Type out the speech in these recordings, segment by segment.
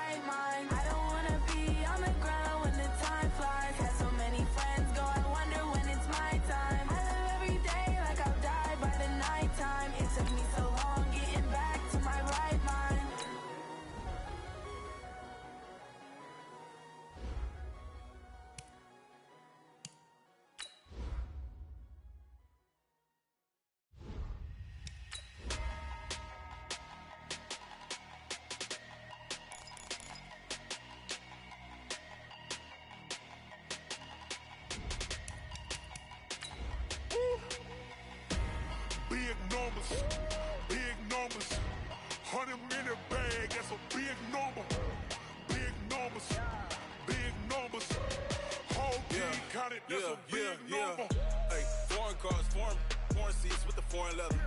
right mind. I don't wanna be on the ground when the time flies. Had so many friends go, I wonder when it's my time. I live every day like I'll die by the nighttime. It took me so long getting back to my right mind. Big numbers, big numbers. 100-minute bag, that's a big number. Big numbers, big numbers. Whole team counted, that's a big number. Hey, foreign cars, foreign seats with the foreign leather.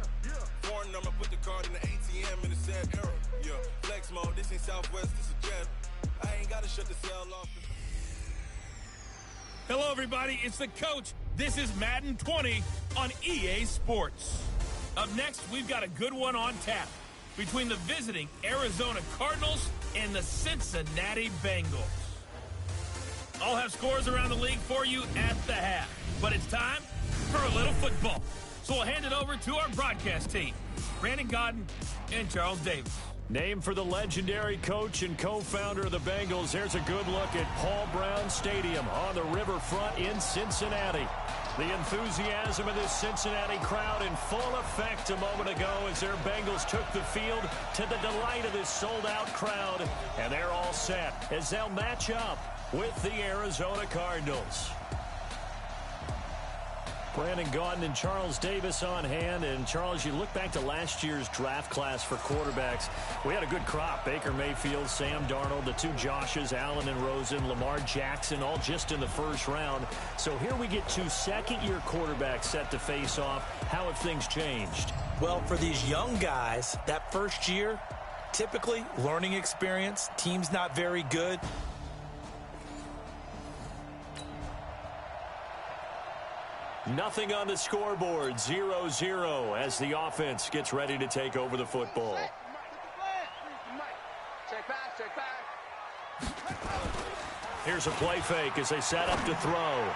Foreign number, put the card in the ATM in the sad era. Yeah, flex mode, this ain't Southwest, this is Jet. I ain't gotta shut the cell off. Hello, everybody. It's the coach. This is Madden 20 on EA Sports. Up next, we've got a good one on tap between the visiting Arizona Cardinals and the Cincinnati Bengals. I'll have scores around the league for you at the half, but it's time for a little football. So we'll hand it over to our broadcast team, Brandon Godden and Charles Davis. Named for the legendary coach and co-founder of the Bengals, here's a good look at Paul Brown Stadium on the riverfront in Cincinnati. The enthusiasm of this Cincinnati crowd in full effect a moment ago as their Bengals took the field to the delight of this sold-out crowd. And they're all set as they'll match up with the Arizona Cardinals. Brandon Gaudin and Charles Davis on hand. And, Charles, you look back to last year's draft class for quarterbacks. We had a good crop. Baker Mayfield, Sam Darnold, the two Joshes, Allen and Rosen, Lamar Jackson, all just in the first round. So here we get two second-year quarterbacks set to face off. How have things changed? Well, for these young guys, that first year, typically learning experience, team's not very good. Nothing on the scoreboard, 0-0 as the offense gets ready to take over the football. Here's a play fake as they set up to throw.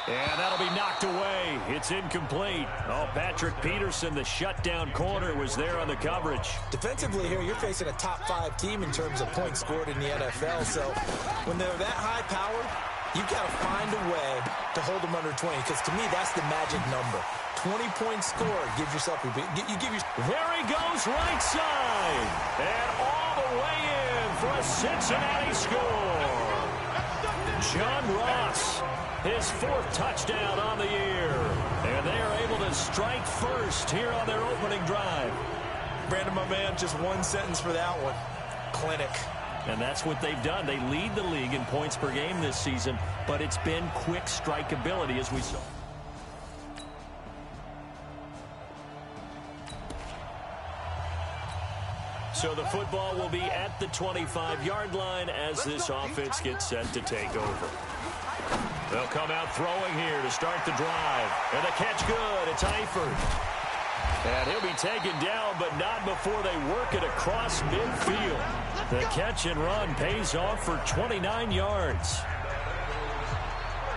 And that'll be knocked away. It's incomplete. Oh, Patrick Peterson, the shutdown corner, was there on the coverage. Defensively here, you're facing a top 5 team in terms of points scored in the NFL. So when they're that high-powered, you've got to find a way to hold them under 20, because to me, that's the magic number. 20 points scored. Give yourself a bit. There he goes, right side. And all the way in for a Cincinnati score. John Ross, his 4th touchdown on the year. And they are able to strike first here on their opening drive. Brandon, my man, just one sentence for that one. Clinic. And that's what they've done. They lead the league in points per game this season, but it's been quick strikeability as we saw. So the football will be at the 25-yard line as this offense gets set to take over. They'll come out throwing here to start the drive. And the catch good. It's Eifert. And he'll be taken down, but not before they work it across midfield. The catch and run pays off for 29 yards.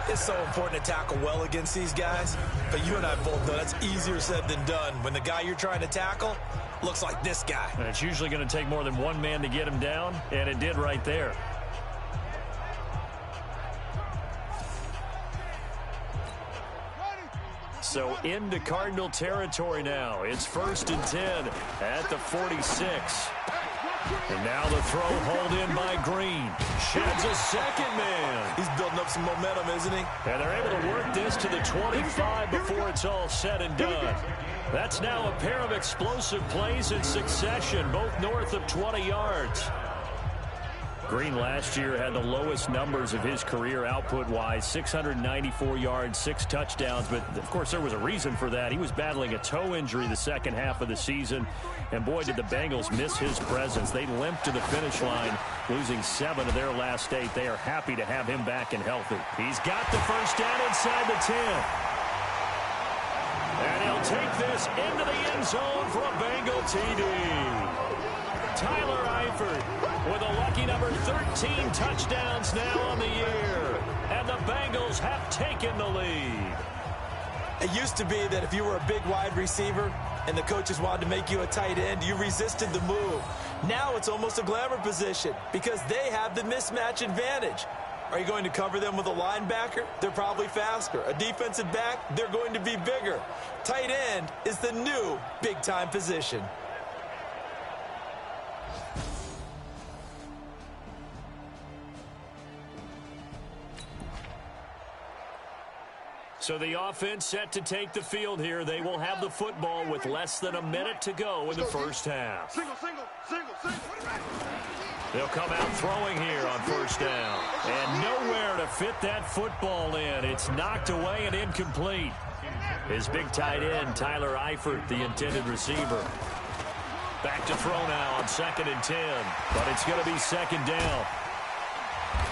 It's so important to tackle well against these guys, but you and I both know that's easier said than done when the guy you're trying to tackle looks like this guy. And it's usually going to take more than one man to get him down, and it did right there. So into Cardinal territory now. It's 1st and 10 at the 46. And now the throw hauled in by Green. Sheds a second man. He's building up some momentum, isn't he? And they're able to work this to the 25 before it's all said and done. That's now a pair of explosive plays in succession, both north of 20 yards. Green last year had the lowest numbers of his career output-wise, 694 yards, 6 touchdowns. But, of course, there was a reason for that. He was battling a toe injury the second half of the season. And, boy, did the Bengals miss his presence. They limped to the finish line, losing 7 of their last 8. They are happy to have him back and healthy. He's got the first down inside the 10. And he'll take this into the end zone for a Bengal TD. Tyler Eifert with 11 13 touchdowns now on the year. And the Bengals have taken the lead. It used to be that if you were a big wide receiver and the coaches wanted to make you a tight end, you resisted the move. Now it's almost a glamour position because they have the mismatch advantage. Are you going to cover them with a linebacker? They're probably faster. A defensive back? They're going to be bigger. Tight end is the new big-time position. So the offense set to take the field here. They will have the football with less than a minute to go in the first half. They'll come out throwing here on first down. And nowhere to fit that football in. It's knocked away and incomplete. His big tight end, Tyler Eifert, the intended receiver. Back to throw now on 2nd and 10. But it's going to be 2nd down.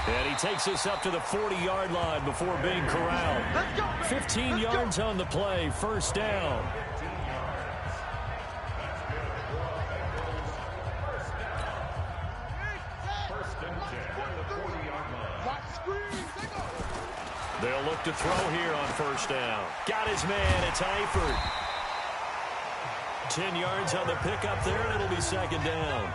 And he takes us up to the 40-yard line before being corralled. 15 yards on the play, first down. They'll look to throw here on first down. Got his man, it's Eifert. 10 yards on the pickup there, and it'll be 2nd down.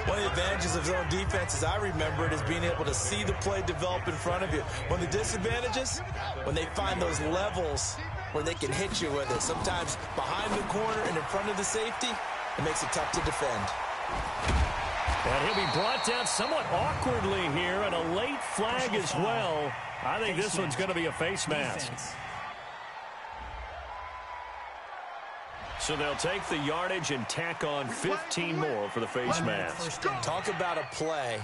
One of the advantages of zone defense, as I remember it, is being able to see the play develop in front of you. One of the disadvantages, when they find those levels where they can hit you with it, sometimes behind the corner and in front of the safety, it makes it tough to defend. And he'll be brought down somewhat awkwardly here, and a late flag as well. I think this one's going to be a face mask. So they'll take the yardage and tack on 15 more for the face mask. Talk about a play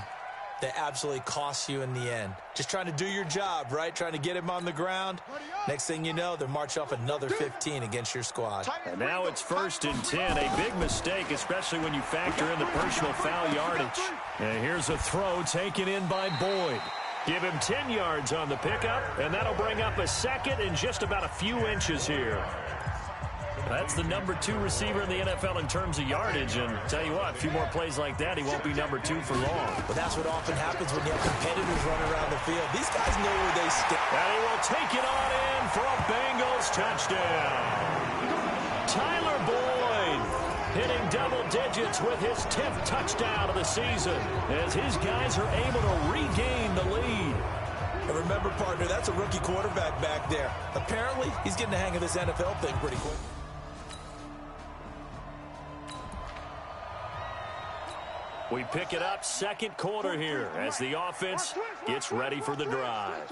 that absolutely costs you in the end. Just trying to do your job, right? Trying to get him on the ground. Next thing you know, they're marching off another 15 against your squad. And now it's 1st and 10. A big mistake, especially when you factor in the personal foul yardage. And here's a throw taken in by Boyd. Give him 10 yards on the pickup, and that'll bring up a 2nd and just about a few inches here. That's the number 2 receiver in the NFL in terms of yardage, and tell you what, a few more plays like that, he won't be number 2 for long. But that's what often happens when you have competitors running around the field. These guys know where they stand. And he will take it on in for a Bengals touchdown. Tyler Boyd hitting double digits with his 10th touchdown of the season as his guys are able to regain the lead. And remember, partner, that's a rookie quarterback back there. Apparently, he's getting the hang of this NFL thing pretty quick. We pick it up 2nd quarter here as the offense gets ready for the drive.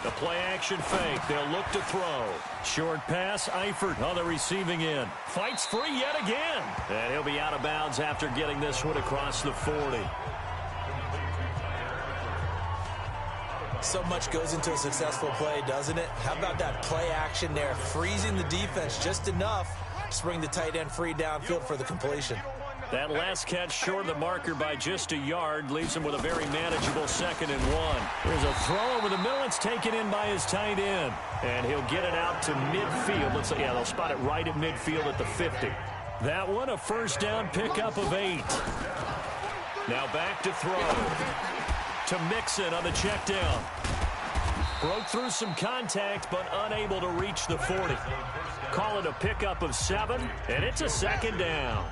The play action fake. They'll look to throw. Short pass. Eifert on the receiving end. Fights free yet again. And he'll be out of bounds after getting this one across the 40. So much goes into a successful play, doesn't it? How about that play action there? Freezing the defense just enough to bring the tight end free downfield for the completion. That last catch short of the marker by just a yard leaves him with a very manageable 2nd and 1. There's a throw over the middle. It's taken in by his tight end. And he'll get it out to midfield. Let's say, yeah, they'll spot it right at midfield at the 50. That one, a first down pickup of 8. Now back to throw. To Mixon on the check down. Broke through some contact, but unable to reach the 40. Call it a pickup of 7, and it's a 2nd down.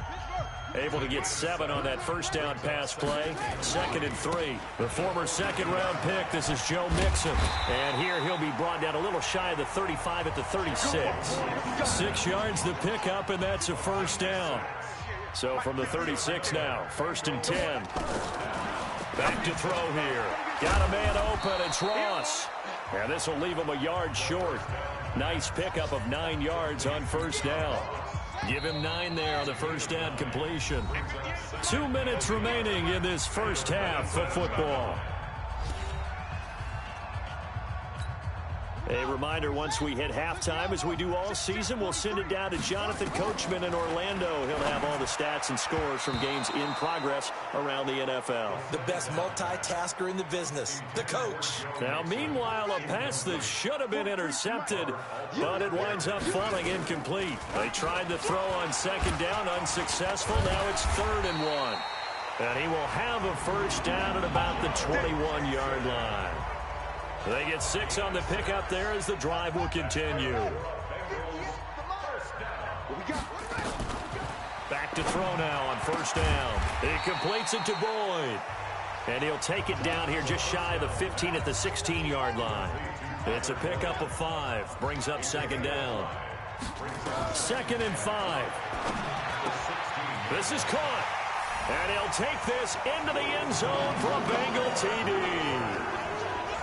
Able to get 7 on that first down pass play. 2nd and 3. The former 2nd-round pick, this is Joe Mixon. And here he'll be brought down a little shy of the 35 at the 36. 6 yards the pickup, and that's a first down. So from the 36 now, 1st and 10. Back to throw here. Got a man open. It's Ross. And this will leave him a yard short. Nice pickup of 9 yards on first down. Give him 9 there on the first down completion. 2 minutes remaining in this first half of football. A reminder, once we hit halftime, as we do all season, we'll send it down to Jonathan Coachman in Orlando. He'll have all the the stats and scores from games in progress around the NFL. The best multitasker in the business, the coach. Now, meanwhile, a pass that should have been intercepted, but it winds up falling incomplete. They tried to throw on second down, unsuccessful. Now it's 3rd and 1. And he will have a first down at about the 21-yard line. They get 6 on the pickup there as the drive will continue. Back to throw now on first down. He completes it to Boyd. And he'll take it down here just shy of the 15 at the 16-yard line. It's a pickup of 5. Brings up second down. 2nd and 5. This is caught. And he'll take this into the end zone for a Bengal TD.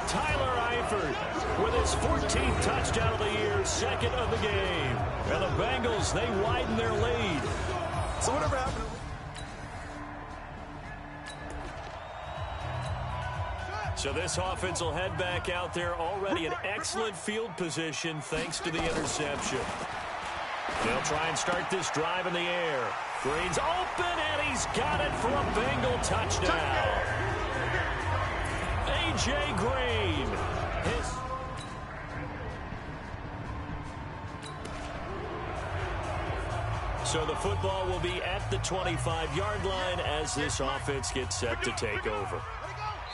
Tyler Eifert with his 14th touchdown of the year, 2nd of the game. And the Bengals, they widen their lead. So whatever happened? So this offense will head back out there, already in excellent field position thanks to the interception. They'll try and start this drive in the air. Green's open, and he's got it for a Bengal touchdown. A.J. Green. So the football will be at the 25-yard line as this offense gets set to take over.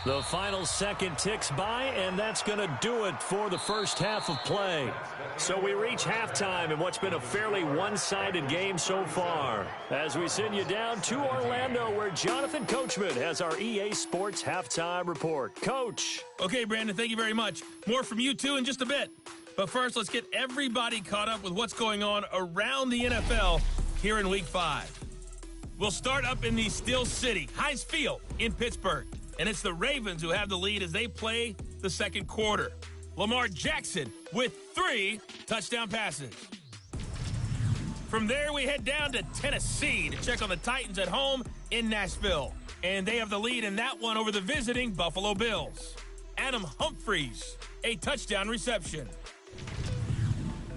The final second ticks by, and that's going to do it for the first half of play. So we reach halftime in what's been a fairly one-sided game so far, as we send you down to Orlando, where Jonathan Coachman has our EA Sports Halftime Report. Coach. Okay, Brandon, thank you very much. More from you two in just a bit. But first, let's get everybody caught up with what's going on around the NFL here in Week 5. We'll start up in the Steel City, Heinz Field in Pittsburgh. And it's the Ravens who have the lead as they play the second quarter. Lamar Jackson with 3 touchdown passes. From there, we head down to Tennessee to check on the Titans at home in Nashville. And they have the lead in that one over the visiting Buffalo Bills. Adam Humphries, a touchdown reception.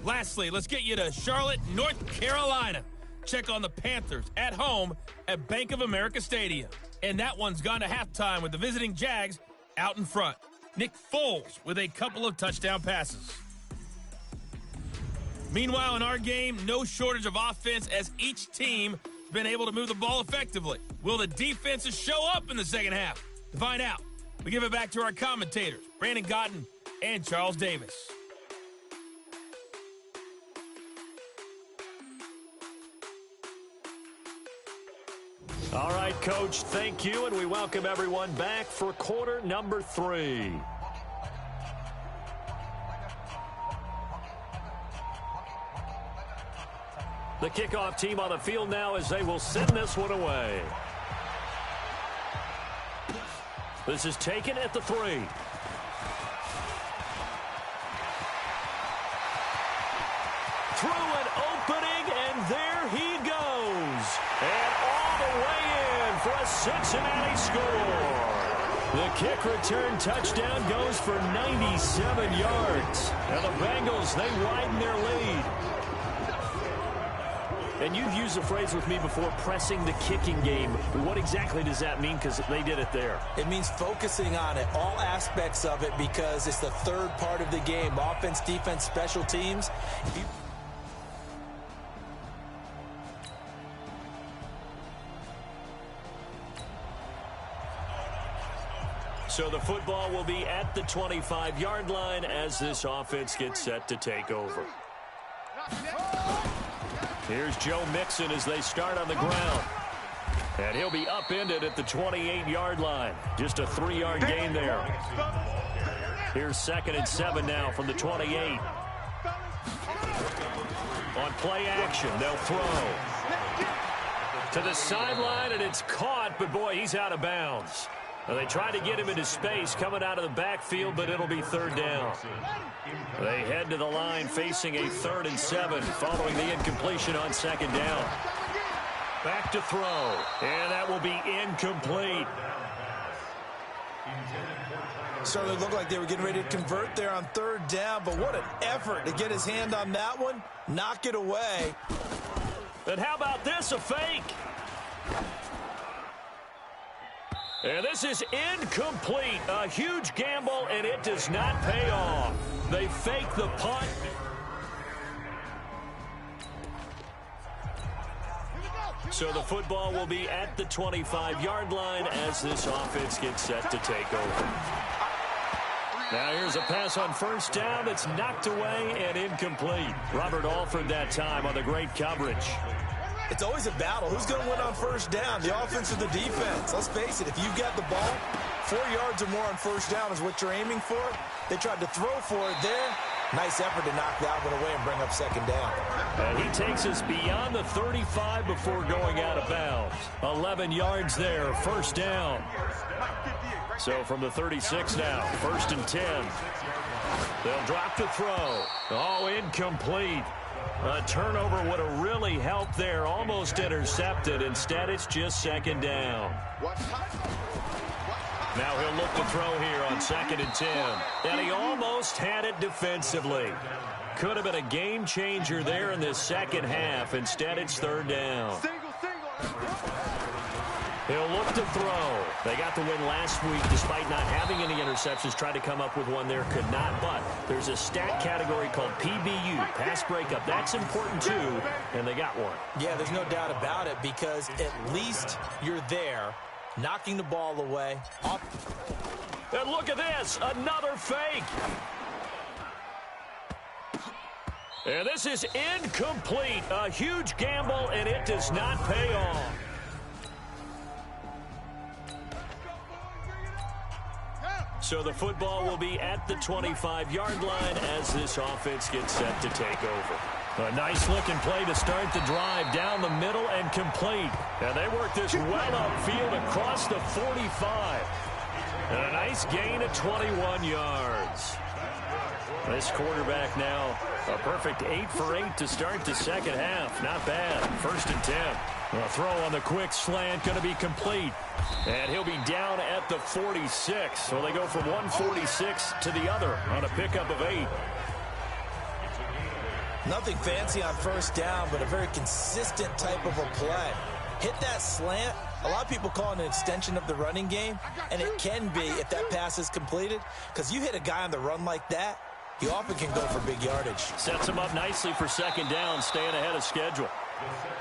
Lastly, let's get you to Charlotte, North Carolina. Check on the Panthers at home at Bank of America Stadium. And that one's gone to halftime with the visiting Jags out in front. Nick Foles with a couple of touchdown passes. Meanwhile, in our game, no shortage of offense as each team has been able to move the ball effectively. Will the defenses show up in the second half? To find out, we give it back to our commentators, Brandon Gotten and Charles Davis. All right, Coach, thank you, and we welcome everyone back for quarter number 3. The kickoff team on the field now as they will send this one away. This is taken at the 3. Through an opening, and there he goes. And all the way in for a Cincinnati score. The kick return touchdown goes for 97 yards. And the Bengals, they widen their lead. And you've used the phrase with me before, pressing the kicking game. What exactly does that mean? Because they did it there. It means focusing on it, all aspects of it, because it's the third part of the game. Offense, defense, special teams. So the football will be at the 25-yard line as this offense gets set to take over. Here's Joe Mixon as they start on the ground. And he'll be upended at the 28-yard line. Just a 3-yard gain there. Here's 2nd and 7 now from the 28. On play action, they'll throw. To the sideline, and it's caught, but boy, he's out of bounds. Well, they tried to get him into space coming out of the backfield, but it'll be 3rd down. They head to the line facing a 3rd and 7 following the incompletion on 2nd down. Back to throw, and that will be incomplete. Started to look like they were getting ready to convert there on 3rd down, but what an effort to get his hand on that one, knock it away. And how about this, a fake? And this is incomplete. A huge gamble, and it does not pay off. They fake the punt. So the football will be at the 25-yard line as this offense gets set to take over. Now here's a pass on first down that's knocked away and incomplete. Robert Alford that time on the great coverage. It's always a battle. Who's going to win on first down, the offense or the defense? Let's face it, if you've got the ball, 4 yards or more on first down is what you're aiming for. They tried to throw for it there. Nice effort to knock that one away and bring up second down. And he takes us beyond the 35 before going out of bounds. 11 yards there, first down. So from the 36 now, first and 10. They'll drop to throw. Oh, incomplete. A turnover would have really helped there, almost intercepted. Instead, it's just second down. Now he'll look to throw here on second and 10. And he almost had it defensively. Could have been a game changer there in this second half. Instead, it's third down. He'll look to throw. They got the win last week despite not having any interceptions. Tried to come up with one there, could not. But there's a stat category called PBU, pass breakup. That's important too, and they got one. Yeah, there's no doubt about it because at least you're there, knocking the ball away. And look at this, another fake. And this is incomplete. A huge gamble, and it does not pay off. So the football will be at the 25-yard line as this offense gets set to take over. A nice-looking play to start the drive down the middle and complete. And they work this well upfield across the 45. And a nice gain of 21 yards. This quarterback now, a perfect 8 for 8 to start the second half. Not bad. First and 10. A throw on the quick slant, going to be complete. And he'll be down at the 46. So they go from 146 to the other on a pickup of 8. Nothing fancy on first down, but a very consistent type of a play. Hit that slant. A lot of people call it an extension of the running game, and it can be if that pass is completed, because you hit a guy on the run like that, he often can go for big yardage. Sets him up nicely for second down, staying ahead of schedule.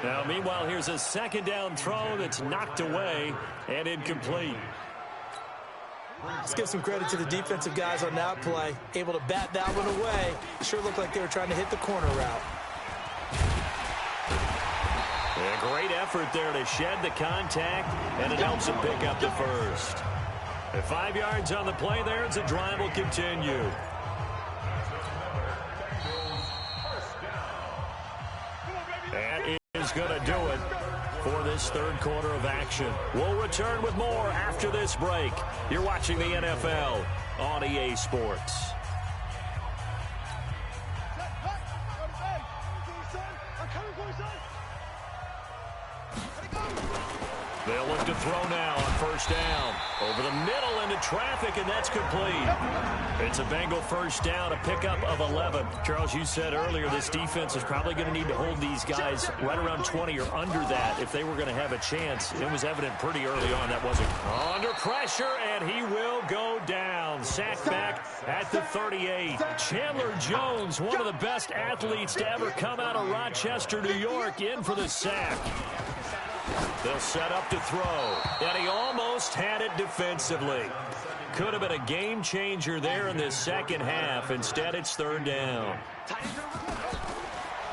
Now, meanwhile, here's a second down throw that's knocked away and incomplete. Let's give some credit to the defensive guys on that play. Able to bat that one away. Sure looked like they were trying to hit the corner route. A great effort there to shed the contact, and it helps him pick up the first. At 5 yards on the play there, as the drive will continue. That is going to do it for this third quarter of action. We'll return with more after this break. You're watching the NFL on EA Sports. They'll look to throw now on first down. Over the middle into traffic, and that's complete. It's a Bengal first down, a pickup of 11. Charles, you said earlier this defense is probably going to need to hold these guys right around 20 or under that if they were going to have a chance. It was evident pretty early on that wasn't. Under pressure, and he will go down. Sacked back at the 38. Chandler Jones, one of the best athletes to ever come out of Rochester, New York, in for the sack. They'll set up to throw, and he almost had it defensively. Could have been a game changer there in this second half. Instead, it's third down.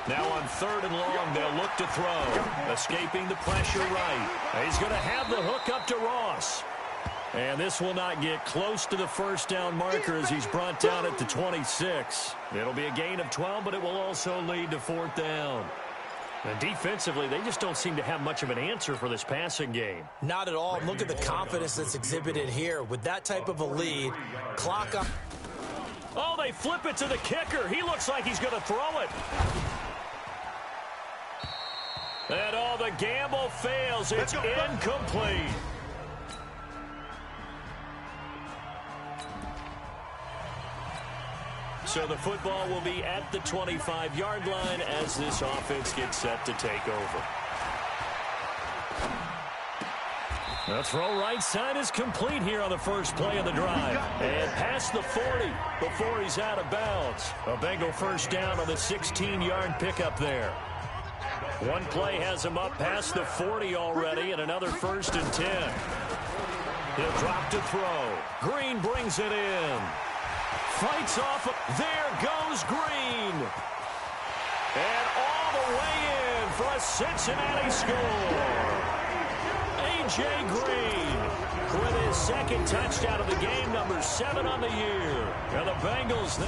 Now on third and long, they'll look to throw. Escaping the pressure right. He's going to have the hook up to Ross. And this will not get close to the first down marker as he's brought down at the 26. It'll be a gain of 12, but it will also lead to fourth down. And defensively, they just don't seem to have much of an answer for this passing game. Not at all. Look at the confidence that's exhibited here. With that type of a lead, clock up. Oh, they flip it to the kicker. He looks like he's going to throw it. And all the gamble fails. It's incomplete. So the football will be at the 25-yard line as this offense gets set to take over. The throw right side is complete here on the first play of the drive. And past the 40 before he's out of bounds. A Bengal first down on the 16-yard pickup there. One play has him up past the 40 already, and another 1st and 10. He'll drop to throw. Green brings it in. Fights off. There goes Green. And all the way in for a Cincinnati score. A.J. Green with his second touchdown of the game, number 7 on the year. And the Bengals,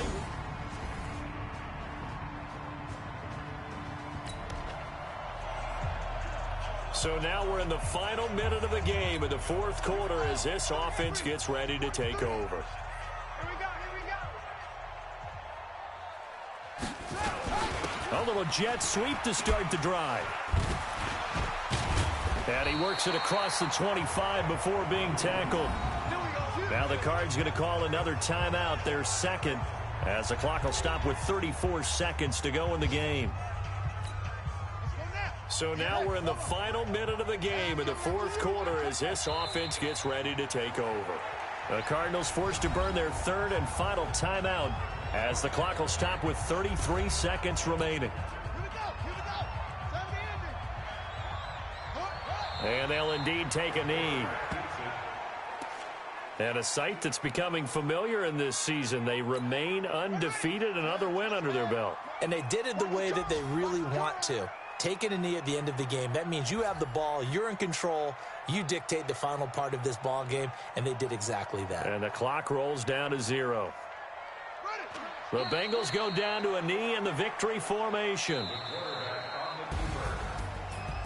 So now we're in the final minute of the game in the fourth quarter as this offense gets ready to take over. A little jet sweep to start the drive. And he works it across the 25 before being tackled. Now the Cards going to call another timeout, their second, as the clock will stop with 34 seconds to go in the game. So now we're in the final minute of the game in the fourth quarter as this offense gets ready to take over. The Cardinals forced to burn their third and final timeout as the clock will stop with 33 seconds remaining. And they'll indeed take a knee. And a sight that's becoming familiar in this season. They remain undefeated, another win under their belt. And they did it the way that they really want to. Taking a knee at the end of the game. That means you have the ball, you're in control, you dictate the final part of this ball game, and they did exactly that. And the clock rolls down to 0. The Bengals go down to a knee in the victory formation.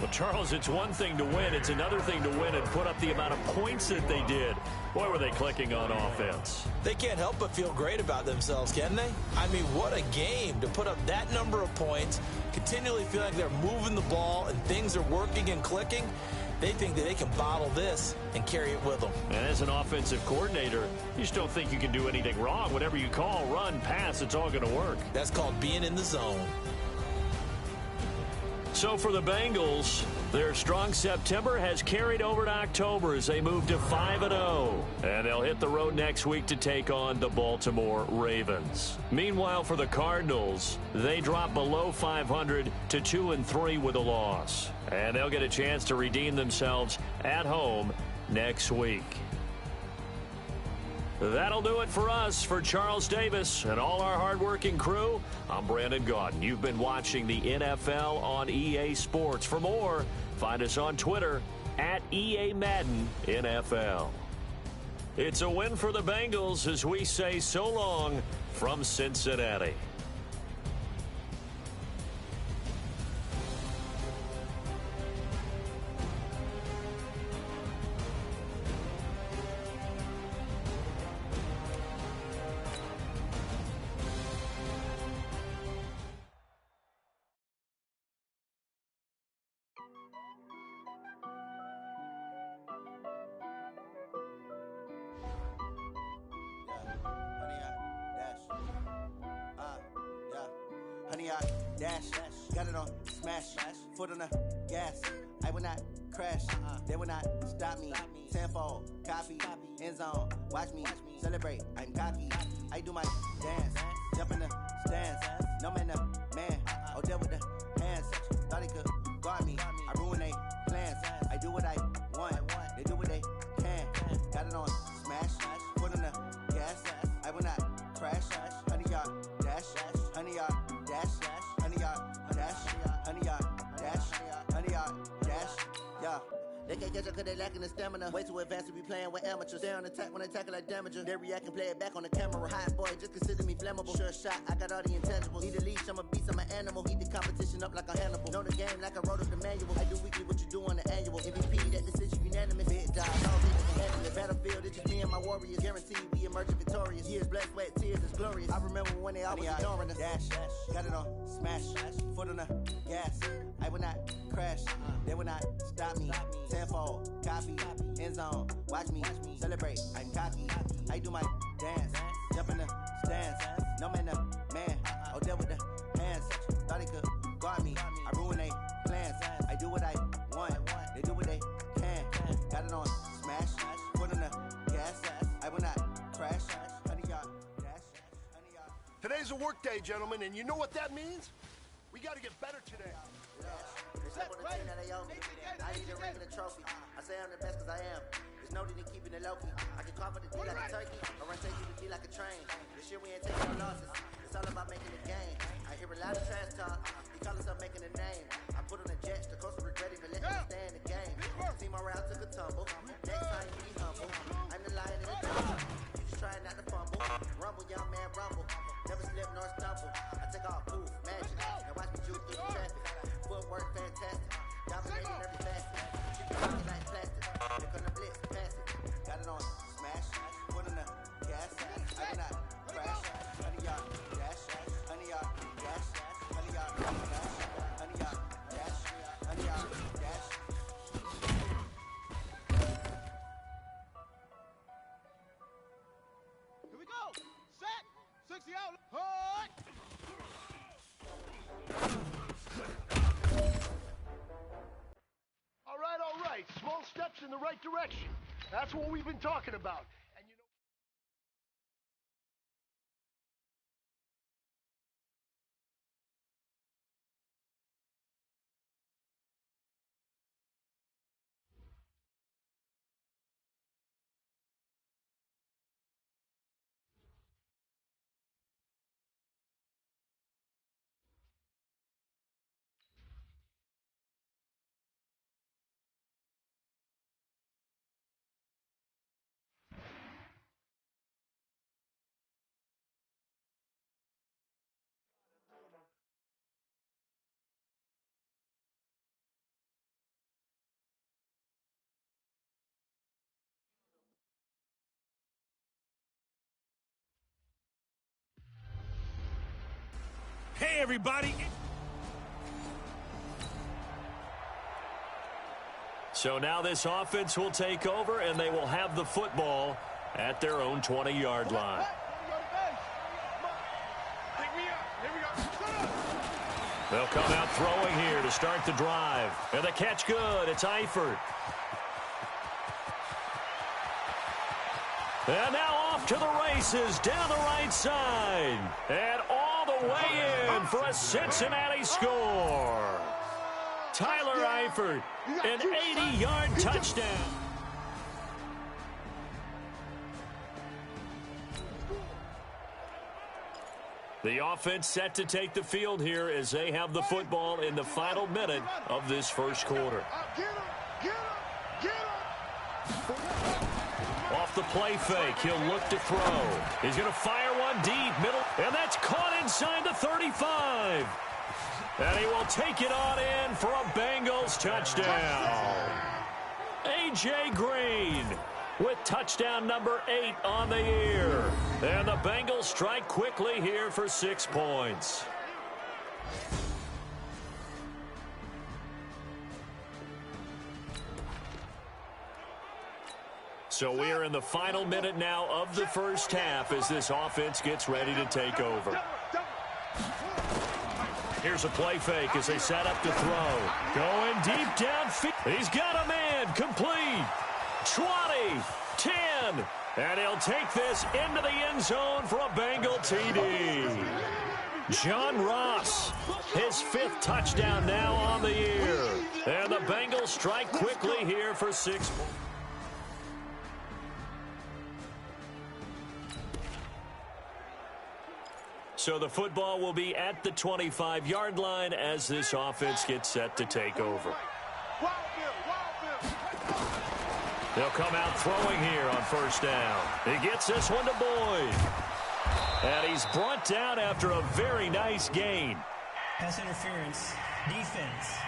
Well, Charles, it's one thing to win. It's another thing to win and put up the amount of points that they did. Boy, were they clicking on offense. They can't help but feel great about themselves, can they? I mean, what a game to put up that number of points, continually feel like they're moving the ball and things are working and clicking. They think that they can bottle this and carry it with them. And as an offensive coordinator, you just don't think you can do anything wrong. Whatever you call, run, pass, it's all going to work. That's called being in the zone. So for the Bengals, their strong September has carried over to October as they move to 5-0. And they'll hit the road next week to take on the Baltimore Ravens. Meanwhile, for the Cardinals, they drop below 500 to 2-3 with a loss. And they'll get a chance to redeem themselves at home next week. That'll do it for us. For Charles Davis and all our hardworking crew, I'm Brandon Gaudin. You've been watching the NFL on EA Sports. For more, find us on Twitter at EA Madden NFL. It's a win for the Bengals as we say so long from Cincinnati. Dash, got it on, smash, foot on the gas. I will not crash, they will not stop me. Tenfold, copy, end zone, watch me celebrate. I'm cocky, I do my dance, jump in the stands. No man, the man, oh, there with the hands. Thought he could guard me, I ruin they plans. I do what I want, they do what they can. Got it on, smash, foot on the gas. I will not crash, 100-yard dash, 100-yard dash. 100-yard dash, yeah. They can't catch up cause they lacking the stamina. Way too advanced to be playing with amateurs. Stay on attack when they tackle like damager. They react and play it back on the camera. Hot boy, just consider me flammable. Sure shot, I got all the intangibles. Need a leash, I'm a beast, I'm an animal. Heat the competition up like a Hannibal. Know the game like I wrote up the manual. I do weekly what you do on the annual. MVP, that decision unanimous. Big dog, all they can handle it. Battlefield, it's just me and my warriors. Guaranteed we emerge victorious. Years, blood, sweat, tears, it's glorious. I remember when they always ignoring us. Dash, got it on, smash, foot on the gas. I will not crash, they will not stop me. Tenfold, copy, end zone, watch me celebrate. I'm cocky, I do my dance, jump in the Dance, no man, man. Oh, there with the hands. Thought he could guard me. I ruin they plans. I do what I want. They do what they can. Got it on smash. Put on the gas. I will not crash. Honey, y'all dash. Honey, y'all. Today's a work day, gentlemen, and you know what that means? We got to get better today. Except for the team that they owe me. I need a ring and a trophy. I say I'm the best because I am. There's no need in keeping it low-key. I can carve the D like a turkey. Or run take you to D like a train. This year we ain't taking no losses. It's all about making the game. I hear a lot of trash talk. He call himself making a name. I put on the Jets. The coach will regret it for letting me stay in the game. Team morale took a tumble. Next time you be humble. I'm the lion in the jungle. You just trying not to fumble. Rumble, young man, rumble. Never slip nor stumble. I take all proof, magic. Now watch me juke through the traffic. Footwork fantastic. Dominating every facet. Keep it rocking like plastic. Here come the blitz, pass it. Got it on smash. Put on the gas. I do not crash. Honey, y'all dash. Honey, y'all dash. Honey, y'all dash. Honey, y'all dash. Honey, y'all dash. Here we go. Set. 60 out. Hard. All right. Small steps in the right direction. That's what we've been talking about. And you know. Hey, everybody. So now this offense will take over, and they will have the football at their own 20-yard line. They'll come out throwing here to start the drive. And the catch good. It's Eifert. And now off to the races down the right side. And all the way in for a Cincinnati score. Tyler Eifert, an 80-yard touchdown. The offense set to take the field here as they have the football in the final minute of this first quarter. Off the play fake, he'll look to throw. He's going to fire one deep, middle, and that's caught inside the 35. And he will take it on in for a Bengals touchdown. A.J. Green with touchdown number 8 on the year. And the Bengals strike quickly here for 6 points. So we are in the final minute now of the first half as this offense gets ready to take over. Here's a play fake as they set up to throw. Going deep downfield. He's got a man. Complete. 20, 10. And he'll take this into the end zone for a Bengal TD. John Ross, his 5th touchdown now on the year. And the Bengals strike quickly here for 6 points. So the football will be at the 25-yard line as this offense gets set to take over. They'll come out throwing here on first down. He gets this one to Boyd. And he's brought down after a very nice gain. Pass interference, defense.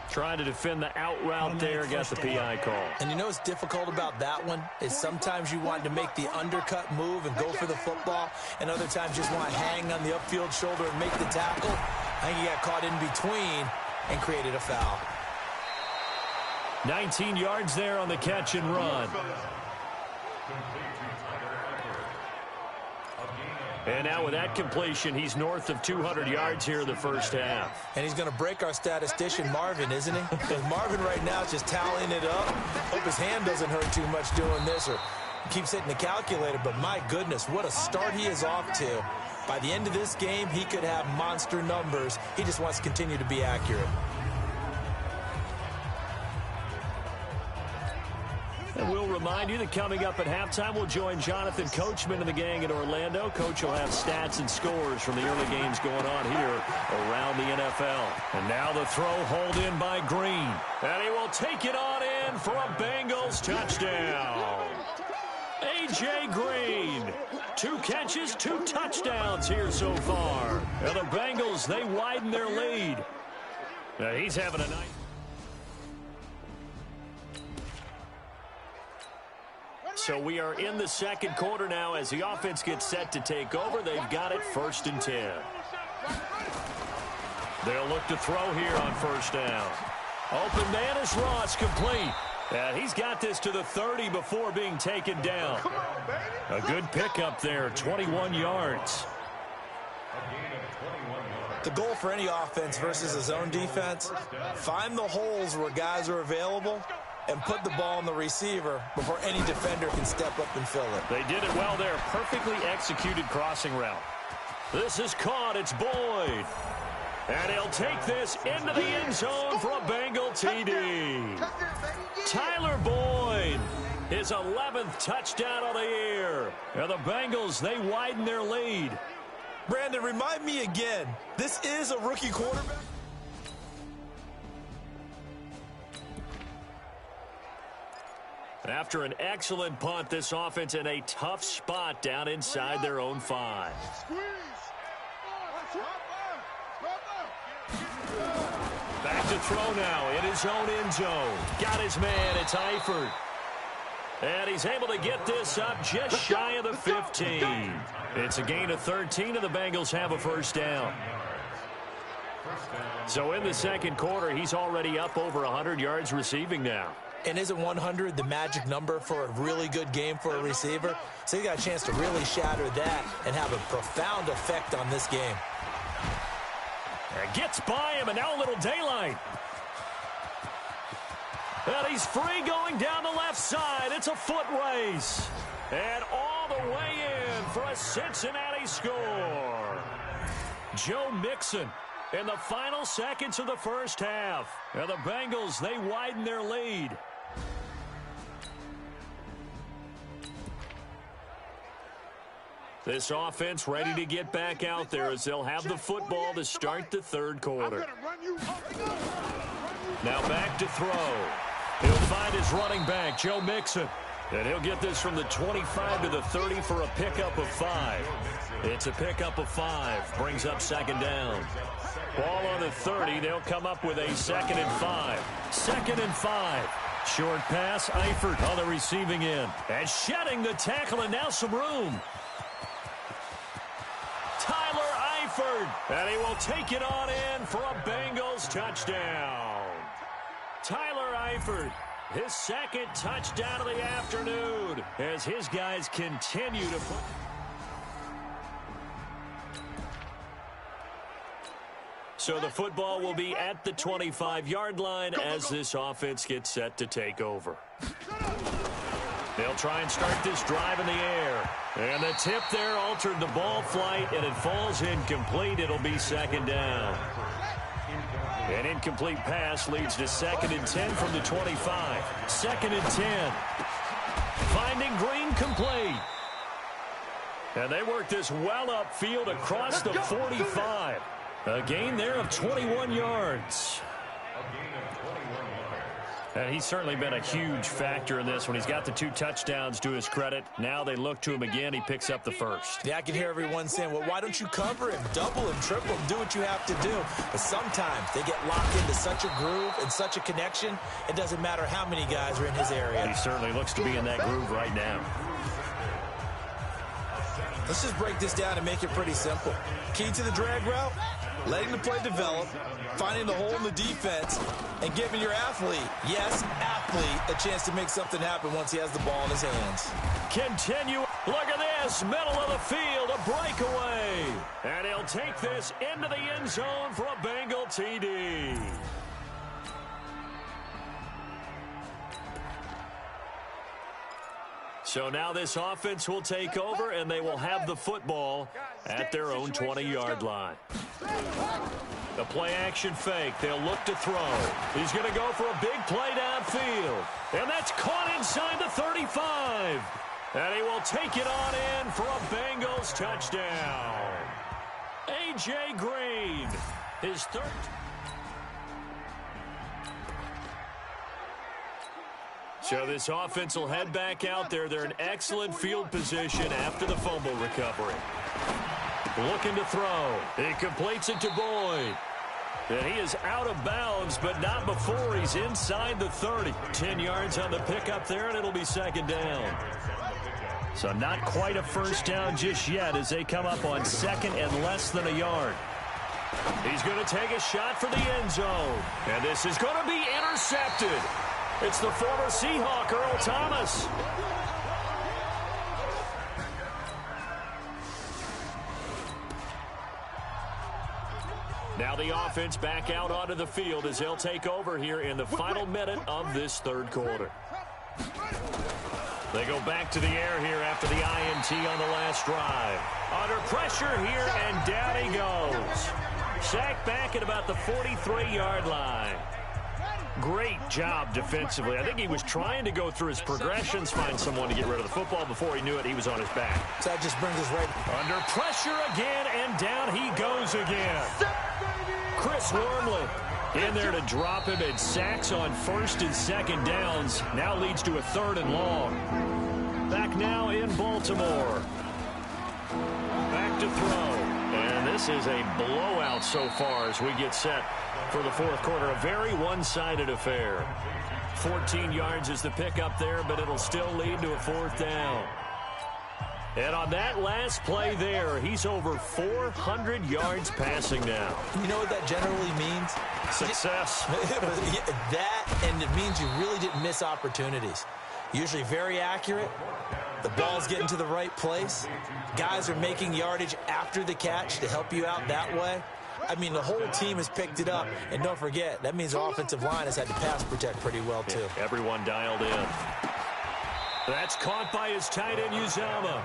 Trying to defend the out route there, got the PI call. And you know what's difficult about that one is sometimes you want to make the undercut move and go for the football, and other times just want to hang on the upfield shoulder and make the tackle. I think he got caught in between and created a foul. 19 yards there on the catch and run. And now with that completion, he's north of 200 yards here in the first half. And he's going to break our statistician, Marvin, isn't he? Because Marvin right now is just tallying it up. Hope his hand doesn't hurt too much doing this or keeps hitting the calculator. But my goodness, what a start he is off to. By the end of this game, he could have monster numbers. He just wants to continue to be accurate. And we'll remind you that coming up at halftime, we'll join Jonathan Coachman and the gang in Orlando. Coach will have stats and scores from the early games going on here around the NFL. And now the throw hauled in by Green. And he will take it on in for a Bengals touchdown. A.J. Green. 2 catches, 2 touchdowns here so far. And the Bengals, they widen their lead. Now he's having a night. So we are in the second quarter now as the offense gets set to take over. They've got it 1st and 10. They'll look to throw here on 1st down. Open man is Ross, complete. And he's got this to the 30 before being taken down. A good pickup there, 21 yards. The goal for any offense versus a zone defense, find the holes where guys are available and put the ball on the receiver before any defender can step up and fill it. They did it well there. Perfectly executed crossing route. This is caught. It's Boyd. And he'll take this into the end zone for a Bengal TD. Tyler Boyd, his 11th touchdown of the year. And the Bengals, they widen their lead. Brandon, remind me again, this is a rookie quarterback? After an excellent punt, this offense in a tough spot down inside their own 5. Back to throw now in his own end zone. Got his man, it's Eifert. And he's able to get this up just shy of the 15. It's a gain of 13, and the Bengals have a 1st down. So in the second quarter, he's already up over 100 yards receiving now. And isn't 100 the magic number for a really good game for a receiver? So he got a chance to really shatter that and have a profound effect on this game. And gets by him, and now a little daylight. And he's free going down the left side. It's a foot race. And all the way in for a Cincinnati score. Joe Mixon in the final seconds of the first half. And the Bengals, they widen their lead. This offense ready to get back out there as they'll have the football to start the third quarter. Now back to throw. He'll find his running back, Joe Mixon. And he'll get this from the 25 to the 30 for a pickup of 5. It's a pickup of 5. Brings up 2nd down. Ball on the 30. They'll come up with a 2nd and 5. 2nd and 5. Short pass. Eifert on the receiving end. And shedding the tackle, and now some room. Tyler Eifert. And he will take it on in for a Bengals touchdown. Tyler Eifert, his 2nd touchdown of the afternoon as his guys continue to put... So the football will be at the 25-yard line as this offense gets set to take over. They'll try and start this drive in the air. And the tip there altered the ball flight, and it falls incomplete. It'll be 2nd down. An incomplete pass leads to 2nd and 10 from the 25. 2nd and 10. Finding Green complete. And they work this well upfield across the 45. A gain there of 21 yards. And he's certainly been a huge factor in this when he's got the 2 touchdowns to his credit. Now they look to him again. He picks up the 1st. Yeah, I can hear everyone saying, well, why don't you cover him, double him, triple him, do what you have to do. But sometimes they get locked into such a groove and such a connection, it doesn't matter how many guys are in his area. He certainly looks to be in that groove right now. Let's just break this down and make it pretty simple. Key to the drag route, letting the play develop, finding the hole in the defense, and giving your athlete, yes, athlete, a chance to make something happen once he has the ball in his hands. Continue. Look at this. Middle of the field, a breakaway. And he'll take this into the end zone for a Bengal TD. So now this offense will take over, and they will have the football at their own 20-yard line. The play-action fake. They'll look to throw. He's going to go for a big play downfield. And that's caught inside the 35. And he will take it on in for a Bengals touchdown. A.J. Green, his third. So this offense will head back out there. They're in excellent field position after the fumble recovery. Looking to throw. He completes it to Boyd. And he is out of bounds, but not before he's inside the 30. 10 yards on the pickup there, and it'll be second down. So not quite a first down just yet as they come up on second and less than a yard. He's going to take a shot for the end zone. And this is going to be intercepted. It's the former Seahawk, Earl Thomas. Now the offense back out onto the field as they'll take over here in the final minute of this third quarter. They go back to the air here after the INT on the last drive. Under pressure here, and down he goes. Sacked back at about the 43-yard line. Great job defensively. I think he was trying to go through his progressions, find someone to get rid of the football. Before he knew it, he was on his back. So that just brings us right under pressure again, and down he goes again. Chris Wormley in there to drop him, and sacks on first and second downs. Now leads to a third and long. Back now in Baltimore. Back to throw. And this is a blowout so far as we get set for the fourth quarter. A very one-sided affair. 14 yards is the pickup there, but it'll still lead to a fourth down. And on that last play there, he's over 400 yards passing now. You know what that generally means? Success. That, and it means you really didn't miss opportunities. Usually very accurate. The ball's getting to the right place. Guys are making yardage after the catch to help you out that way. I mean, the whole team has picked it up. And don't forget, that means the offensive line has had to pass protect pretty well, too. Yeah, everyone dialed in. That's caught by his tight end, Uzama.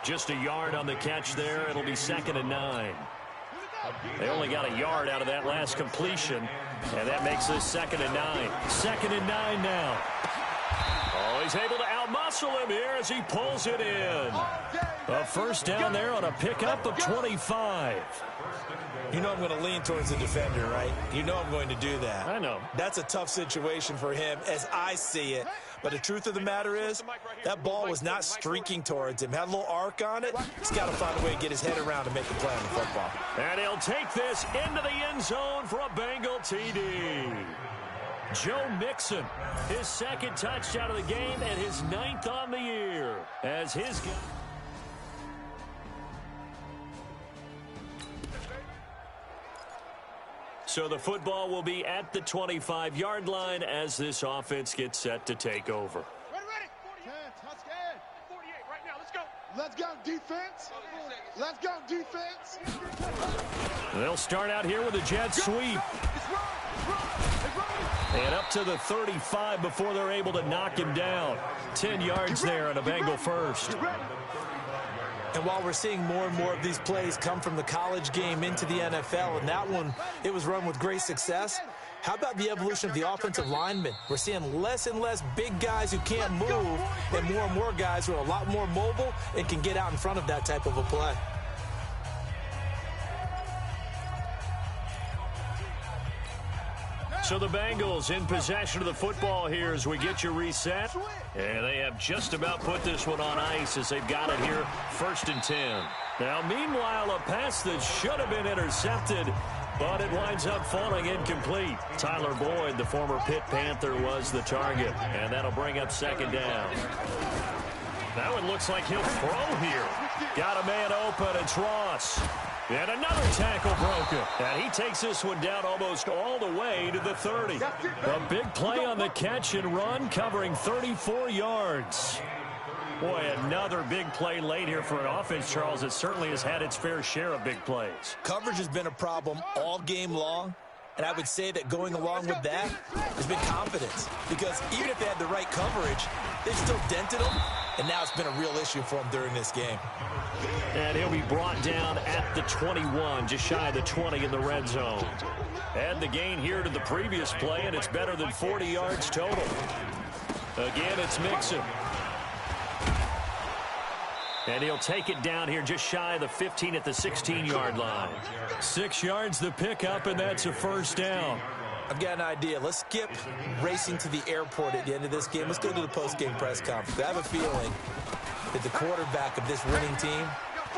Just a yard on the catch there. It'll be 2nd and 9. They only got a yard out of that last completion, and that makes this 2nd and 9. 2nd and 9 now. Oh, he's able to outmuscle him here as he pulls it in. A first down there on a pickup of 25. You know I'm going to lean towards the defender, right? You know I'm going to do that. I know. That's a tough situation for him as I see it. But the truth of the matter is, that ball was not streaking towards him. Had a little arc on it. He's got to find a way to get his head around and make a play on the football. And he'll take this into the end zone for a Bengal TD. Joe Mixon, his second touchdown of the game and his 9th on the year. As his... So the football will be at the 25-yard line as this offense gets set to take over. Ready. 10, touch in. 48 right now. Let's go. Let's go, defense. Let's go, defense. They'll start out here with a jet sweep. And up to the 35 before they're able to knock him down. 10 yards there and a Bengal first. And while we're seeing more and more of these plays come from the college game into the NFL, and that one, it was run with great success, how about the evolution of the offensive linemen? We're seeing less and less big guys who can't move and more guys who are a lot more mobile and can get out in front of that type of a play. So the Bengals in possession of the football here as we get you reset. And they have just about put this one on ice as they've got it here, 1st and 10. Now, meanwhile, a pass that should have been intercepted, but it winds up falling incomplete. Tyler Boyd, the former Pitt Panther, was the target, and that'll bring up 2nd down. That one looks like he'll throw here. Got a man open, it's Ross. And another tackle broken. And he takes this one down almost all the way to the 30. A big play on the catch and run, covering 34 yards. Boy, another big play late here for an offense, Charles, that certainly has had its fair share of big plays. Coverage has been a problem all game long, and I would say that going along with that has been confidence. Because even if they had the right coverage, they've still dented them, and now it's been a real issue for them during this game. And he'll be brought down at the 21, just shy of the 20 in the red zone. Add the gain here to the previous play, and it's better than 40 yards total. Again, it's Mixon. And he'll take it down here just shy of the 15 at the 16-yard line. 6 yards the pickup, and that's a first down. I've got an idea. Let's skip racing to the airport at the end of this game. Let's go to the post-game press conference. I have a feeling that the quarterback of this winning team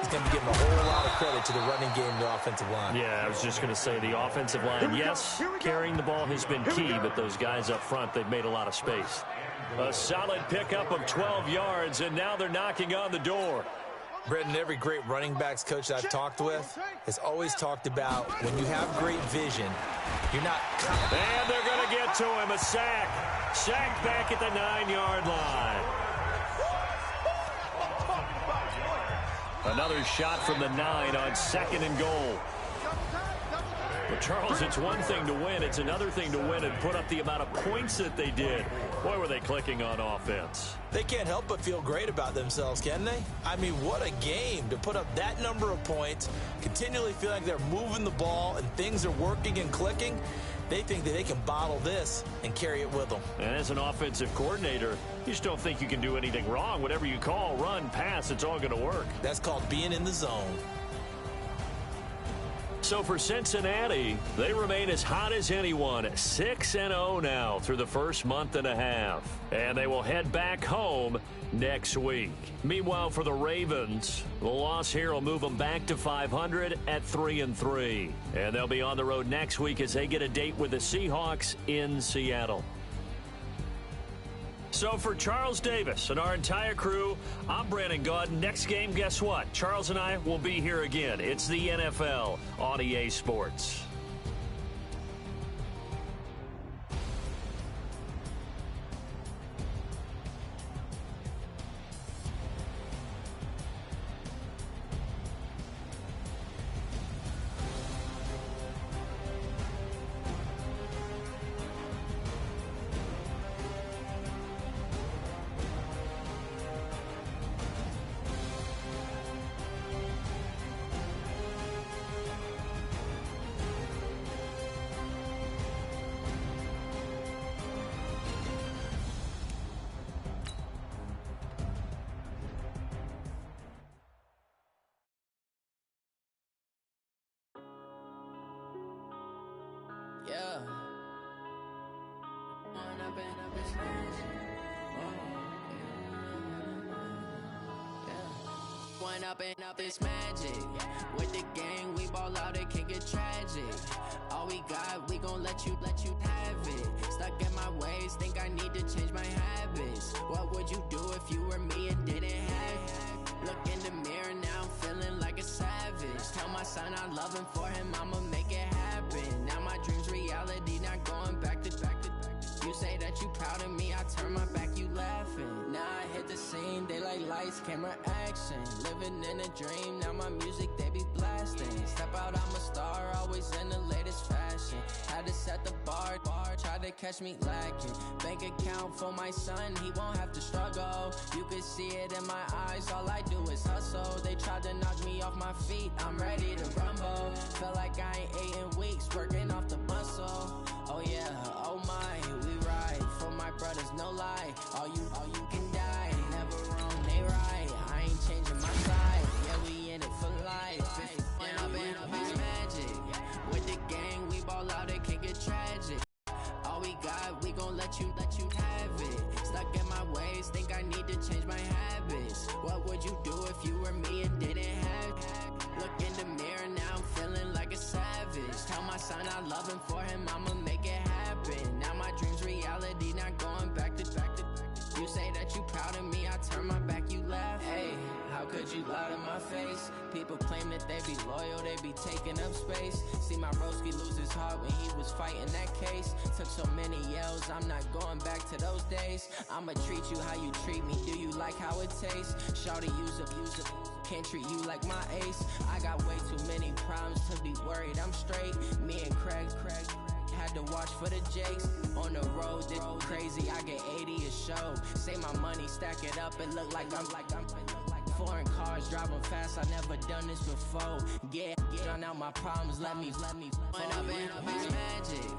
is going to be giving a whole lot of credit to the running game and the offensive line. Yeah, I was just going to say the offensive line, yes, carrying the ball has been key, but those guys up front, they've made a lot of space. A solid pickup of 12 yards, and now they're knocking on the door. Brendan, every great running backs coach that I've talked with has always talked about when you have great vision, you're not... And they're going to get to him, a sack. Sack back at the 9-yard line. Another shot from the 9 on 2nd and goal. But Charles, it's one thing to win. It's another thing to win and put up the amount of points that they did. Boy, were they clicking on offense. They can't help but feel great about themselves, can they? I mean, what a game to put up that number of points, continually feel like they're moving the ball and things are working and clicking. They think that they can bottle this and carry it with them. And as an offensive coordinator, you just don't think you can do anything wrong. Whatever you call, run, pass, it's all going to work. That's called being in the zone. So for Cincinnati, they remain as hot as anyone, 6-0 now through the first month and a half. And they will head back home next week. Meanwhile, for the Ravens, the loss here will move them back to 500 at 3-3. And they'll be on the road next week as they get a date with the Seahawks in Seattle. So for Charles Davis and our entire crew, I'm Brandon Gaudin. Next game, guess what? Charles and I will be here again. It's the NFL on EA Sports. Yeah. One up and up is magic. With the gang, we ball out, it can get tragic. All we got, we gon' let you have it. Stuck in my ways, think I need to change my habits. What would you do if you were me and didn't have it? Look in the mirror, now I'm feeling like a savage. Tell my son I love him, for him I'ma make it happen. Now my dream's reality, not going back to. You say that you proud of me, I turn my back, you laughing. Now I hit the scene, they like lights, camera, action. Living in a dream, now my music, they be blasting. Step out, I'm a star, always in the latest fashion. Had to set the bar, tried to catch me lacking. Bank account for my son, he won't have to struggle. You can see it in my eyes, all I do is hustle. They tried to knock me off my feet, I'm ready to rumble. Feel like I ain't ate in weeks, working off the muscle. Oh yeah, oh my, we ride for my brothers, no lie. All you can die, never wrong, they right. I ain't changing my side, yeah, we in it for life. It's magic. With the gang, we ball out, it can get tragic. All we got, we gon' let you have it. Stuck in my ways, think I need to change my habits. What would you do if you were me and didn't have it? Look in the mirror, now I'm feeling like a savage. Tell my son I love him, for him I'ma make it happen. Now my dream's reality, not going back to. You say that you proud of me, I turn my back, you laugh. Hey, how could would you lie to my face? People claim that they be loyal, they be taking up space. See my broski lose his heart when he was fighting that case. Took so many yells, I'm not going back to those days. I'ma treat you how you treat me, do you like how it tastes? Shawty use up, can't treat you like my ace. I got way too many problems to be worried, I'm straight. Me and Craig had to watch for the Jakes. On the road, this crazy, I get 80 a show. Say my money, stack it up, it look like I'm foreign cars, driving fast, I never done this before. Get out my problems, let me when I been up his magic.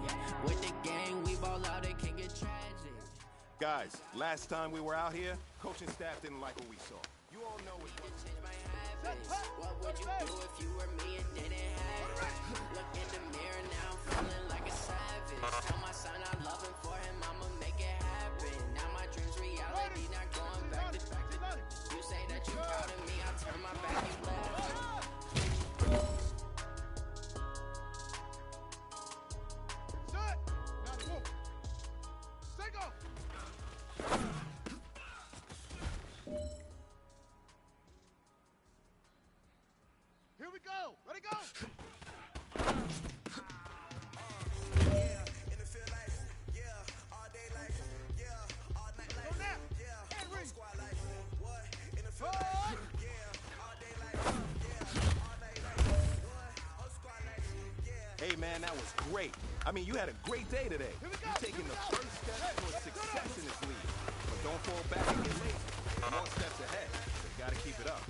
With the gang, we ball out, it can get tragic. Guys, last time we were out here, coaching staff didn't like what we saw. You all know it was. What would you do if you were me and didn't have it? Look in the mirror now, I'm feeling like a savage. Tell my son I love him, for him I'ma make it happen. Now my dreams reality, not going back to. You say that you're proud of me, I turn my back, you laugh. Set! Now the move. Take off! Here we go! Ready, go! Hey man, that was great. I mean, you had a great day today. You're taking the first step towards success in this league. But don't fall back and get lazy. More steps ahead. You gotta keep it up.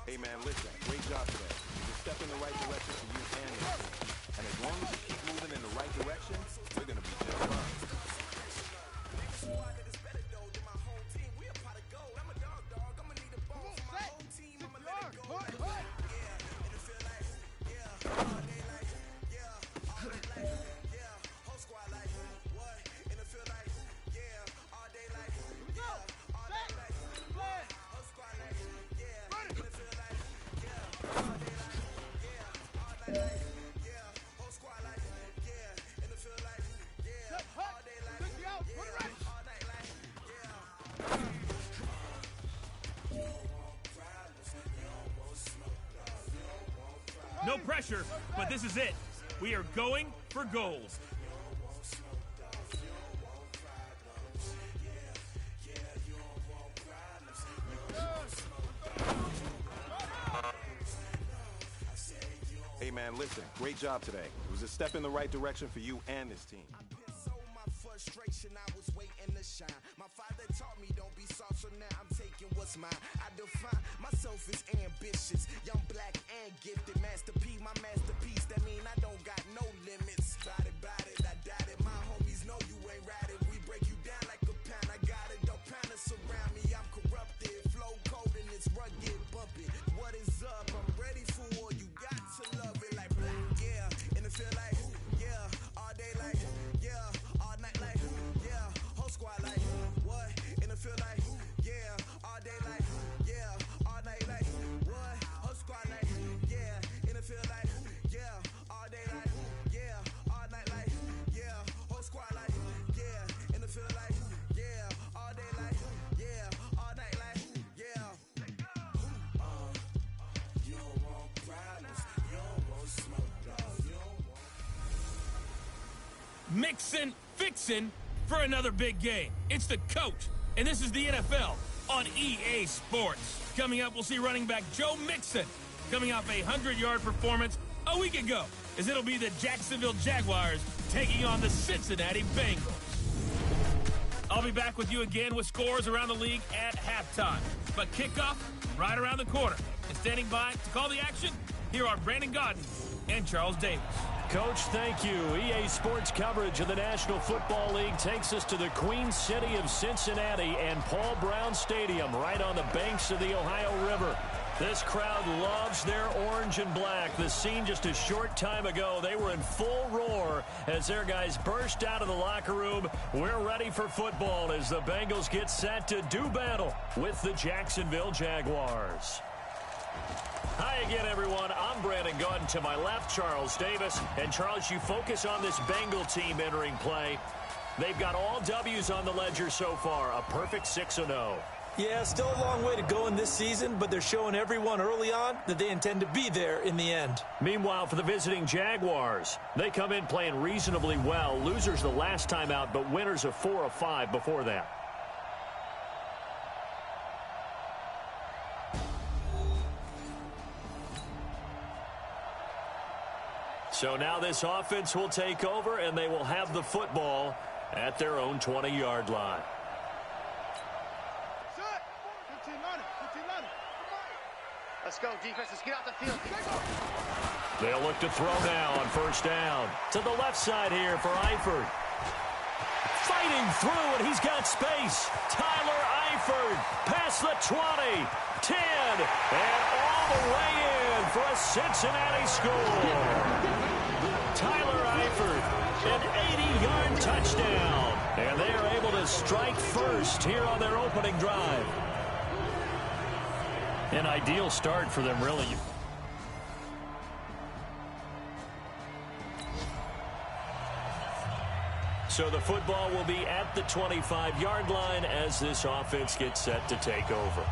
Hey man, listen, great job today. You're a step in the right direction for you and your team. And as long as you keep moving in the right direction, we're gonna be just fine. No pressure, but this is it. We are going for gold. Hey man, listen, great job today. It was a step in the right direction for you and this team. I was waiting to shine. My father taught me don't be soft, so now I'm taking what's mine. I define myself as ambitious, young, black, and gifted. Master P, my masterpiece. That mean I don't got no limits. Bout it, I doubt it. My homies know you ain't ratted. We break you down like a pound. I got it, don't pound us around me. I'm corrupted, flow cold and it's rugged, bumpy. What is up? I'm ready for war. You got to love it like black, yeah. And it feel like, yeah, all day like, yeah, all night like, yeah, whole squad like, what? And it feel like, yeah, all day like, yeah, all night like, what? Whole squad like, yeah, and it feel like, yeah, all day like, yeah, all night like, yeah, whole squad like, yeah, and it feel like, yeah, all day like, yeah, all night like, yeah. You don't want problems, you don't want smoke, dog, you don't want. Mixin', fixin' for another big game. It's the coach, and this is the NFL on EA Sports. Coming up, we'll see running back Joe Mixon coming off a 100-yard performance a week ago, as it'll be the Jacksonville Jaguars taking on the Cincinnati Bengals. I'll be back with you again with scores around the league at halftime. But kickoff right around the corner. And standing by to call the action, here are Brandon Godden and Charles Davis. Coach, thank you. EA Sports coverage of the National Football League takes us to the Queen City of Cincinnati and Paul Brown Stadium right on the banks of the Ohio River. This crowd loves their orange and black. The scene just a short time ago, they were in full roar as their guys burst out of the locker room. We're ready for football as the Bengals get set to do battle with the Jacksonville Jaguars. Hi again, everyone. I'm Brandon Gauden. To my left, Charles Davis. And, Charles, you focus on this Bengal team entering play. They've got all W's on the ledger so far, a perfect 6-0. Yeah, still a long way to go in this season, but they're showing everyone early on that they intend to be there in the end. Meanwhile, for the visiting Jaguars, they come in playing reasonably well. Losers the last time out, but winners of 4 of 5 before that. So now this offense will take over, and they will have the football at their own 20-yard line. Let's go, defense. Let's get out the field. They'll look to throw now on first down. To the left side here for Eifert. Fighting through, and he's got space. Tyler Eifert past the 20, 10, and all the way in for a Cincinnati score. Tyler Eifert, an 80-yard touchdown. And they are able to strike first here on their opening drive. An ideal start for them, really. So the football will be at the 25-yard line as this offense gets set to take over.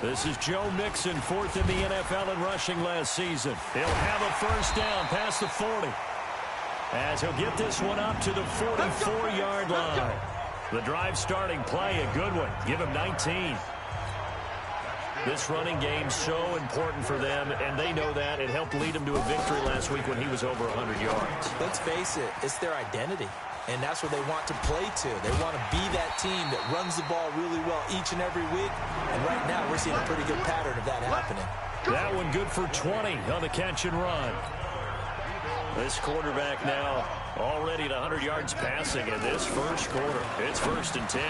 This is Joe Mixon, 4th in the NFL in rushing last season. He'll have a first down past the 40. As he'll get this one up to the 44-yard line. The drive starting play, a good one. Give him 19. This running game so important for them, and they know that. It helped lead them to a victory last week when he was over 100 yards. Let's face it, it's their identity, and that's what they want to play to. They want to be that team that runs the ball really well each and every week, and right now we're seeing a pretty good pattern of that happening. That one good for 20 on the catch and run. This quarterback now already at 100 yards passing in this first quarter. It's 1st and 10.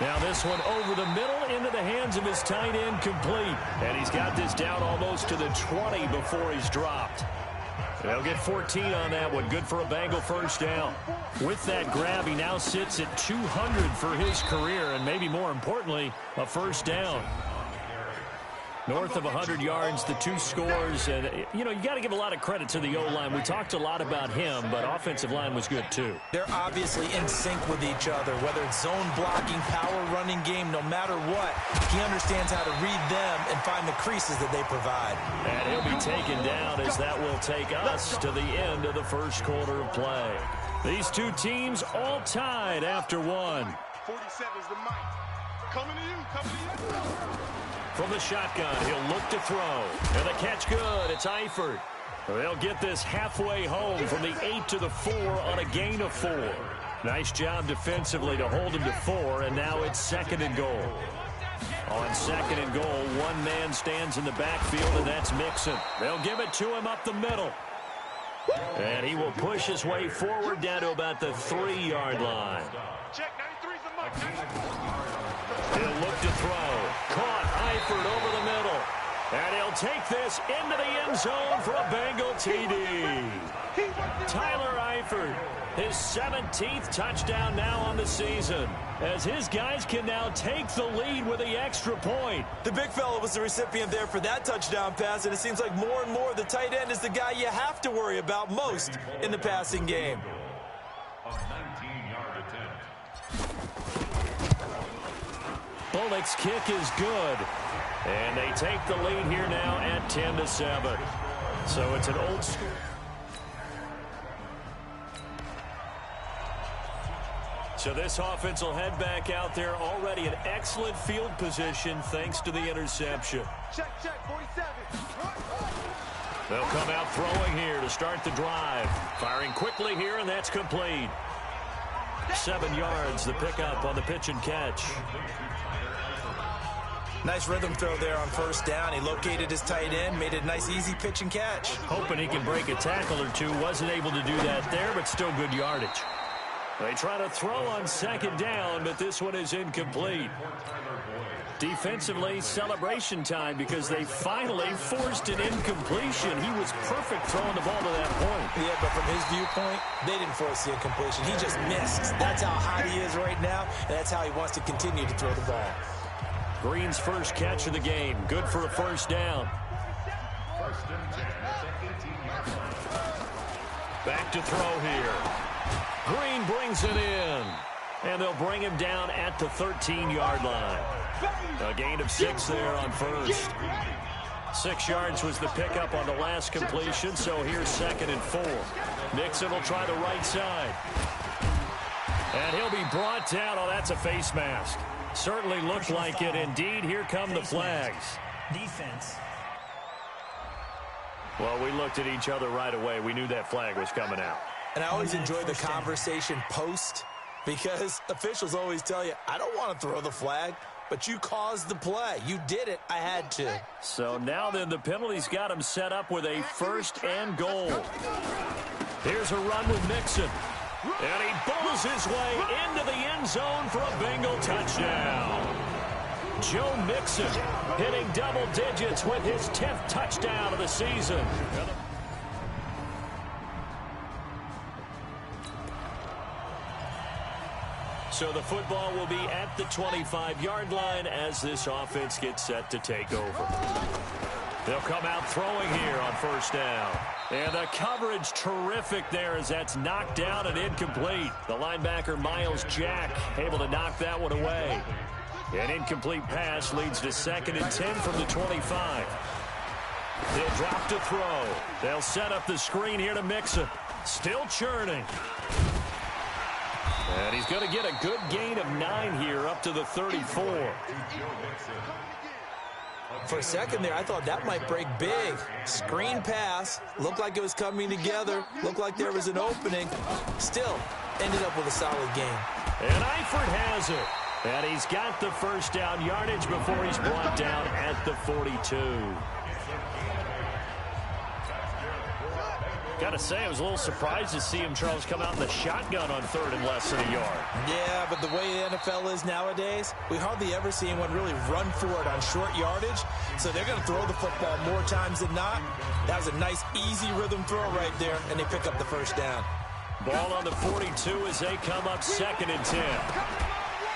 Now this one over the middle into the hands of his tight end, complete. And he's got this down almost to the 20 before he's dropped. They'll get 14 on that one. Good for a Bengal first down. With that grab, he now sits at 200 for his career, and maybe more importantly, a first down. North of 100 yards, the 2 scores. And, you know, you got to give a lot of credit to the O-line. We talked a lot about him, but offensive line was good, too. They're obviously in sync with each other, whether it's zone blocking, power running game, no matter what. He understands how to read them and find the creases that they provide. And he'll be taken down as that will take us to the end of the first quarter of play. These two teams all tied after one. 47's the mic. Coming to you, coming to you. From the shotgun, he'll look to throw. And the catch good. It's Eifert. They'll get this halfway home from the 8 to the 4 on a gain of 4. Nice job defensively to hold him to 4, and now it's 2nd and goal. On 2nd and goal, one man stands in the backfield, and that's Mixon. They'll give it to him up the middle. And he will push his way forward down to about the 3-yard line. Check, 93's the mic. He'll look to throw. Caught Eifert over the middle. And he'll take this into the end zone for a Bengal TD. Tyler Eifert, his 17th touchdown now on the season, as his guys can now take the lead with the extra point. The big fella was the recipient there for that touchdown pass, and it seems like more and more the tight end is the guy you have to worry about most in the passing game. A 19-yard attempt. Bullock's kick is good. And they take the lead here now at 10-7. So it's an old school. So this offense will head back out there, already in excellent field position thanks to the interception. Check, 47. They'll come out throwing here to start the drive. Firing quickly here, and that's complete. 7 yards, the pickup on the pitch and catch. Nice rhythm throw there on first down. He located his tight end, made it a nice, easy pitch and catch. Hoping he can break a tackle or two. Wasn't able to do that there, but still good yardage. They try to throw on second down, but this one is incomplete. Defensively, celebration time because they finally forced an incompletion. He was perfect throwing the ball to that point. Yeah, but from his viewpoint, they didn't force the incompletion. He just missed. That's how hot he is right now, and that's how he wants to continue to throw the ball. Green's first catch of the game. Good for a first down. Back to throw here. Green brings it in. And they'll bring him down at the 13-yard line. A gain of 6 there on first. 6 yards was the pickup on the last completion, so here's 2nd and 4. Mixon will try the right side. And he'll be brought down. Oh, that's a face mask. Certainly looked like it. Indeed, here come the flags. Defense. Well, we looked at each other right away. We knew that flag was coming out. And I always enjoy the conversation post, because officials always tell you, I don't want to throw the flag, but you caused the play. You did it. I had to. So now then the penalty's got him set up with a 1st and goal. Here's a run with Mixon. And he bowls his way into the end zone for a Bengal touchdown. Joe Mixon hitting double digits with his 10th touchdown of the season. So the football will be at the 25-yard line as this offense gets set to take over. They'll come out throwing here on first down. And the coverage terrific there as that's knocked down and incomplete. The linebacker, Miles Jack, able to knock that one away. An incomplete pass leads to 2nd and 10 from the 25. They'll drop to throw. They'll set up the screen here to Mixon. Still churning. And he's going to get a good gain of 9 here up to the 34. For a second there, I thought that might break big. Screen pass. Looked like it was coming together. Looked like there was an opening. Still, ended up with a solid game. And Eifert has it. And he's got the first down yardage before he's brought down at the 42. Got to say, I was a little surprised to see him, Charles, come out in the shotgun on 3rd and less than a yard. Yeah, but the way the NFL is nowadays, we hardly ever see anyone really run for it on short yardage. So they're going to throw the football more times than not. That was a nice, easy rhythm throw right there, and they pick up the first down. Ball on the 42 as they come up 2nd and 10.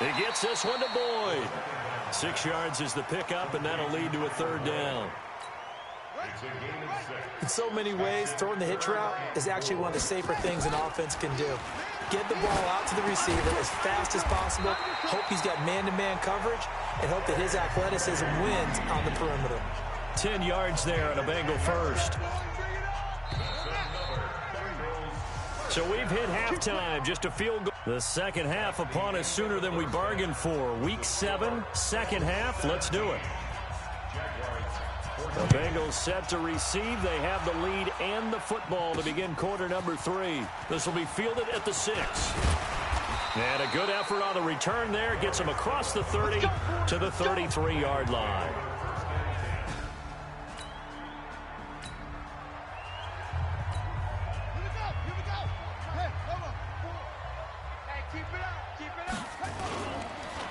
He gets this one to Boyd. 6 yards is the pickup, and that'll lead to a 3rd down. In so many ways, throwing the hitch route is actually one of the safer things an offense can do. Get the ball out to the receiver as fast as possible, hope he's got man-to-man coverage, and hope that his athleticism wins on the perimeter. 10 yards there on a Bengal first. So we've hit halftime, just a field goal. The second half upon us sooner than we bargained for. Week 7, second half, let's do it. The Bengals set to receive. They have the lead and the football to begin quarter number 3. This will be fielded at the 6. And a good effort on the return there. Gets him across the 30 to the 33-yard line.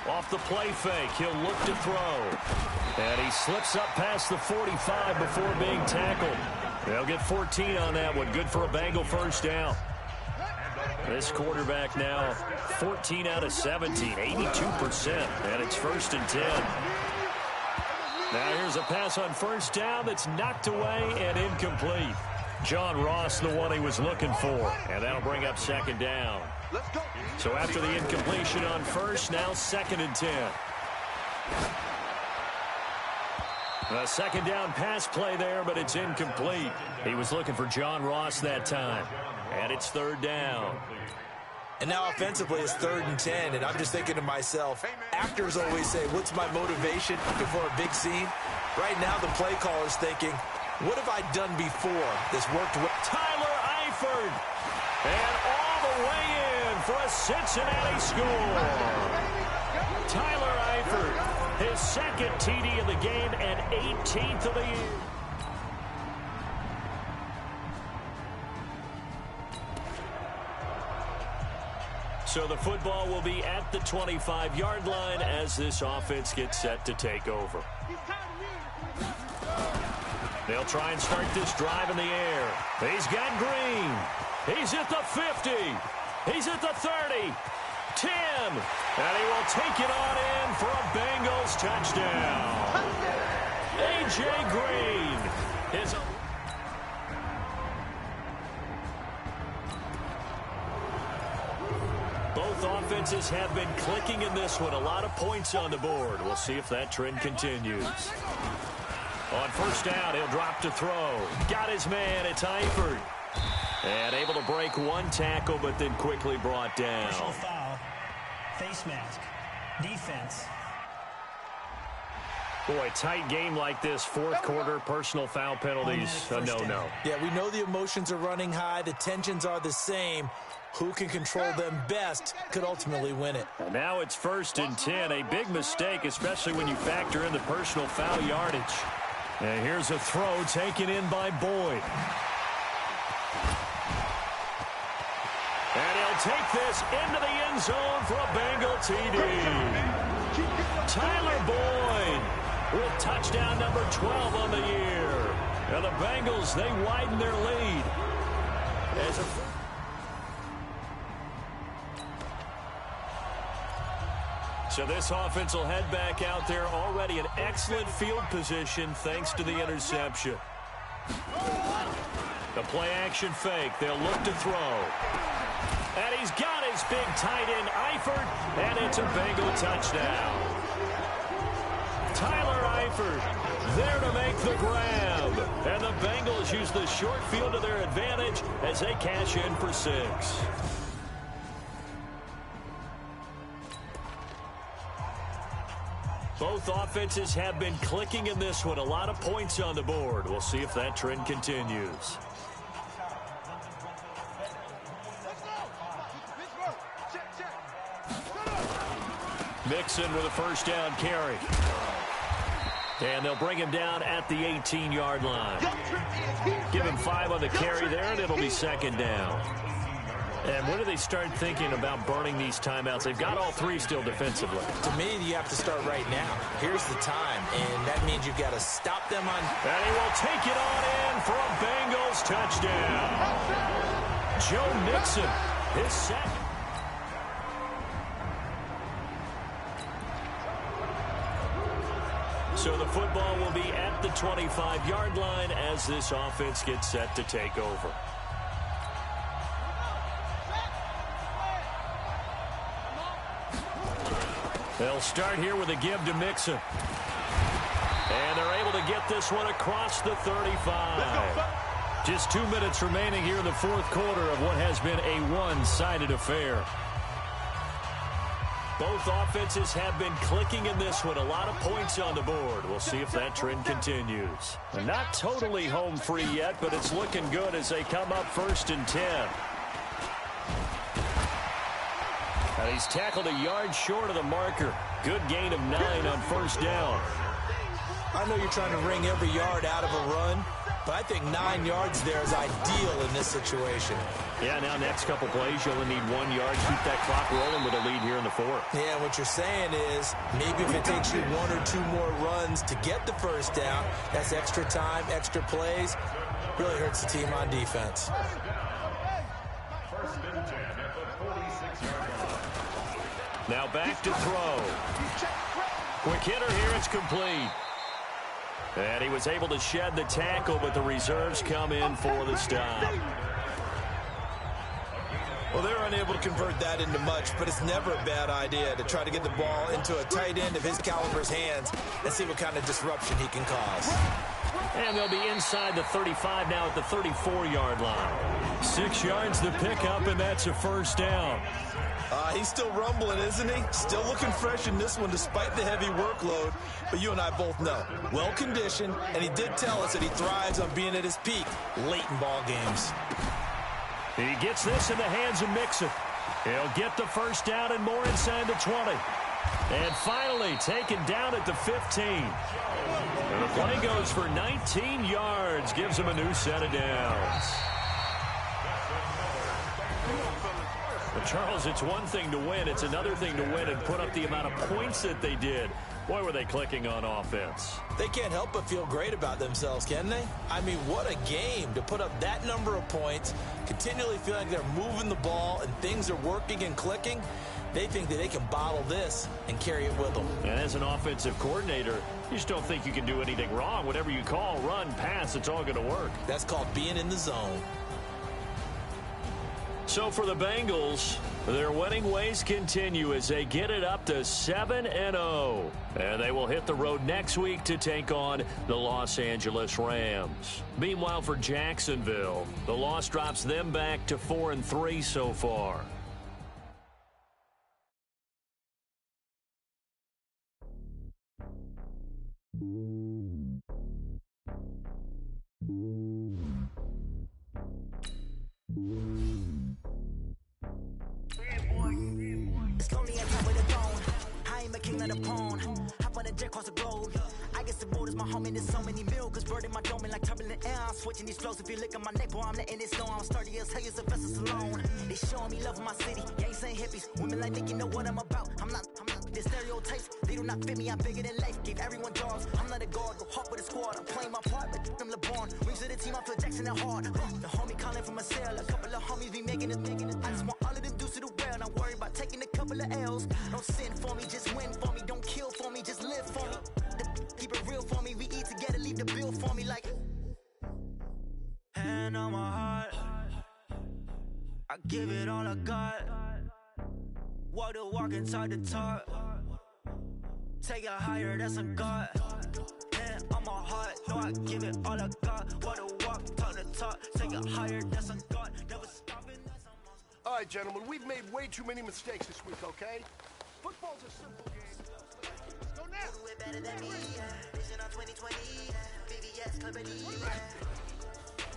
Off the play fake, he'll look to throw. And he slips up past the 45 before being tackled. They'll get 14 on that one. Good for a Bengal first down. This quarterback now 14 out of 17, 82%. And it's 1st and 10. Now here's a pass on first down that's knocked away and incomplete. John Ross, the one he was looking for. And that'll bring up 2nd down. So after the incompletion on first, now 2nd and 10. A 2nd down pass play there, but it's incomplete. He was looking for John Ross that time. And it's 3rd down. And now offensively it's 3rd and 10, and I'm just thinking to myself, actors always say, what's my motivation before a big scene? Right now the play caller's thinking, what have I done before this worked with? Tyler Eifert. And all the way in for a Cincinnati score. Tyler Eifert, his His second TD of the game and 18th of the year. So the football will be at the 25-yard line as this offense gets set to take over. They'll try and start this drive in the air. He's got Green. He's at the 50. He's at the 30. 10. And he will take it on in for a Bengals touchdown. A.J. Green is Both offenses have been clicking in this one. A lot of points on the board. We'll see if that trend continues. On first down, he'll drop to throw. Got his man. It's Eifert. And able to break one tackle, but then quickly brought down. Personal foul. Face mask. Defense. Boy, tight game like this, fourth quarter, personal foul penalties, a no-no. Yeah, we know the emotions are running high. The tensions are the same. Who can control them best could ultimately win it. And now it's 1st and 10. A big mistake, especially when you factor in the personal foul yardage. And here's a throw taken in by Boyd. And he'll take this into the end zone for a Bengal TD. Tyler Boyd with touchdown number 12 on the year. And the Bengals, they widen their lead. So this offense will head back out there, already in excellent field position thanks to the interception. The play action fake. They'll look to throw. And he's got his big tight end, Eifert, and it's a Bengal touchdown. Tyler Eifert there to make the grab. And the Bengals use the short field to their advantage as they cash in for 6. Both offenses have been clicking in this one. A lot of points on the board. We'll see if that trend continues. Mixon with a first down carry. And they'll bring him down at the 18-yard line. Give him 5 on the carry there, and it'll be 2nd down. And when do they start thinking about burning these timeouts? They've got all 3 still defensively. To me, you have to start right now. Here's the time, and that means you've got to stop them on. And he will take it on in for a Bengals touchdown. Joe Mixon, his second. So the football will be at the 25-yard line as this offense gets set to take over. They'll start here with a give to Mixon. And they're able to get this one across the 35. Just 2 minutes remaining here in the fourth quarter of what has been a one-sided affair. Both offenses have been clicking in this one. A lot of points on the board. We'll see if that trend continues. Not totally home free yet, but it's looking good as they come up 1st and 10. And he's tackled a yard short of the marker. Good gain of 9 on first down. I know you're trying to wring every yard out of a run, but I think 9 yards there is ideal in this situation. Yeah, now next couple plays, you only need 1 yard. Keep that clock rolling with a lead here in the fourth. Yeah, what you're saying is maybe if it takes you 1 or 2 more runs to get the first down, that's extra time, extra plays. Really hurts the team on defense. Now back to throw. Quick hitter here, it's complete. And he was able to shed the tackle, but the reserves come in for the stop. Well, they're unable to convert that into much, but it's never a bad idea to try to get the ball into a tight end of his caliber's hands and see what kind of disruption he can cause. And they'll be inside the 35 now at the 34-yard line. 6 yards to pick up, and that's a first down. He's still rumbling, isn't he? Still looking fresh in this one despite the heavy workload. But you and I both know, well-conditioned, and he did tell us that he thrives on being at his peak late in ball games. He gets this in the hands of Mixon. He'll get the first down and more inside the 20. And finally taken down at the 15. And the play goes for 19 yards, gives him a new set of downs. But Charles, it's one thing to win. It's another thing to win and put up the amount of points that they did. Boy, were they clicking on offense. They can't help but feel great about themselves, can they? I mean, what a game to put up that number of points, continually feeling like they're moving the ball and things are working and clicking. They think that they can bottle this and carry it with them. And as an offensive coordinator, you just don't think you can do anything wrong. Whatever you call, run, pass, it's all going to work. That's called being in the zone. So for the Bengals, their winning ways continue as they get it up to 7-0. And they will hit the road next week to take on the Los Angeles Rams. Meanwhile, for Jacksonville, the loss drops them back to 4-3 so far. It's lonely at top of the throne. I ain't a king of the pawn. Hop on a jet across the globe. I guess the road is my home and there's so many milk. Cause bird in my dome and like turbulent air. I'm switching these flows. If you look at my neck, boy, I'm letting it snow. I'm sturdy as hell as Sylvester Stallone. They showing me love in my city. Gangsta hippies. Women like Nick, you know what I'm about. I'm not. The stereotypes, they do not fit me. I'm bigger than life. Gave everyone jobs. I'm not a guard. Go hard with a squad. I'm playing my part, but I'm LeBron. Rings to the team, I feel Jackson and hard. The homie calling from a cell. A couple of homies be making it. I just want all of them dudes to do well. Not worry about taking a couple of L's. Don't sin for me, just win for me. Don't kill for me, just live for me. Keep it real for me. We eat together, leave the bill for me like. Hand on my heart. I give it all I got. Walk the walk and talk the talk. Take it higher, that's a God. Hand on my heart, no, I give it all I got. Walk the walk, talk the talk. Take it higher, that's a God. Never stopping, that's a monster. All right, gentlemen, we've made way too many mistakes this week, okay? Football's a simple game. Let's go now. Do it better than me. Vision on 2020. VVS, Liberty.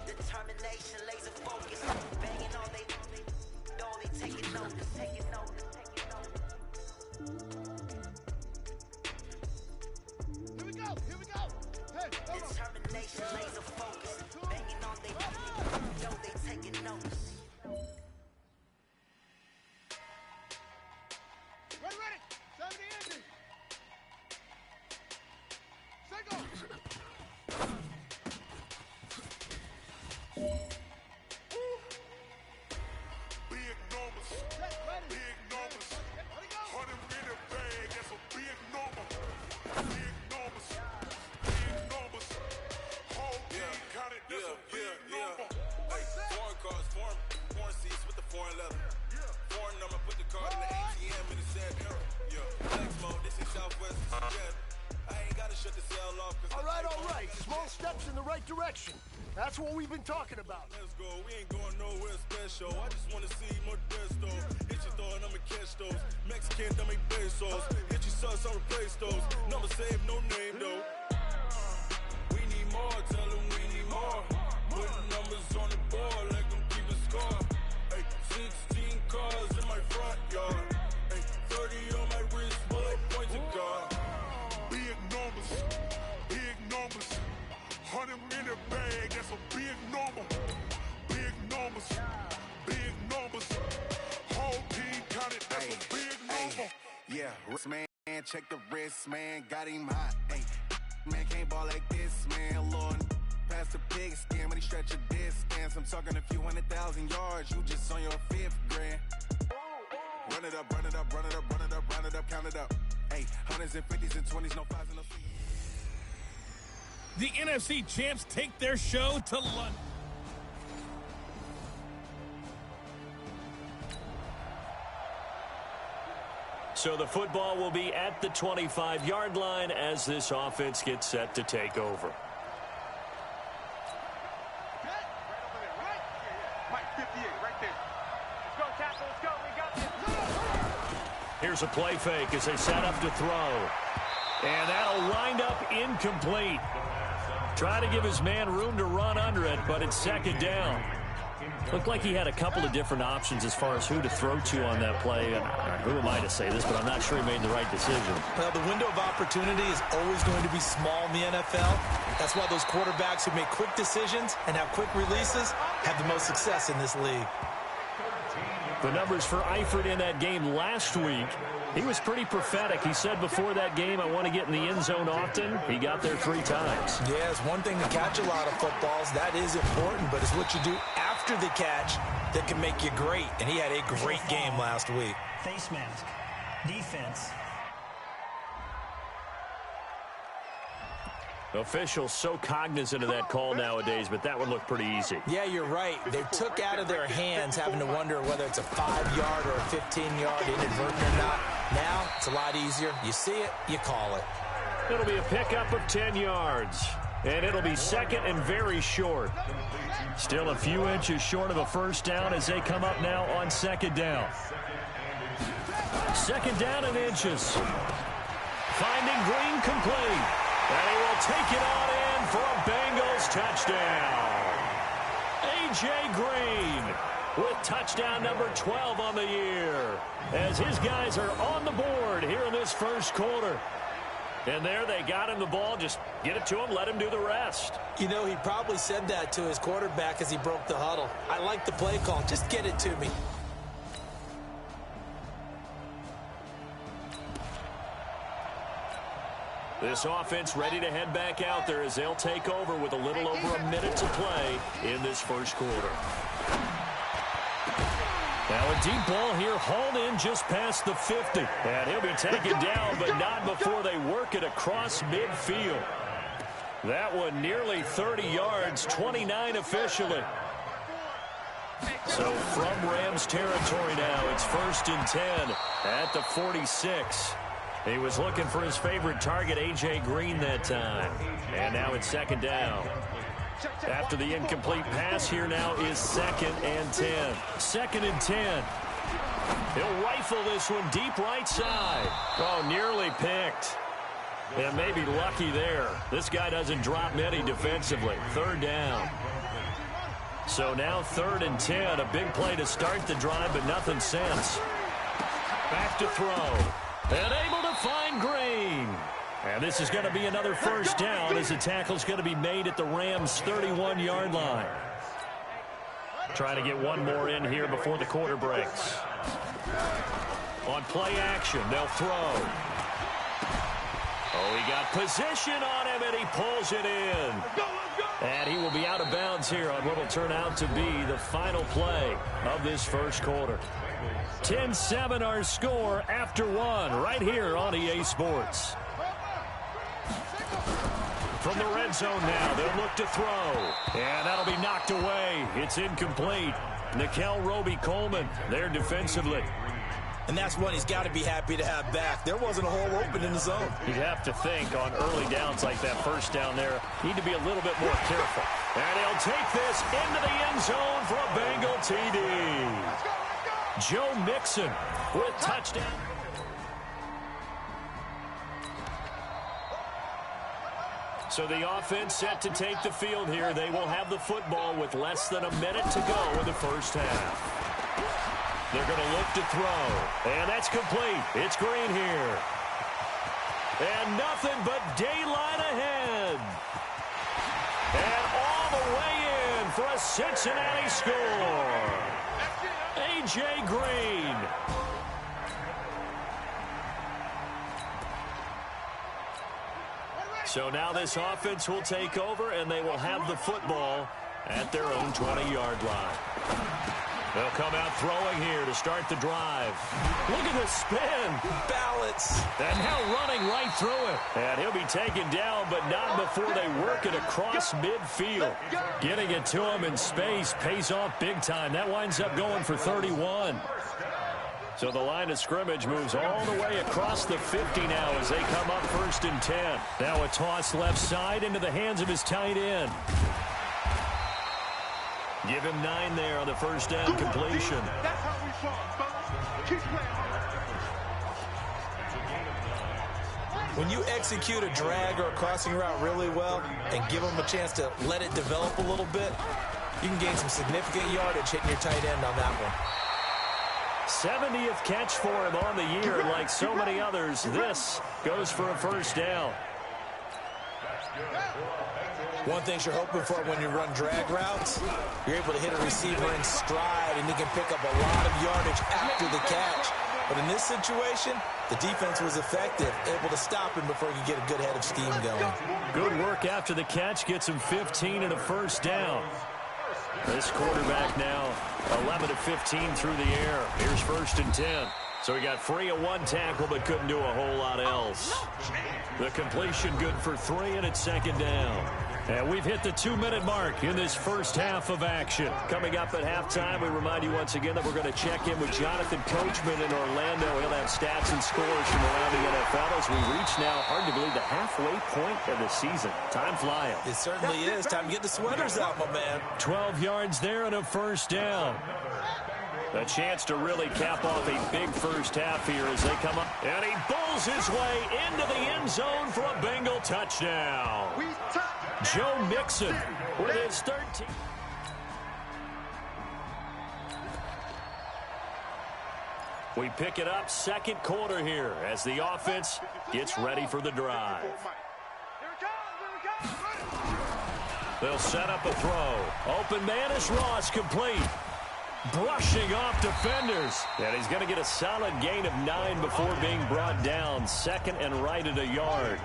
Determination, laser focus. Banging all they taking notice, taking notice. Here we go. Hey, determination, laser focus. Banging on they know they taking notice. Ready. 70 engine. Set go. Big numbers. Big numbers. 100 in the bag. That's a big number. Big numbers. Big numbers. Whole team counted. That's a big number. Hey, foreign cars, foreign seats with the foreign leather. Foreign number, put the card in the ATM in the sad era. Flex mode, this is Southwest, this is Jet. I ain't gotta shut the cell off. All right. Small steps in the right direction. That's what we've been talking about. Let's go. We ain't going nowhere special. I just wanna see more Modesto. Hit your thought, I'ma catch those. Mexican, don't make pesos. Hit your sus, I'll replace those. Number save, no name though. We need more, tell them we need more. Putting numbers on the board like I'm keeping score. Hey, 16 cars in my front yard. Hey, 30 on my wrist, bullet points of God. Big numbers. 100 in the bag, that's a big number. Big numbers. Big numbers. Whole team counted, that's a big number. Yeah, wrist man, check the wrist, man, got him hot. Hey, man can't ball like this, man. Lord, past the pig skin when he stretch a distance. I'm talking a few 100,000 yards, you just on your 5th grand. Run it up, count it up. Hey, hundreds and 50s and 20s, no 5s and no 6s. The NFC champs take their show to London. So the football will be at the 25-yard line as this offense gets set to take over. Here's a play fake as they set up to throw. And that'll wind up incomplete. Try to give his man room to run under it, but it's second down. Looked like he had a couple of different options as far as who to throw to on that play. And who am I to say this, but I'm not sure he made the right decision. Well, the window of opportunity is always going to be small in the NFL. That's why those quarterbacks who make quick decisions and have quick releases have the most success in this league. The numbers for Eifert in that game last week, he was pretty prophetic. He said before that game, I want to get in the end zone often. He got there 3 times. Yeah, it's one thing to catch a lot of footballs. That is important, but it's what you do after the catch that can make you great. And he had a great game last week. Face mask. Defense. Officials so cognizant of that call nowadays, but that would look pretty easy. Yeah, you're right. They took out of their hands having to wonder whether it's a 5-yard or a 15-yard, inadvertent or not. Now, it's a lot easier. You see it, you call it. It'll be a pickup of 10 yards, and it'll be second and very short. Still a few inches short of a first down as they come up now on second down. Second down in inches. Finding Green complete. And he will take it on in for a Bengals touchdown. A.J. Green with touchdown number 12 on the year as his guys are on the board here in this first quarter. And there they got him the ball. Just get it to him, let him do the rest. You know, he probably said that to his quarterback as he broke the huddle. I like the play call. Just get it to me. This offense ready to head back out there as they'll take over with a little over a minute to play in this first quarter. Now a deep ball here hauled in just past the 50. And he'll be taken down, but not before they work it across midfield. That one nearly 30 yards, 29 officially. So from Rams territory now, it's 1st and 10 at the 46. He was looking for his favorite target, A.J. Green, that time. And now it's second down. After the incomplete pass, here now is 2nd and 10. 2nd and 10. He'll rifle this one deep right side. Oh, nearly picked. And maybe lucky there. This guy doesn't drop many defensively. 3rd down. So now 3rd and 10. A big play to start the drive, but nothing since. Back to throw. And able to find Green. And this is going to be another first down as the tackle's going to be made at the Rams' 31-yard line. Trying to get one more in here before the quarter breaks. On play action, they'll throw. Oh, he got position on him, and he pulls it in. And he will be out of bounds here on what will turn out to be the final play of this first quarter. 10-7 our score after 1 right here on EA Sports. From the red zone now, they'll look to throw. And that'll be knocked away. It's incomplete. Nikel Roby-Coleman there defensively. And that's one he's got to be happy to have back. There wasn't a hole open in the zone. You'd have to think on early downs like that first down there, need to be a little bit more careful. And he'll take this into the end zone for a Bengal TD. Joe Mixon with touchdown. So the offense set to take the field here. They will have the football with less than a minute to go in the first half. They're going to look to throw. And that's complete. It's Green here. And nothing but daylight ahead. And all the way in for a Cincinnati score. A.J. Green. So now this offense will take over, and they will have the football at their own 20-yard line. They'll come out throwing here to start the drive. Look at the spin. Balance. And now running right through it. And he'll be taken down, but not before they work it across midfield. Getting it to him in space pays off big time. That winds up going for 31. So the line of scrimmage moves all the way across the 50 now as they come up 1st and 10. Now a toss left side into the hands of his tight end. Give him 9 there on the first down completion. That's how we fought. Keep playing. When you execute a drag or a crossing route really well and give them a chance to let it develop a little bit, You can gain some significant yardage hitting your tight end on that one. 70th catch for him on the year. Like so many others, this goes for a first down. One thing you're hoping for when you run drag routes, you're able to hit a receiver in stride, and he can pick up a lot of yardage after the catch. But in this situation, the defense was effective, able to stop him before he could get a good head of steam going. Good work after the catch. Gets him 15 and a first down. This quarterback now 11 of 15 through the air. Here's 1st and 10. So he got free of one tackle but couldn't do a whole lot else. The completion good for 3, and it's 2nd down. And we've hit the 2-minute mark in this first half of action. Coming up at halftime, we remind you once again that we're going to check in with Jonathan Coachman in Orlando. He'll have stats and scores from around the NFL as we reach now, hard to believe, the halfway point of the season. Time flying. It certainly is. Time to get the sweaters out, my man. 12 yards there and a first down. A chance to really cap off a big first half here as they come up. And he bowls his way into the end zone for a Bengal touchdown. Joe Mixon with his 13th. We pick it up 2nd quarter here as the offense gets ready for the drive. They'll set up a throw. Open man is Ross, complete. Brushing off defenders. And he's going to get a solid gain of 9 before being brought down. 2nd and right at a yard.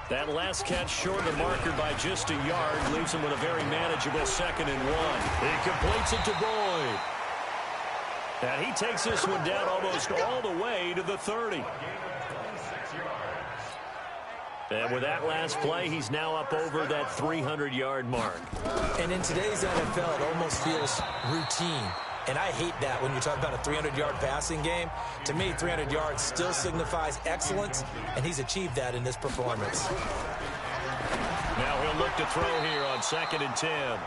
That last catch short of the marker by just a yard leaves him with a very manageable 2nd and 1. He completes it to Boyd. And he takes this one down almost all the way to the 30. And with that last play, he's now up over that 300-yard mark. And in today's NFL, it almost feels routine. And I hate that when you talk about a 300-yard passing game. To me, 300 yards still signifies excellence, and he's achieved that in this performance. Now he'll look to throw here on 2nd and 10.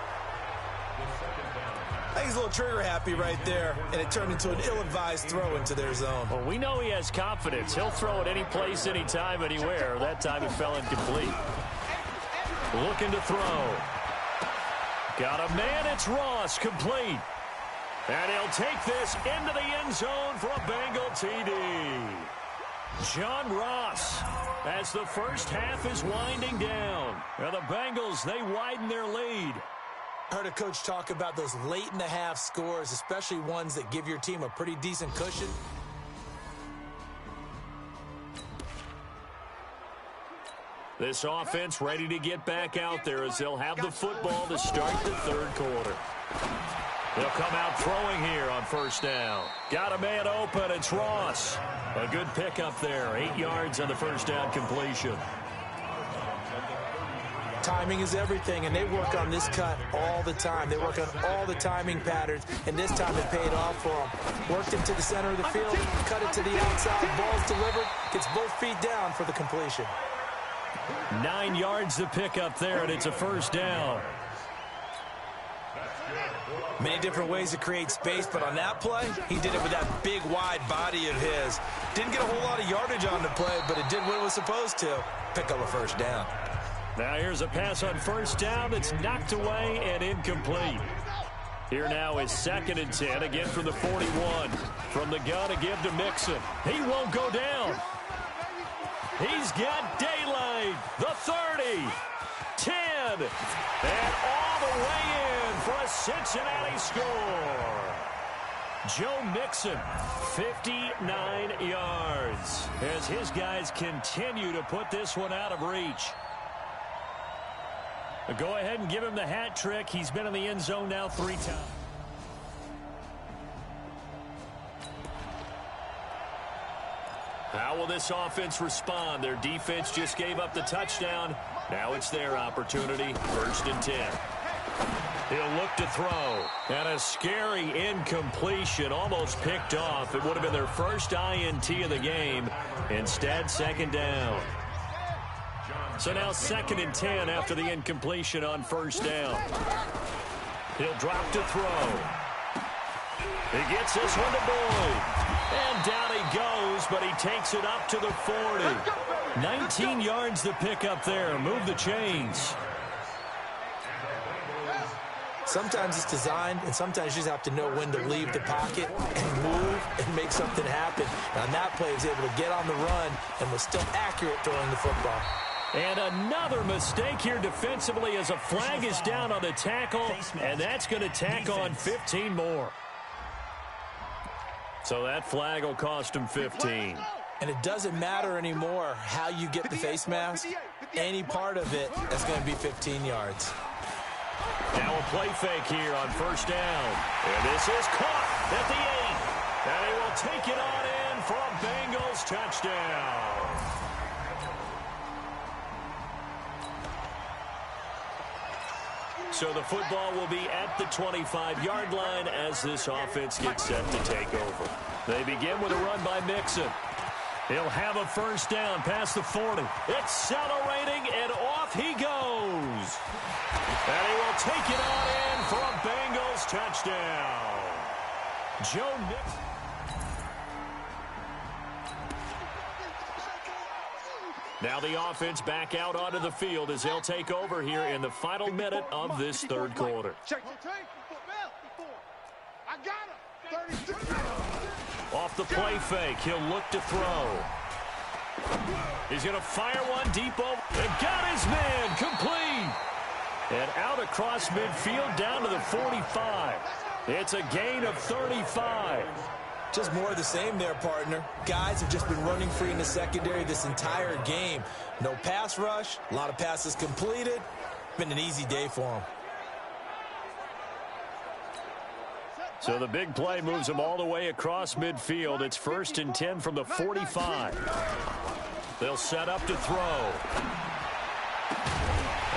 I think he's a little trigger happy right there, and it turned into an ill-advised throw into their zone. Well, we know he has confidence. He'll throw it any place, anytime, anywhere. That time it fell incomplete. Looking to throw. Got a man, it's Ross, complete. And he'll take this into the end zone for a Bengal TD. John Ross, as the first half is winding down. Now the Bengals, they widen their lead. I heard a coach talk about those late-in-the-half scores, especially ones that give your team a pretty decent cushion. This offense ready to get back out there as they'll have the football to start the 3rd quarter. They'll come out throwing here on 1st down. Got a man open. It's Ross. A good pickup there. 8 yards on the 1st down completion. Timing is everything, and they work on this cut all the time. They work on all the timing patterns, and this time it paid off for them. Worked it to the center of the field, cut it to the outside, ball's delivered, gets both feet down for the completion. 9 yards to pick up there, and it's a 1st down. Many different ways to create space, but on that play, he did it with that big, wide body of his. Didn't get a whole lot of yardage on the play, but it did what it was supposed to. Pick up a 1st down. Now here's a pass on 1st down that's knocked away and incomplete. Here now is 2nd and 10, again from the 41. From the gun to give to Mixon. He won't go down. He's got daylight. The 30. 10. And all the way in for a Cincinnati score. Joe Mixon, 59 yards. As his guys continue to put this one out of reach. Go ahead and give him the hat trick. He's been in the end zone now 3 times. How will this offense respond? Their defense just gave up the touchdown. Now it's their opportunity. 1st and 10. He'll look to throw. And a scary incompletion, almost picked off. It would have been their first INT of the game. Instead, 2nd down. So now 2nd and 10 after the incompletion on 1st down. He'll drop to throw. He gets this one to Boyd. And down he goes, but he takes it up to the 40. 19 yards to pick up there. Move the chains. Sometimes it's designed, and sometimes you just have to know when to leave the pocket and move and make something happen. And on that play, he was able to get on the run and was still accurate throwing the football. And another mistake here defensively as a flag is down on the tackle, and that's going to tack on 15 more. So that flag will cost him 15. And it doesn't matter anymore how you get the face mask. Any part of it is going to be 15 yards. Now a play fake here on first down. And this is caught at the 8. And he will take it on in for a Bengals touchdown. So the football will be at the 25-yard line as this offense gets set to take over. They begin with a run by Mixon. He'll have a first down past the 40. Accelerating, and off he goes. And he will take it on in for a Bengals touchdown. Joe Mixon. Now the offense back out onto the field as they'll take over here in the final minute of this third quarter. Off the play fake, he'll look to throw. He's going to fire one deep over. And got his man complete. And out across midfield down to the 45. It's a gain of 35. Just more of the same there, partner. Guys have just been running free in the secondary this entire game. No pass rush, a lot of passes completed. Been an easy day for them. So the big play moves them all the way across midfield. It's 1st and 10 from the 45. They'll set up to throw.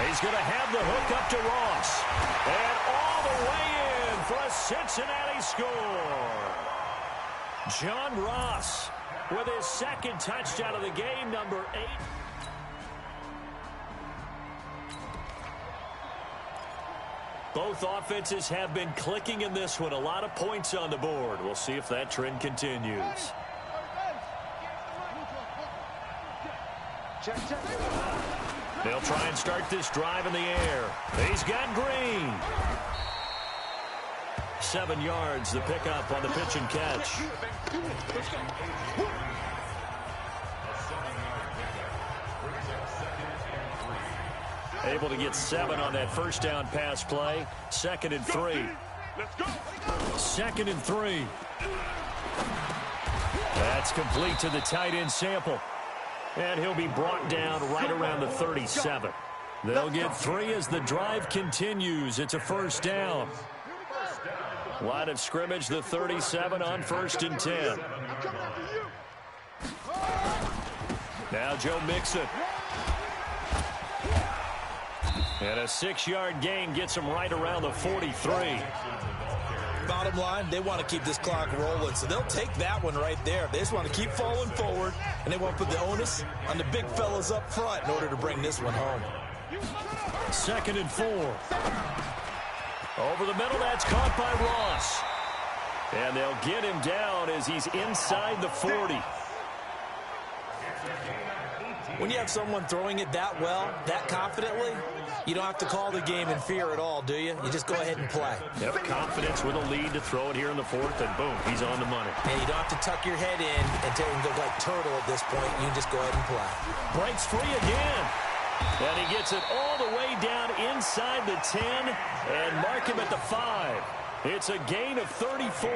He's going to have the hook up to Ross. And all the way in for a Cincinnati score. John Ross with his second touchdown of the game, number 8. Both offenses have been clicking in this one. A lot of points on the board. We'll see if that trend continues. They'll try and start this drive in the air. He's got Green. 7 yards, the pickup on the pitch and catch. Able to get 7 on that first down pass play. 2nd and 3. 2nd and 3. That's complete to the tight end Sample. And he'll be brought down right around the 37. They'll get 3 as the drive continues. It's a first down. Line of scrimmage, the 37 on 1st and 10. Now Joe Mixon. And a 6-yard gain gets him right around the 43. Bottom line, they want to keep this clock rolling, so they'll take that one right there. They just want to keep falling forward, and they want to put the onus on the big fellas up front in order to bring this one home. 2nd and 4. Over the middle, that's caught by Ross. And they'll get him down as he's inside the 40. When you have someone throwing it that well, that confidently, you don't have to call the game in fear at all, do you? You just go ahead and play. Yep, confidence with a lead to throw it here in the 4th, and boom, he's on the money. And you don't have to tuck your head in and take him look like turtle at this point. You can just go ahead and play. Breaks free again. And he gets it all the way down inside the 10 and mark him at the 5. It's a gain of 34.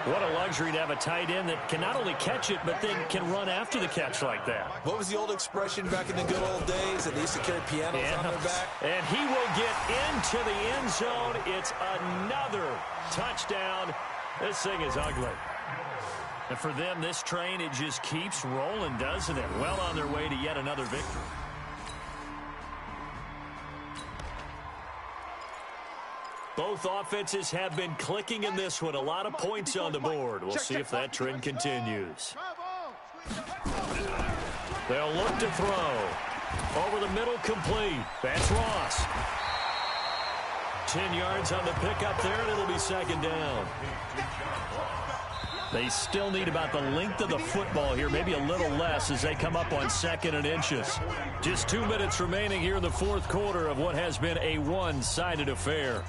What a luxury to have a tight end that can not only catch it, but then can run after the catch like that. What was the old expression back in the good old days that they used to carry pianos on their back? And he will get into the end zone. It's another touchdown. This thing is ugly. And for them, this train, it just keeps rolling, doesn't it? Well on their way to yet another victory. Both offenses have been clicking in this one. A lot of points on the board. We'll see if that trend continues. They'll look to throw. Over the middle, complete. That's Ross. 10 yards on the pickup there, and it'll be 2nd down. They still need about the length of the football here, maybe a little less as they come up on 2nd and inches. Just 2 minutes remaining here in the 4th quarter of what has been a one-sided affair.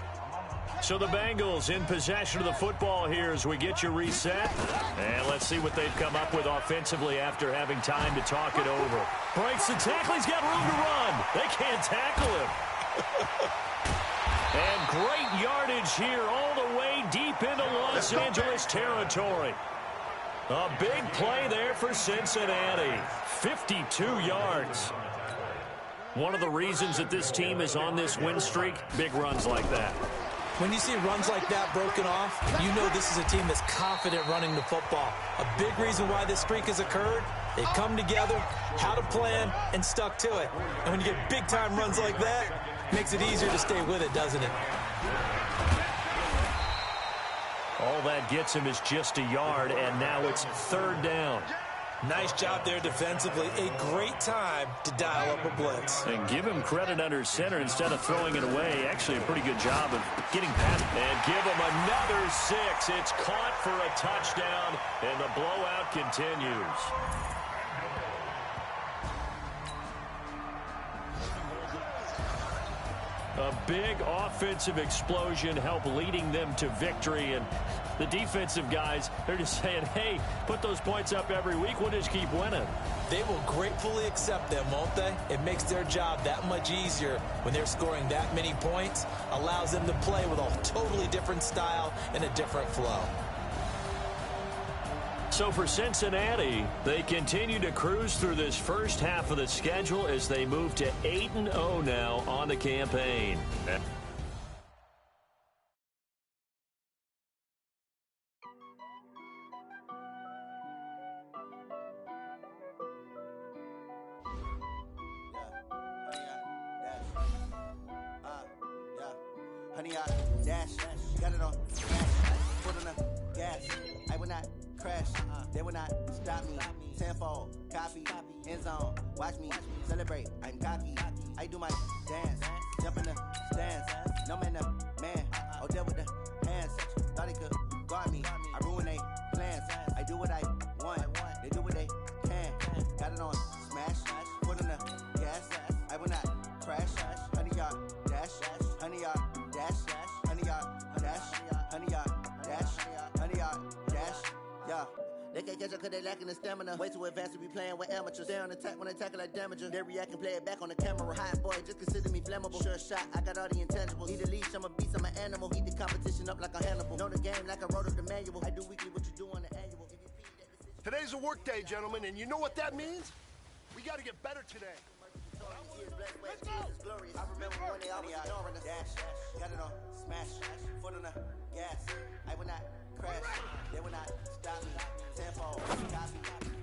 So the Bengals in possession of the football here as we get you reset. And let's see what they've come up with offensively after having time to talk it over. Breaks the tackle. He's got room to run. They can't tackle him. And great yardage here all the way deep into Los Angeles territory. A big play there for Cincinnati. 52 yards. One of the reasons that this team is on this win streak, big runs like that. When you see runs like that broken off, you know this is a team that's confident running the football. A big reason why this streak has occurred, they come together, had a plan, and stuck to it. And when you get big-time runs like that, it makes it easier to stay with it, doesn't it? All that gets him is just a yard, and now it's third down. Nice job there defensively. A great time to dial up a blitz. And give him credit under center instead of throwing it away. Actually, a pretty good job of getting past. And give him another 6. It's caught for a touchdown, and the blowout continues. A big offensive explosion helped leading them to victory, and the defensive guys, they're just saying, hey, put those points up every week. We'll just keep winning. They will gratefully accept them, won't they? It makes their job that much easier when they're scoring that many points, allows them to play with a totally different style and a different flow. So for Cincinnati, they continue to cruise through this first half of the schedule as they move to 8-0 now on the campaign. Honey, I dash, got it on smash, foot on the gas, I will not crash, they will not stop me, tenfold, copy, end zone, watch me, celebrate, I'm cocky, I do my dance, jump in the stands, no man the man, oh deal with the hands, thought he could guard me, I ruin they plans, I do what I want, they do what they can, got it on smash, foot on the gas, I will not crash, honey, y'all dash, honey, y'all dash, honey, y'all dash, honey, y'all dash, honey, y'all dash, yeah. They can't catch up cause they lacking the stamina. Way too advanced to be playing with amateurs. They on attack when they tackle like damager. They react and play it back on the camera. Hot boy, just consider me flammable. Sure shot, I got all the intangibles. Need a leash, I'm a beast, I'm an animal. Heat the competition up like a Hannibal. Know the game like I wrote up the manual. I do weekly what you do on the annual. Today's a work day, gentlemen, and you know what that means? We got to get better today. Let's go! I remember when they always ignoring us. Dash, got it on smash, foot on the gas. I will not crash, they will not stop me. Tenfold, copy,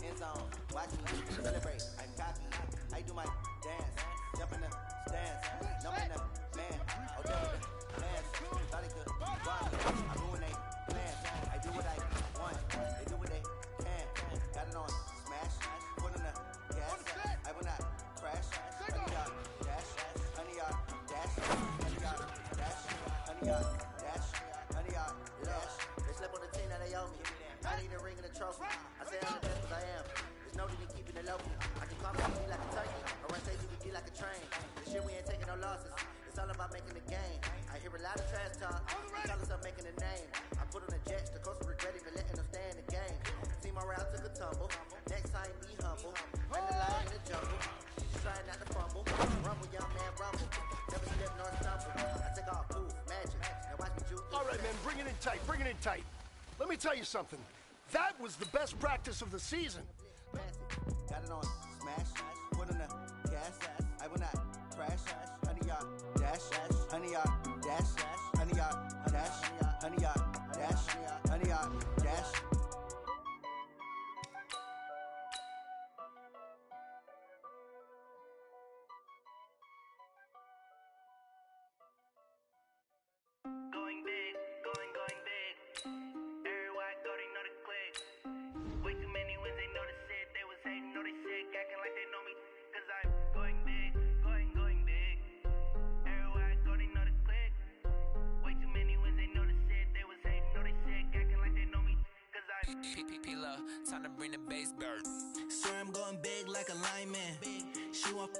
end zone, watch me, celebrate, I'm cocky. I do my dance, jump in the stands, no man the man, oh deal with the plans, thought he could guard me, I ruin they plans, I do what I want, they do what they can, got it on smash, foot on the gas, I will not crash, honey y'all dash, honey y'all dash, honey y'all dash, honey y'all dash, honey y'all dash. They slept on the team, now they owe me. I need a ring and a trophy. I say I'm the best, but I am. There's no need in keeping it local. I can call me like a turkey, or I say you can be like a train. This year we ain't taking no losses. It's all about making the game. I hear a lot of trash talk. They call us up making a name. I put on the jets, the coach regret even letting them stay in the game. Team around took a tumble. Next time be humble. Run the line in the jungle. Trying not to fumble. Rumble, young man, rumble. Never slip nor stumble. I take off poof, magic. Now watch me juke. All right, man, bring it in tight, bring it in tight. Let me tell you something. That was the best practice of the season. Got it on smash, foot on the gas. I will not crash. Honey, y'all dash, honey, y'all dash, honey, y'all dash, honey, y'all dash, honey, y'all dash. Going big, going big. Everywhere I go, they know the click. Way too many wins, they know the shit. They was hating, know they sick, acting like they know me. Cause I'm going big, going big. Everywhere I go, they know the click. Way too many wins, they know the shit. They was hating, know they sick, acting like they know me. Cause I'm P-P-P-Love, time to bring the bass bird. Swear I'm going big like a lineman. She want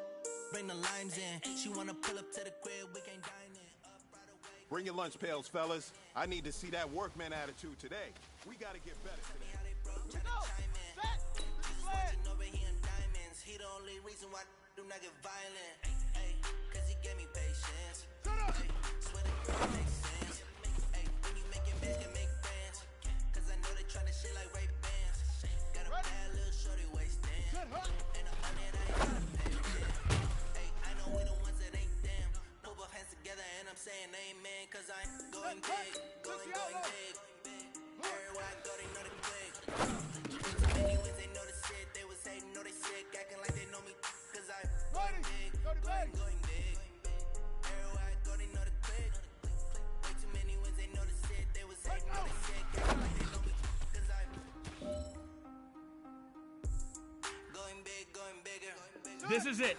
bring the limes in. She wanna pull up to the crib, we can't dine in. Up right away. Bring your lunch pails, fellas. I need to see that workman attitude today. We got to get better today. He the only reason why I do not get violent. Ay, cause he gave me patience. Ay, swear the girl makes sense. Ay, when you making bands, can make friends. Cause I know they tryna shit like Ray Bans. Got a bad little shorty waist in. And a hundred I ain't gotta pay them. Ay, I know we the ones that ain't them. Put both hands together and I'm saying amen. Cause I'm going big, going big. Everywhere I go, they know the click. Too many wins, they know the shit. They was hating, know they sick, acting like they know me. Cause I'm going big, going big. Everywhere I go, they know the click. Way too many wins, they know the shit. They was hating, know they sick, acting like they know me. Cause I'm going big, going bigger. This is it.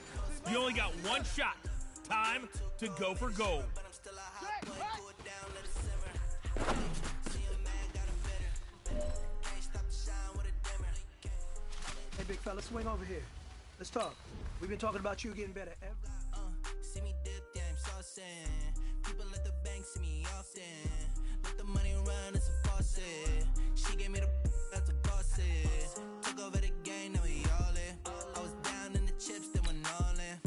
You only got one shot. Time to go for gold. But I'm still a hot boy, cool it down, let it simmer. See him mad, got him bitter. Can't stop the shine with a dimmer. Hey, big fella, swing over here. Let's talk. We've been talking about you getting better every... See me dip, yeah, I'm saucing. People at the bank see me often. Let the money run, it's a faucet. She gave me the that's a boss it. Took over the game, now we all in. I was down in the chips, then went all in.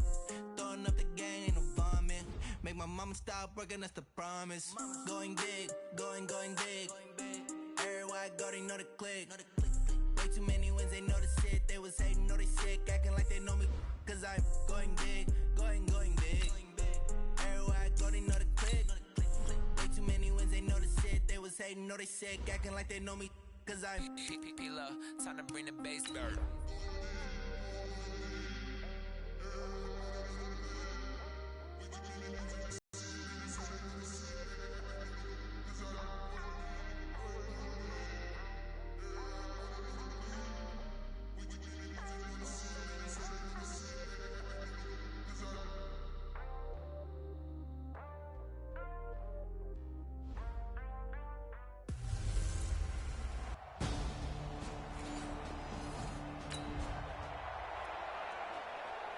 Throwing up the game, ain't no vomit. Make my mama stop working, that's the promise. Going big, going big. Everywhere I go, they know the click. Way too many wins, they know the shit. They was hating, know they sick, acting like they know me. Cause I'm going big, going big. Everywhere I go, they know the click. Way too many wins, they know the shit. They was hating, know they sick, acting like they know me. Cause I'm P-P-P-Love, time to bring the bass bird.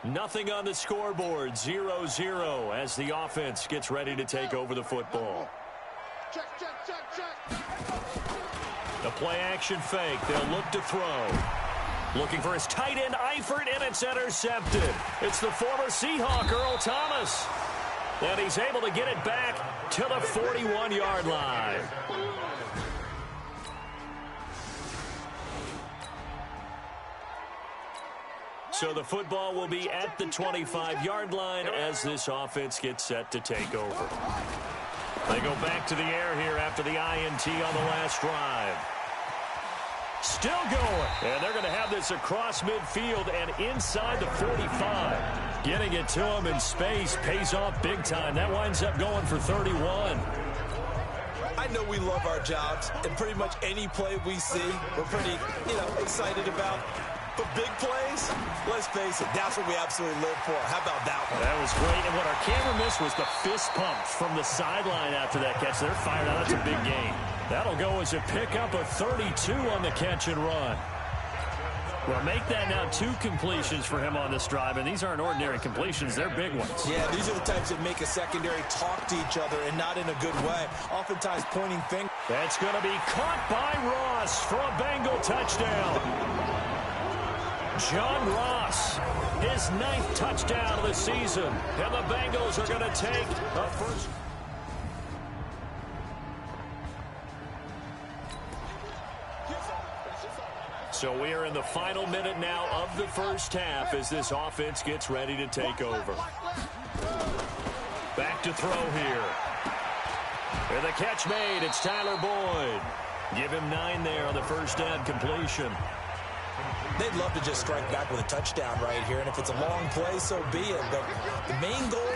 Nothing on the scoreboard, 0-0 as the offense gets ready to take over the football. Check. The play action fake, they'll look to throw. Looking for his tight end, Eifert, and it's intercepted. It's the former Seahawk, Earl Thomas. And he's able to get it back to the 41-yard line. So the football will be at the 25-yard line as this offense gets set to take over. They go back to the air here after the INT on the last drive. Still going. And they're going to have this across midfield and inside the 45. Getting it to him in space pays off big time. That winds up going for 31. I know we love our jobs, and pretty much any play we see, we're pretty, excited about. But big plays, let's face it, that's what we absolutely live for. How about that one? That was great. And what our camera missed was the fist pump from the sideline after that catch. They're fired out. That's a big gain. That'll go as a pickup of 32 on the catch and run. Well, make that now 2 completions for him on this drive, and these aren't ordinary completions. They're big ones. Yeah, these are the types that make a secondary talk to each other and not in a good way. Oftentimes pointing fingers. That's going to be caught by Ross for a Bengal touchdown. John Ross, his 9th touchdown of the season. And the Bengals are going to take a first. So we are in the final minute now of the first half as this offense gets ready to take over. Back to throw here. And the catch made. It's Tyler Boyd. Give him 9 there on the first down completion. They'd love to just strike back with a touchdown right here, and if it's a long play, so be it. But the main goal,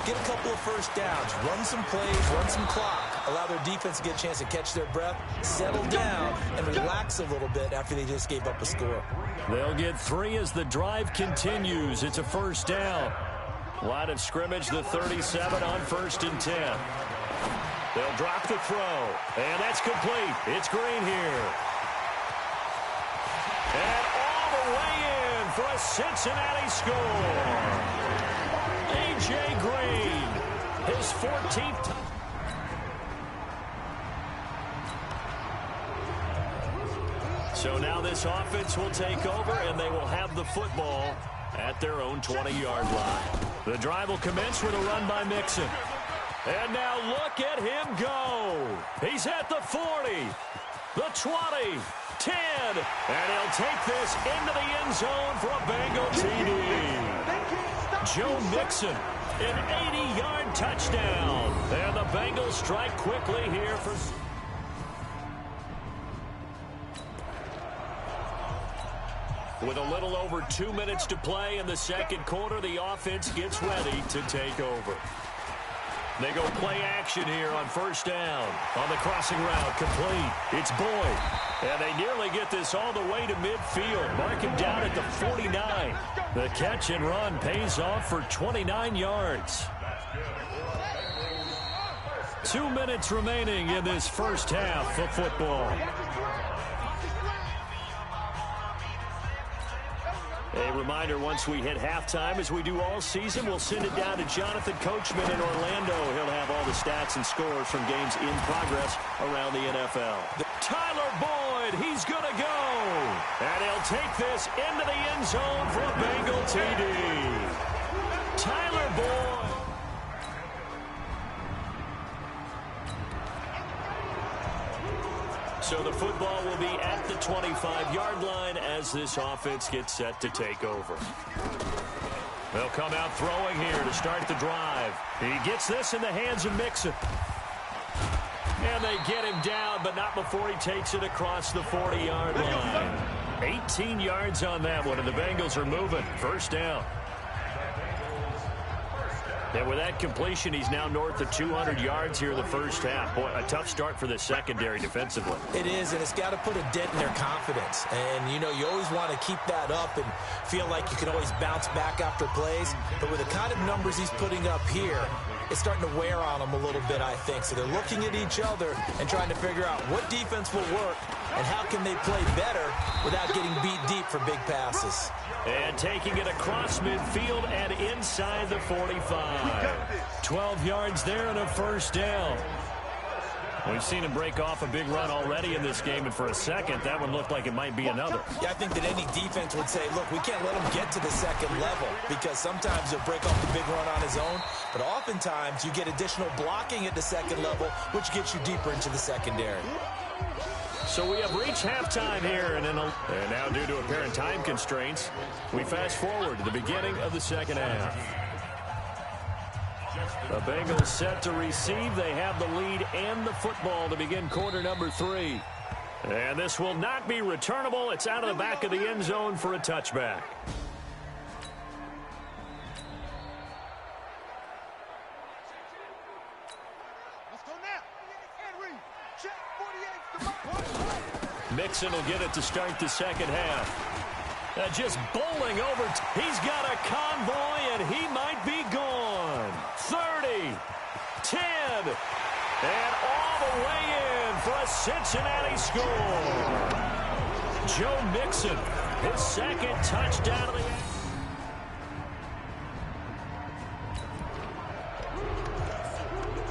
get a couple of first downs, run some plays, run some clock, allow their defense to get a chance to catch their breath, settle down, and relax a little bit after they just gave up a score. They'll get 3 as the drive continues. It's a first down. Line of scrimmage, the 37 on 1st and 10. They'll drop the throw, and that's complete. It's Green here. And all the way in for a Cincinnati score. A.J. Green, his 14th time. So now this offense will take over, and they will have the football at their own 20-yard line. The drive will commence with a run by Mixon. And now look at him go. He's at the 40, the 20, 10, and he'll take this into the end zone for a Bengal TD. Joe Mixon, an 80-yard touchdown. And the Bengals strike quickly here for... With a little over 2 minutes to play in the second quarter, the offense gets ready to take over. They go play action here on first down. On the crossing route, complete. It's Boyd. And they nearly get this all the way to midfield. Mark him down at the 49. The catch and run pays off for 29 yards. 2 minutes remaining in this first half of football. A reminder, once we hit halftime, as we do all season, we'll send it down to Jonathan Coachman in Orlando. He'll have all the stats and scores from games in progress around the NFL. Tyler Boyd, he's going to go. And he'll take this into the end zone for a Bengal TD. Tyler Boyd. So the football will be at the 25-yard line as this offense gets set to take over. They'll come out throwing here to start the drive. He gets this in the hands of Mixon. And they get him down, but not before he takes it across the 40-yard line. 18 yards on that one, and the Bengals are moving. First down. And with that completion, he's now north of 200 yards here in the first half. Boy, a tough start for the secondary defensively. It is, and it's got to put a dent in their confidence. And, you know, you always want to keep that up and feel like you can always bounce back after plays. But with the kind of numbers he's putting up here, it's starting to wear on them a little bit, I think. So they're looking at each other and trying to figure out what defense will work and how can they play better without getting beat deep for big passes. And taking it across midfield and inside the 45. 12 yards there and a first down. We've seen him break off a big run already in this game, and for a second, that one looked like it might be another. Yeah, I think that any defense would say, look, we can't let him get to the second level, because sometimes he'll break off the big run on his own, but oftentimes you get additional blocking at the second level, which gets you deeper into the secondary. So we have reached halftime here, and now due to apparent time constraints, we fast forward to the beginning of the second half. The Bengals set to receive. They have the lead and the football to begin quarter number 3. And this will not be returnable. It's out of the back of the end zone for a touchback. Mixon will get it to start the second half. Just bowling over. He's got a convoy, and he might be gone. 30, 10, and all the way in for a Cincinnati score. Joe Mixon, his second touchdown of the game.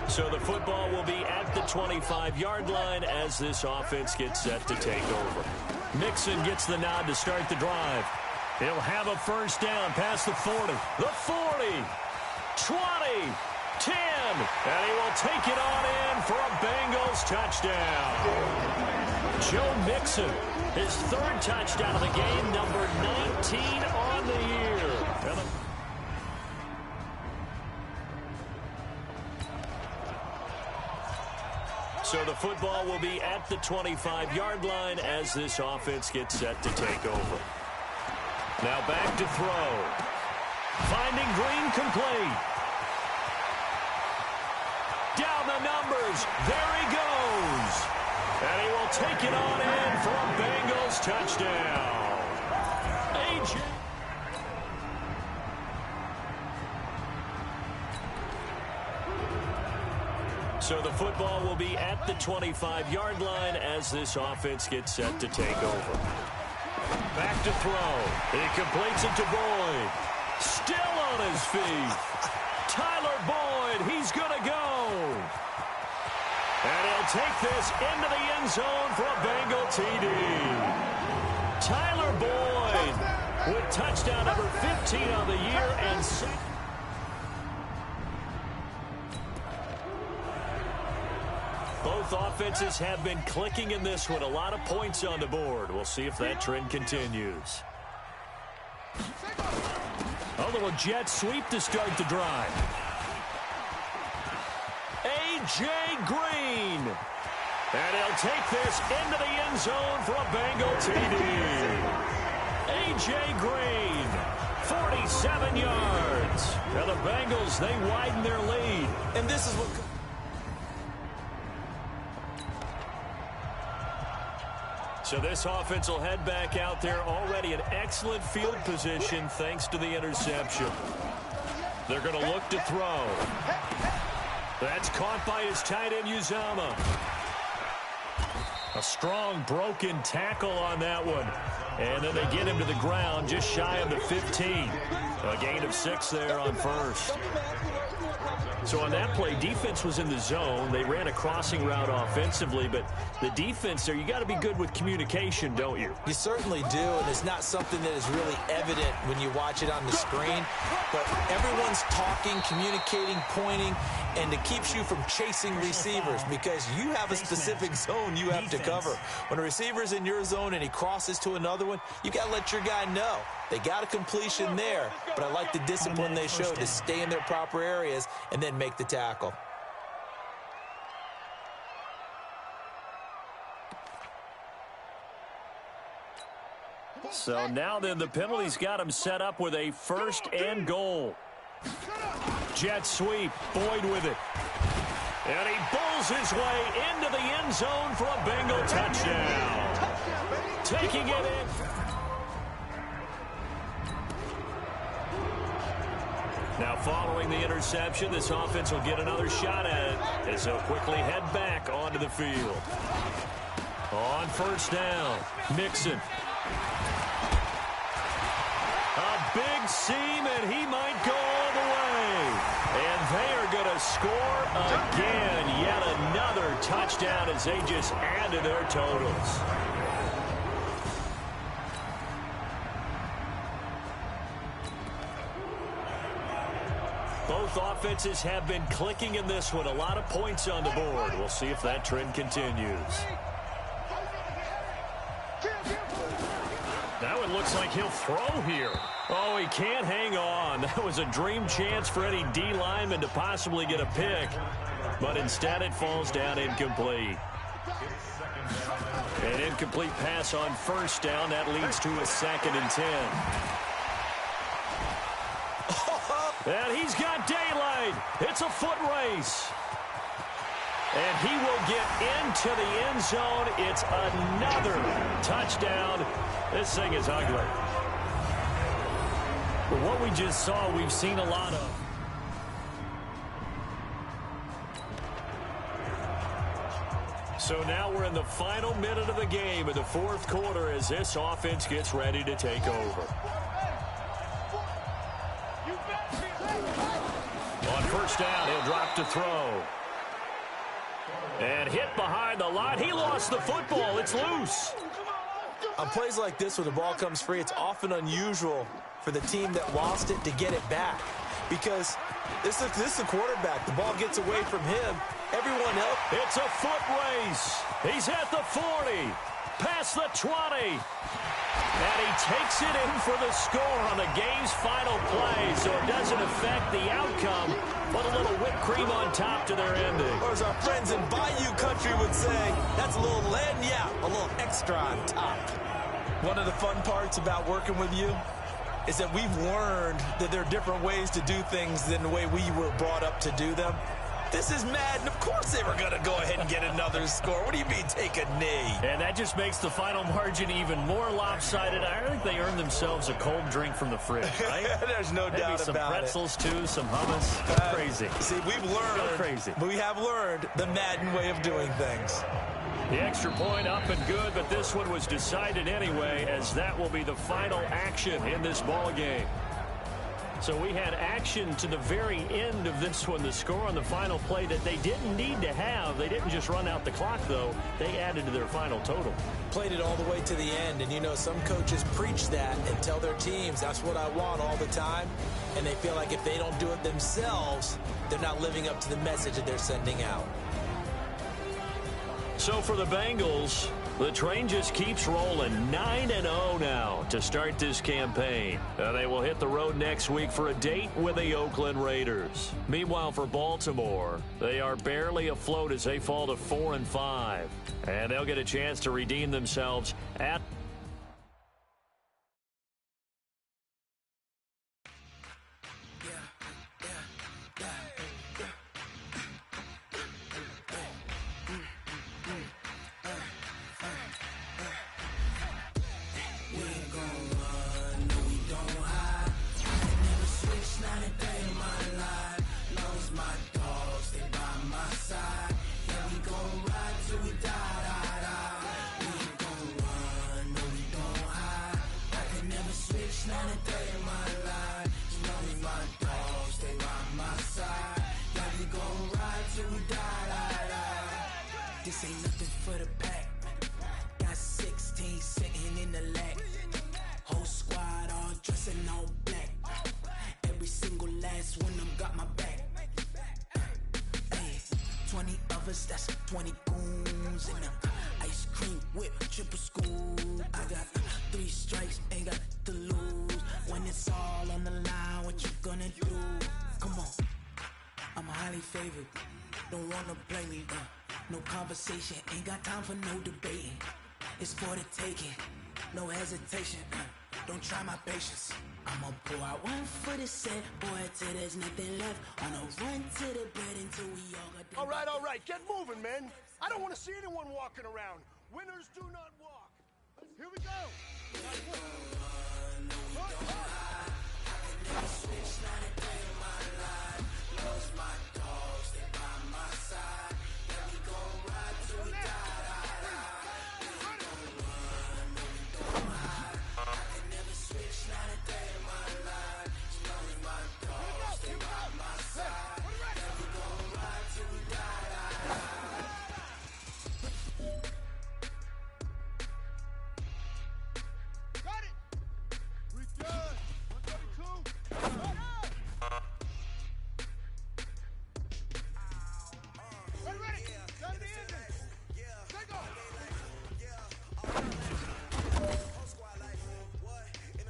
So the football will be at the 25-yard line as this offense gets set to take over. Mixon gets the nod to start the drive. He'll have a first down past the 40, the 40, 20, 10, and he will take it on in for a Bengals touchdown. Joe Mixon, his third touchdown of the game, number 19 on the year. So the football will be at the 25-yard line as this offense gets set to take over. Now back to throw. Finding Green complete. Down the numbers. There he goes. And he will take it on in for a Bengals touchdown. A.J. So the football will be at the 25-yard line as this offense gets set to take over. Back to throw. He completes it to Boyd. Still on his feet. Tyler Boyd, he's going to go. And he'll take this into the end zone for a Bengal TD. Tyler Boyd with touchdown number 15 on the year and second. Both offenses have been clicking in this one. A lot of points on the board. We'll see if that trend continues. A little jet sweep to start the drive. A.J. Green. And he'll take this into the end zone for a Bengal TD. A.J. Green, 47 yards. Now the Bengals, they widen their lead. And this is what... So this offense will head back out there already in excellent field position thanks to the interception. They're going to look to throw. That's caught by his tight end, Uzama. A strong broken tackle on that one. And then they get him to the ground just shy of the 15. A gain of 6 there on first. So on that play, defense was in the zone. They ran a crossing route offensively, but the defense there, you got to be good with communication, don't you? You certainly do, and it's not something that is really evident when you watch it on the screen. But everyone's talking, communicating, pointing, and it keeps you from chasing receivers because you have a specific zone you have to cover. When a receiver's in your zone and he crosses to another one, you got to let your guy know. They got a completion there, but I like the discipline they showed to stay in their proper areas and then make the tackle. So now then the penalty's got him set up with a 1st and goal. Jet sweep, Boyd with it. And he bulls his way into the end zone for a Bengal touchdown. Taking it in. Now following the interception, this offense will get another shot at it as they'll quickly head back onto the field. On 1st down, Mixon. A big seam, and he might go all the way. And they are going to score again. Yet another touchdown as they just add to their totals. Both offenses have been clicking in this one. A lot of points on the board. We'll see if that trend continues. Now it looks like he'll throw here. Oh, he can't hang on. That was a dream chance for any D lineman to possibly get a pick. But instead it falls down incomplete. An incomplete pass on 1st down. That leads to a 2nd and 10. And he's got daylight. It's a foot race. And he will get into the end zone. It's another touchdown. This thing is ugly. But what we just saw, we've seen a lot of. So now we're in the final minute of the game in the 4th quarter as this offense gets ready to take over. On 1st down, he'll drop to throw. And hit behind the line. He lost the football. It's loose. On plays like this where the ball comes free, it's often unusual for the team that lost it to get it back. Because this is the quarterback. The ball gets away from him. Everyone else. It's a foot race. He's at the 40. Past the 20. And he takes it in for the score on the game's final play, so it doesn't affect the outcome, but a little whipped cream on top to their ending. Or as our friends in Bayou Country would say, that's a little lagniappe, a little extra on top. One of the fun parts about working with you is that we've learned that there are different ways to do things than the way we were brought up to do them. This is Madden. Of course they were going to go ahead and get another score. What do you mean take a knee? And that just makes the final margin even more lopsided. I think they earned themselves a cold drink from the fridge, right? There's no doubt about it. Maybe some pretzels, too, some hummus. Crazy. See, we've learned. Go crazy. We have learned the Madden way of doing things. The extra point up and good, but this one was decided anyway, as that will be the final action in this ball game. So we had action to the very end of this one. The score on the final play that they didn't need to have. They didn't just run out the clock, though. They added to their final total. Played it all the way to the end. And, you know, some coaches preach that and tell their teams, that's what I want all the time. And they feel like if they don't do it themselves, they're not living up to the message that they're sending out. So for the Bengals, the train just keeps rolling. 9-0 now to start this campaign. They will hit the road next week for a date with the Oakland Raiders. Meanwhile, for Baltimore, they are barely afloat as they fall to 4-5. And they'll get a chance to redeem themselves at This ain't nothing for the pack. Got 16 sitting in the lag. Whole squad all dressing all black. Every single last one of them got my back. Hey, 20 of us, that's 20 goons in them. Ice cream whip, triple school. I got 3 strikes, ain't got to lose. When it's all on the line, what you gonna do? Come on, I'm highly favored. Don't wanna blame me, no conversation, ain't got time for no debating. It's for the taking, no hesitation. Don't try my patience. I'ma pour out one for the set, boy, till there's nothing left. On a run to the bed until we all got. All right, get moving, man. I don't want to see anyone walking around. Winners do not walk. Here we go. Lost my dogs, they by my side. Yeah, we gon' ride till we die. We gon' run, no, we gon' hide. I can never switch, not a day in my life. Lost my dogs, they by my side. Yeah, we gon' ride till we die. Got it! We good! 132!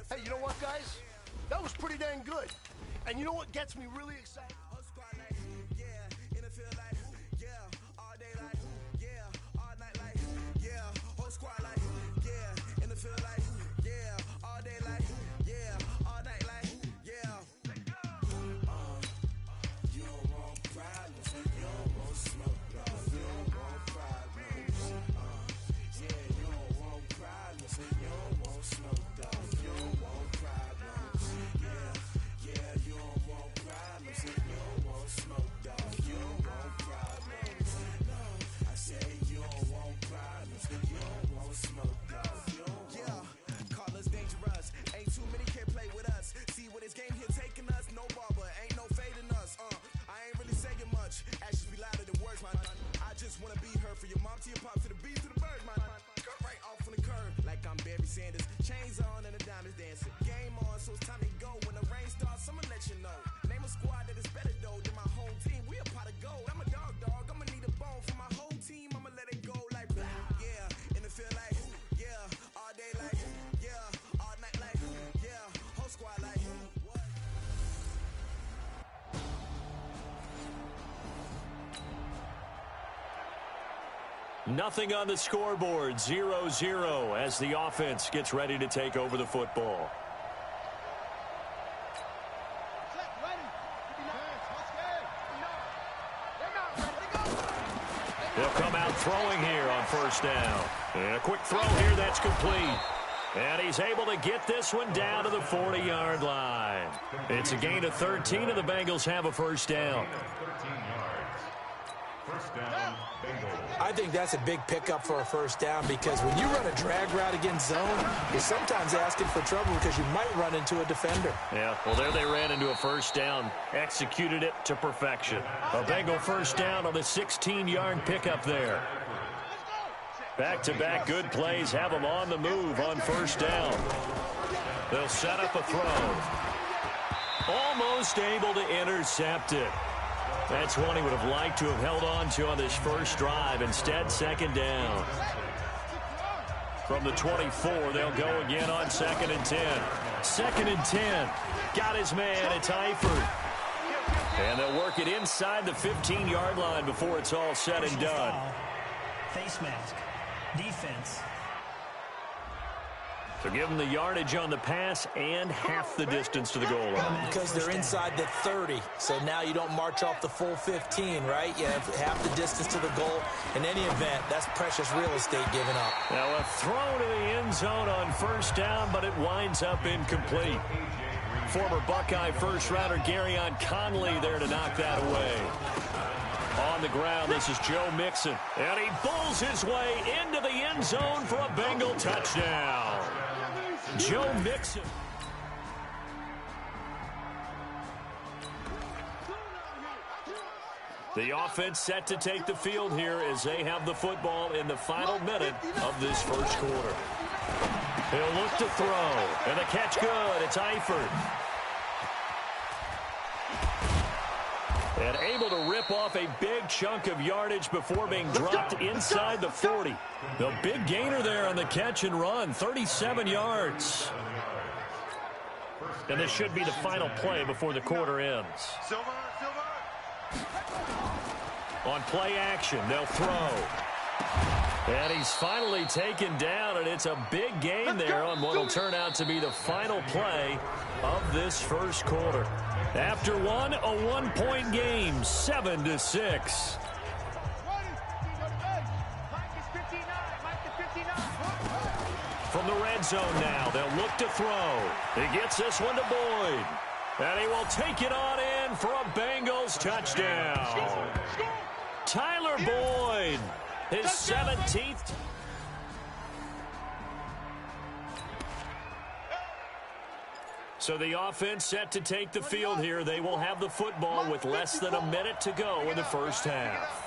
Hey, you know what, guys? That was pretty dang good. And you know what gets me really excited? Chains on and the diamonds dancing. Game on, so it's time to go. When the rain starts, I'ma let you know. Name a squad that is better though than my home team. We a pot of gold. I'm a dog. I'ma need a bone for my whole team. I'ma let it go like blah. Yeah, and it feel like yeah, all day like yeah, all night like yeah, whole squad like what? Nothing on the scoreboard, 0-0 as the offense gets ready to take over the football. They'll come out throwing here on first down. And a quick throw here, that's complete. And he's able to get this one down to the 40-yard line. It's a gain of 13, and the Bengals have a first down. I think that's a big pickup for a first down because when you run a drag route against zone, you're sometimes asking for trouble because you might run into a defender. Yeah, well, there they ran into a first down, executed it to perfection. A Bengal first down on the 16-yard pickup there. Back-to-back good plays have them on the move on first down. They'll set up a throw. Almost able to intercept it. That's one he would have liked to have held on to on this first drive. Instead, second down. From the 24, they'll go again on 2nd and 10. 2nd and 10. Got his man. It's Eifert. And they'll work it inside the 15-yard line before it's all said and done. Face mask. Defense. So give them the yardage on the pass and half the distance to the goal line. Because they're inside the 30, so now you don't march off the full 15, right? You have half the distance to the goal. In any event, that's precious real estate given up. Now a throw to the end zone on first down, but it winds up incomplete. Former Buckeye first-rounder Garyon Conley there to knock that away. On the ground, this is Joe Mixon. And he bulls his way into the end zone for a Bengal touchdown. Joe Mixon. The offense set to take the field here as they have the football in the final minute of this first quarter. He'll look to throw. And the catch good. It's Eifert. And able to rip off a big chunk of yardage before being dropped inside the 40. The big gainer there on the catch and run, 37 yards. And this should be the final play before the quarter ends. On play action, they'll throw. And he's finally taken down, and it's a big gain there on what will turn out to be the final play of this first quarter. After one, a one-point game, 7-6. From the red zone now, they'll look to throw. He gets this one to Boyd. And he will take it on in for a Bengals touchdown. Tyler Boyd, his 17th. So the offense set to take the field here. They will have the football with less than a minute to go in the first half.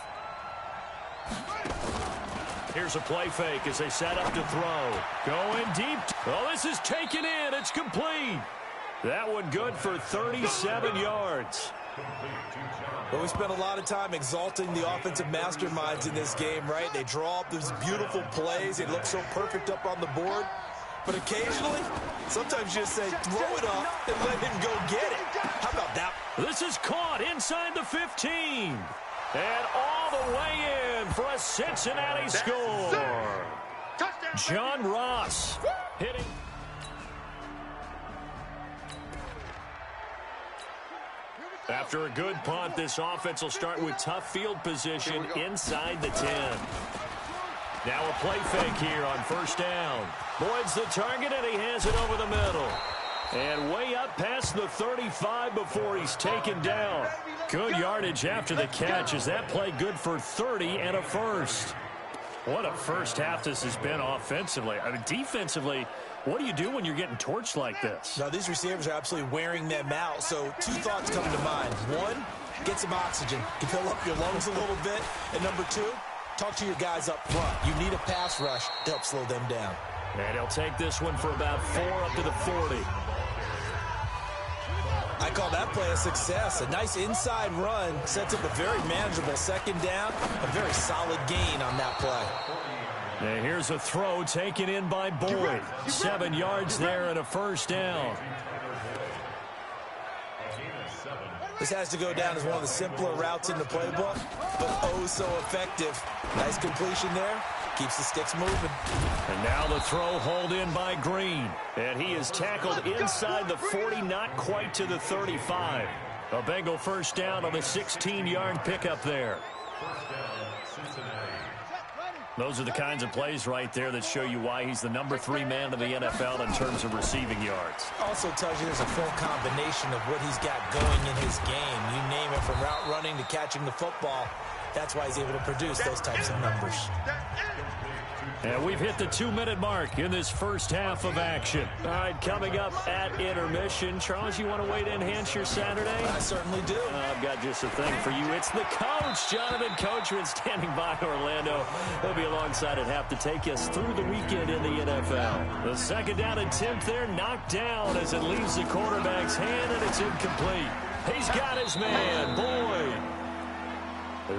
Here's a play fake as they set up to throw. Going deep. Oh, this is taken in. It's complete. That one good for 37 yards. But we spent a lot of time exalting the offensive masterminds in this game, right? They draw up these beautiful plays. They look so perfect up on the board. But occasionally, sometimes you just say, throw it up and let him go get it. How about that? This is caught inside the 15. And all the way in for a Cincinnati score. John Ross hitting. After a good punt, this offense will start with tough field position inside the 10. Now a play fake here on first down. Boyd's the target, and he has it over the middle. And way up past the 35 before he's taken down. Good yardage after the catch. Is that play good for 30 and a first? What a first half this has been offensively. I mean, defensively, what do you do when you're getting torched like this? Now, these receivers are absolutely wearing them out. So two thoughts come to mind. One, get some oxygen. You fill up your lungs a little bit. And number two, talk to your guys up front. You need a pass rush to help slow them down. And he'll take this one for about 4 up to the 40. I call that play a success. A nice inside run sets up a very manageable second down. A very solid gain on that play. And here's a throw taken in by Boyd. 7 yards there and a first down. This has to go down as one of the simpler routes in the playbook, but oh so effective. Nice completion there. Keeps the sticks moving. And now the throw hauled in by Green. And he is tackled inside the 40, not quite to the 35. A Bengal first down on the 16-yard pickup there. Those are the kinds of plays right there that show you why he's the number 3 man in the NFL in terms of receiving yards. Also tells you there's a full combination of what he's got going in his game. You name it, from route running to catching the football. That's why he's able to produce those types of numbers. And we've hit the 2-minute mark in this first half of action. All right, coming up at intermission. Charles, you want to wait to enhance your Saturday? I certainly do. I've got just a thing for you. It's the coach, Jonathan Coachman, standing by Orlando. He'll be alongside at half to take us through the weekend in the NFL. The second down attempt there knocked down as it leaves the quarterback's hand, and it's incomplete. He's got his man, Boyd.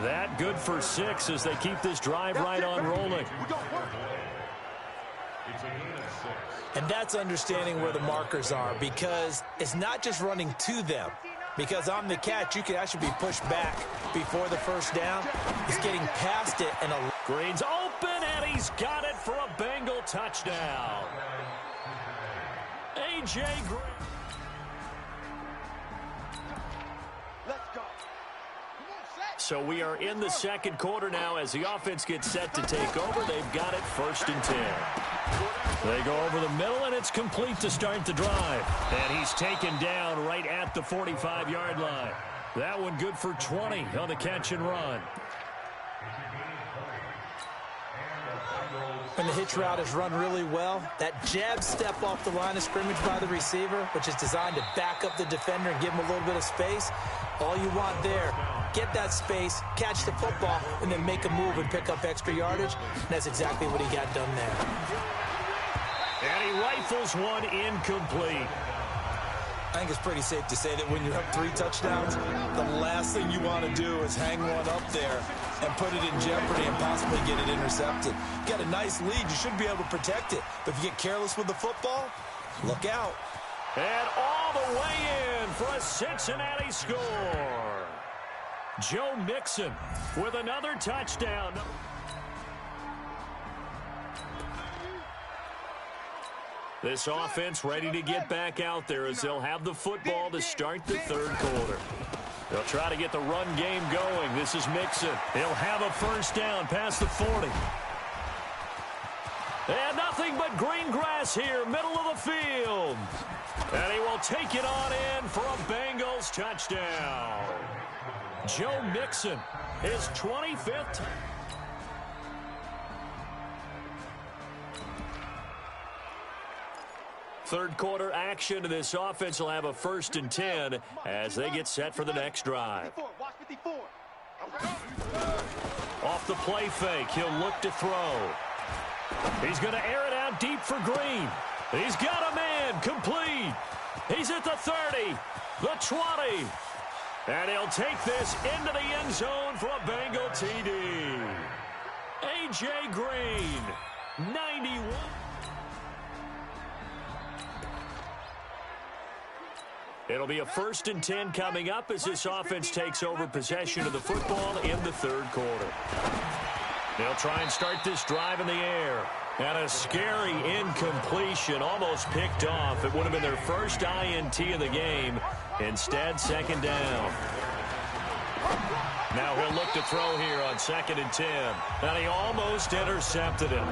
That good for 6 as they keep this drive right on rolling. And that's understanding where the markers are, because it's not just running to them. Because on the catch, you can actually be pushed back before the first down. It's getting past it. And Green's open, and he's got it for a Bengal touchdown. A.J. Green. So we are in the second quarter now as the offense gets set to take over. They've got it 1st and 10. They go over the middle, and it's complete to start the drive. And he's taken down right at the 45-yard line. That one good for 20 on the catch and run. When the hitch route is run really well, that jab step off the line of scrimmage by the receiver, which is designed to back up the defender and give him a little bit of space, all you want there, get that space, catch the football, and then make a move and pick up extra yardage. And that's exactly what he got done there. And he rifles one incomplete. I think it's pretty safe to say that when you're up 3 touchdowns, the last thing you want to do is hang one up there and put it in jeopardy and possibly get it intercepted. You got a nice lead. You should be able to protect it. But if you get careless with the football, look out. And all the way in for a Cincinnati score. Joe Mixon with another touchdown. This offense ready to get back out there as they'll have the football to start the third quarter. They'll try to get the run game going. This is Mixon. He'll have a first down past the 40. And nothing but green grass here, middle of the field. And he will take it on in for a Bengals touchdown. Joe Mixon, his 25th. Third quarter action. This offense will have a 1st and 10 as they get set for the next drive. Off the play fake, he'll look to throw. He's going to air it out deep for Green. He's got a man, complete. He's at the 30, the 20. And he'll take this into the end zone for a Bengal TD. A.J. Green, 91. It'll be a 1st and 10 coming up as this offense takes over possession of the football in the third quarter. They'll try and start this drive in the air. And a scary incompletion, almost picked off. It would have been their first INT of the game. Instead, 2nd down. Now he'll look to throw here on 2nd and 10. And he almost intercepted it.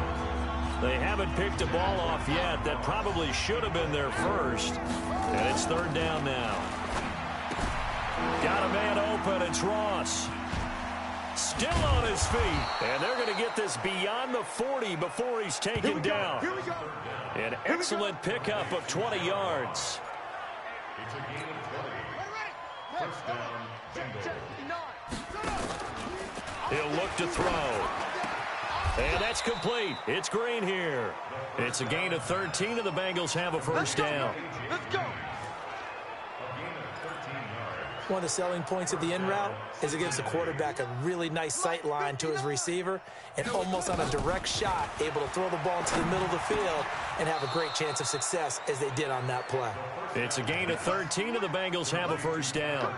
They haven't picked a ball off yet. That probably should have been their first. And it's 3rd down now. Got a man open. It's Ross. Still on his feet. And they're going to get this beyond the 40 before he's taken down. An excellent pickup of 20 yards. He'll look to throw. And that's complete. It's Green here. It's a gain of 13, and the Bengals have a first down. Let's go. One of the selling points of the in route is it gives the quarterback a really nice sight line to his receiver and almost on a direct shot able to throw the ball into the middle of the field and have a great chance of success as they did on that play. It's a gain of 13, and the Bengals have a first down.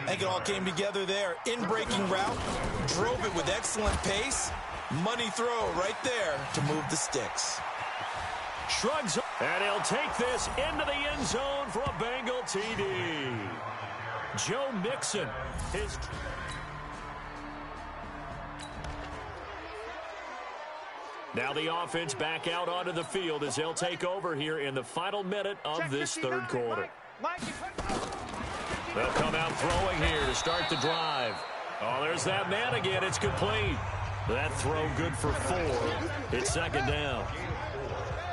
I think it all came together there. In-breaking route, drove it with excellent pace. Money throw right there to move the sticks. Shrugs, and he'll take this into the end zone for a Bengal TD. Joe Mixon. Now the offense back out onto the field as they'll take over here in the final minute of this third quarter. They'll come out throwing here to start the drive. Oh, there's that man again. It's complete. That throw good for 4. It's second down.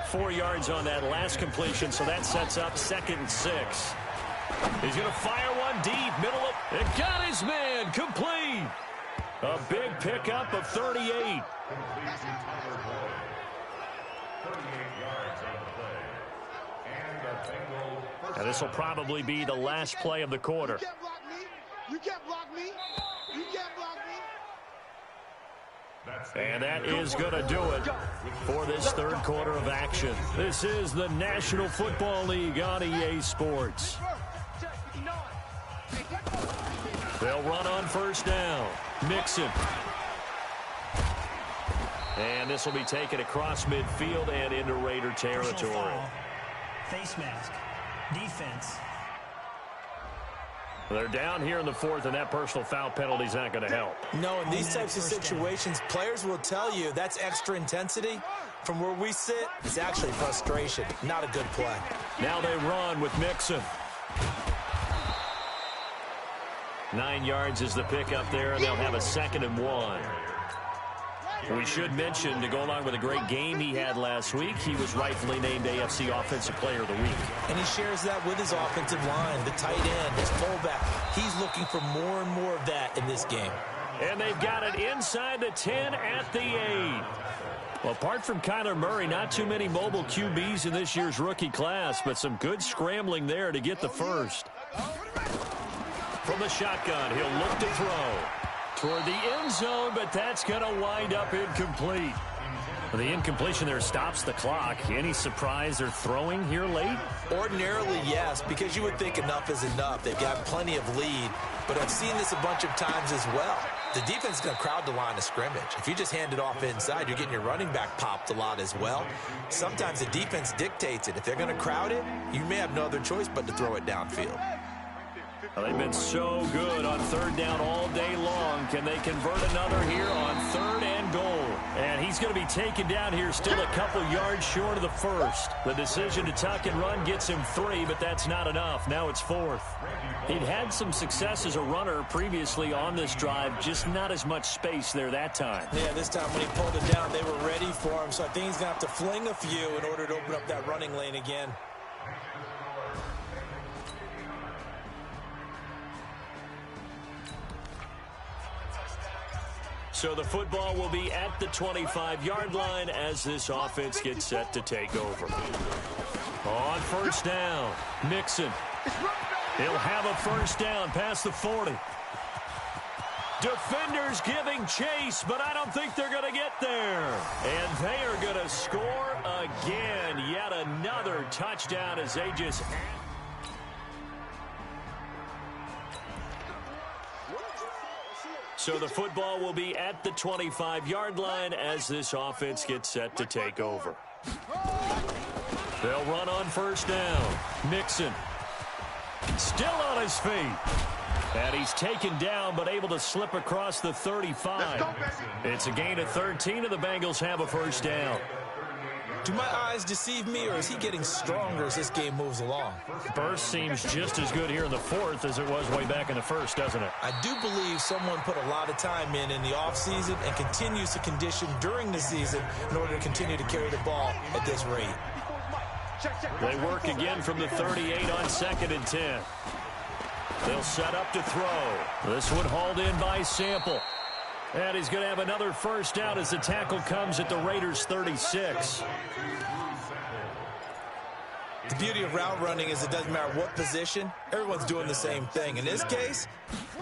4 yards on that last completion, so that sets up 2nd and 6. He's going to fire one deep, middle of... It got his man, complete. A big pickup of 38. Now this will probably be the last play of the quarter. You can't block me. You can't block me. And that is going to do it for this third quarter of action. This is the National Football League on EA Sports. They'll run on first down. Mixon. And this will be taken across midfield and into Raider territory. Face mask. Defense. They're down here in the 4th, and that personal foul penalty is not going to help. No, in these types of situations, players will tell you that's extra intensity. From where we sit, it's actually frustration. Not a good play. Now they run with Mixon. 9 yards is the pickup there, and they'll have a 2nd and 1. We should mention, to go along with a great game he had last week, he was rightfully named AFC Offensive Player of the Week. And he shares that with his offensive line, the tight end, his fullback. He's looking for more and more of that in this game. And they've got it inside the 10 at the 8. Well, apart from Kyler Murray, not too many mobile QBs in this year's rookie class, but some good scrambling there to get the first. From the shotgun, he'll look to throw toward the end zone, but that's going to wind up incomplete. The incompletion there stops the clock. Any surprise they're throwing here late? Ordinarily, yes, because you would think enough is enough. They've got plenty of lead, but I've seen this a bunch of times as well. The defense is going to crowd the line of scrimmage. If you just hand it off inside, you're getting your running back popped a lot as well. Sometimes the defense dictates it. If they're going to crowd it, you may have no other choice but to throw it downfield. Well, they've been so good on third down all day long. Can they convert another here on 3rd and goal? And he's going to be taken down here still a couple yards short of the first. The decision to tuck and run gets him 3, but that's not enough. Now it's 4th. He'd had some success as a runner previously on this drive, just not as much space there that time. Yeah, this time when he pulled it down, they were ready for him, so I think he's going to have to fling a few in order to open up that running lane again. So the football will be at the 25-yard line as this offense gets set to take over. On first down, Mixon. He'll have a first down past the 40. Defenders giving chase, but I don't think they're going to get there. And they are going to score again. Yet another touchdown as they just... So the football will be at the 25-yard line as this offense gets set to take over. They'll run on first down. Mixon still on his feet. And he's taken down but able to slip across the 35. It's a gain of 13 and the Bengals have a first down. Do my eyes deceive me, or is he getting stronger as this game moves along? Burst seems just as good here in the 4th as it was way back in the 1st, doesn't it? I do believe someone put a lot of time in the offseason and continues to condition during the season in order to continue to carry the ball at this rate. They work again from the 38 on 2nd and 10. They'll set up to throw. This one hauled in by Sample. And he's going to have another first down as the tackle comes at the Raiders' 36. The beauty of route running is it doesn't matter what position. Everyone's doing the same thing. In this case,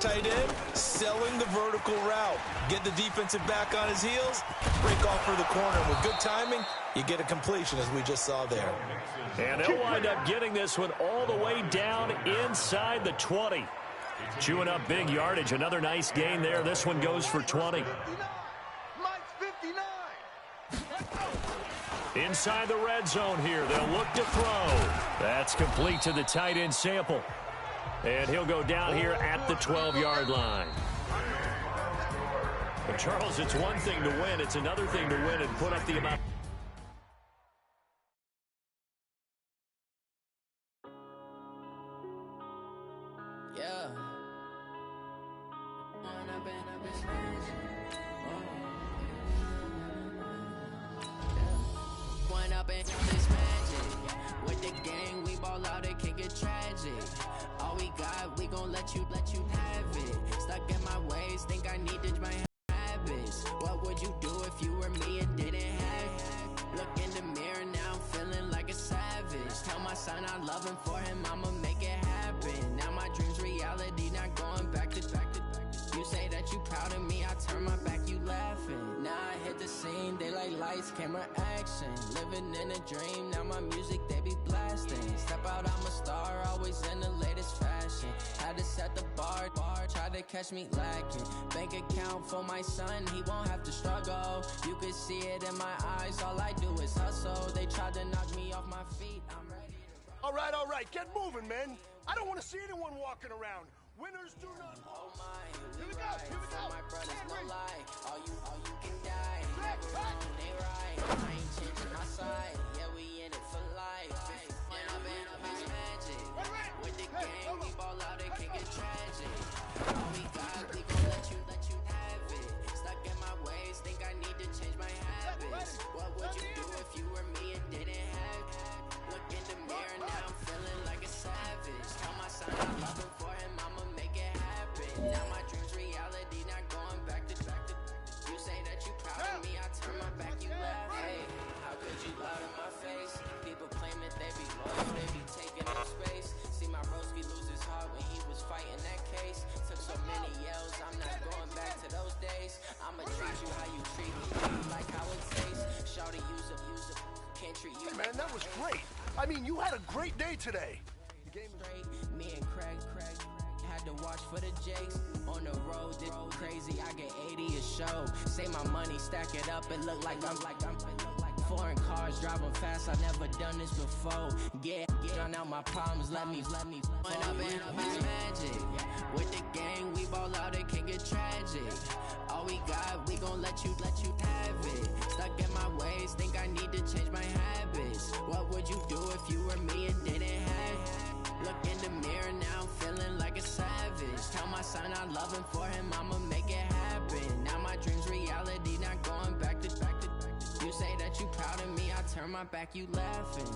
tight end, selling the vertical route. Get the defensive back on his heels, break off for the corner. And with good timing, you get a completion, as we just saw there. And they'll wind up getting this one all the way down inside the 20. Chewing up big yardage. Another nice gain there. This one goes for 20. Inside the red zone here. They'll look to throw. That's complete to the tight end Sample. And he'll go down here at the 12-yard line. But Charles, it's one thing to win. It's another thing to win and put up the amount. Yeah. One up and this magic. With the gang, we ball out, it can get tragic. All we got, we gon' let you have it. Stuck in my ways, think I need to my habits. What would you do if you were me and didn't have it? Look in the mirror, now I'm feeling like a savage. Tell my son I love him, for him I'ma make it happen. Now my dream's reality, not going back to. You say that you proud of me, I turn my back, you laughing. Now I hit the scene, they like lights, camera, action. Living in a dream, now my music, they be blasting. Step out, I'm a star, always in the latest fashion. Had to set the bar, try to catch me lacking. Bank account for my son, he won't have to struggle. You can see it in my eyes, all I do is hustle. They tried to knock me off my feet, I'm ready to... All right, get moving, man. I don't want to see anyone walking around. Winners do not... Oh my, here we go. My brothers, no lie. All you can die. They right. I ain't changing my side. Yeah, we in it for life. When I'm in it's magic. With the gang, we ball out, it can get tragic. All we got, we gon' let you have it. Stuck in my ways, think I need to change my habits. What would you do if you were me and didn't have it? Look in the mirror, now I'm feeling like a savage. Tell my son I love him, for him I'ma make it happen. Now my dream's reality, not going back to. You say that you proud of me, I turn my back, you laugh. Hey, how could you lie to my face? People claim that they be loyal, they be taking up space. See my broski lose his heart when he was fighting that case. Took so many yells, I'm not going back to those days. I'ma treat you how you treat me, like how it tastes. Shawty, use up, can't treat you. Hey, man, that was great. I mean, you had a great day today. The game straight, me and Craig had to watch for the Jakes. On the road, this crazy, I get 80 a show. Say my money, stack it up, it look like I'm foreign cars driving fast, I never done this before. Get on out my problems, let me When up it's magic. With the gang, we ball out, it can get tragic. All we got, we gon' let you have it. Stuck in my ways, think I need to change my habits. What would you do if you were me and didn't have it? Look in the mirror, now I'm feeling like a savage. Tell my son I love him, for him I'ma make it happen. Now my dream's reality, not going back to. You say that you proud of me, I turn my back, you laughing.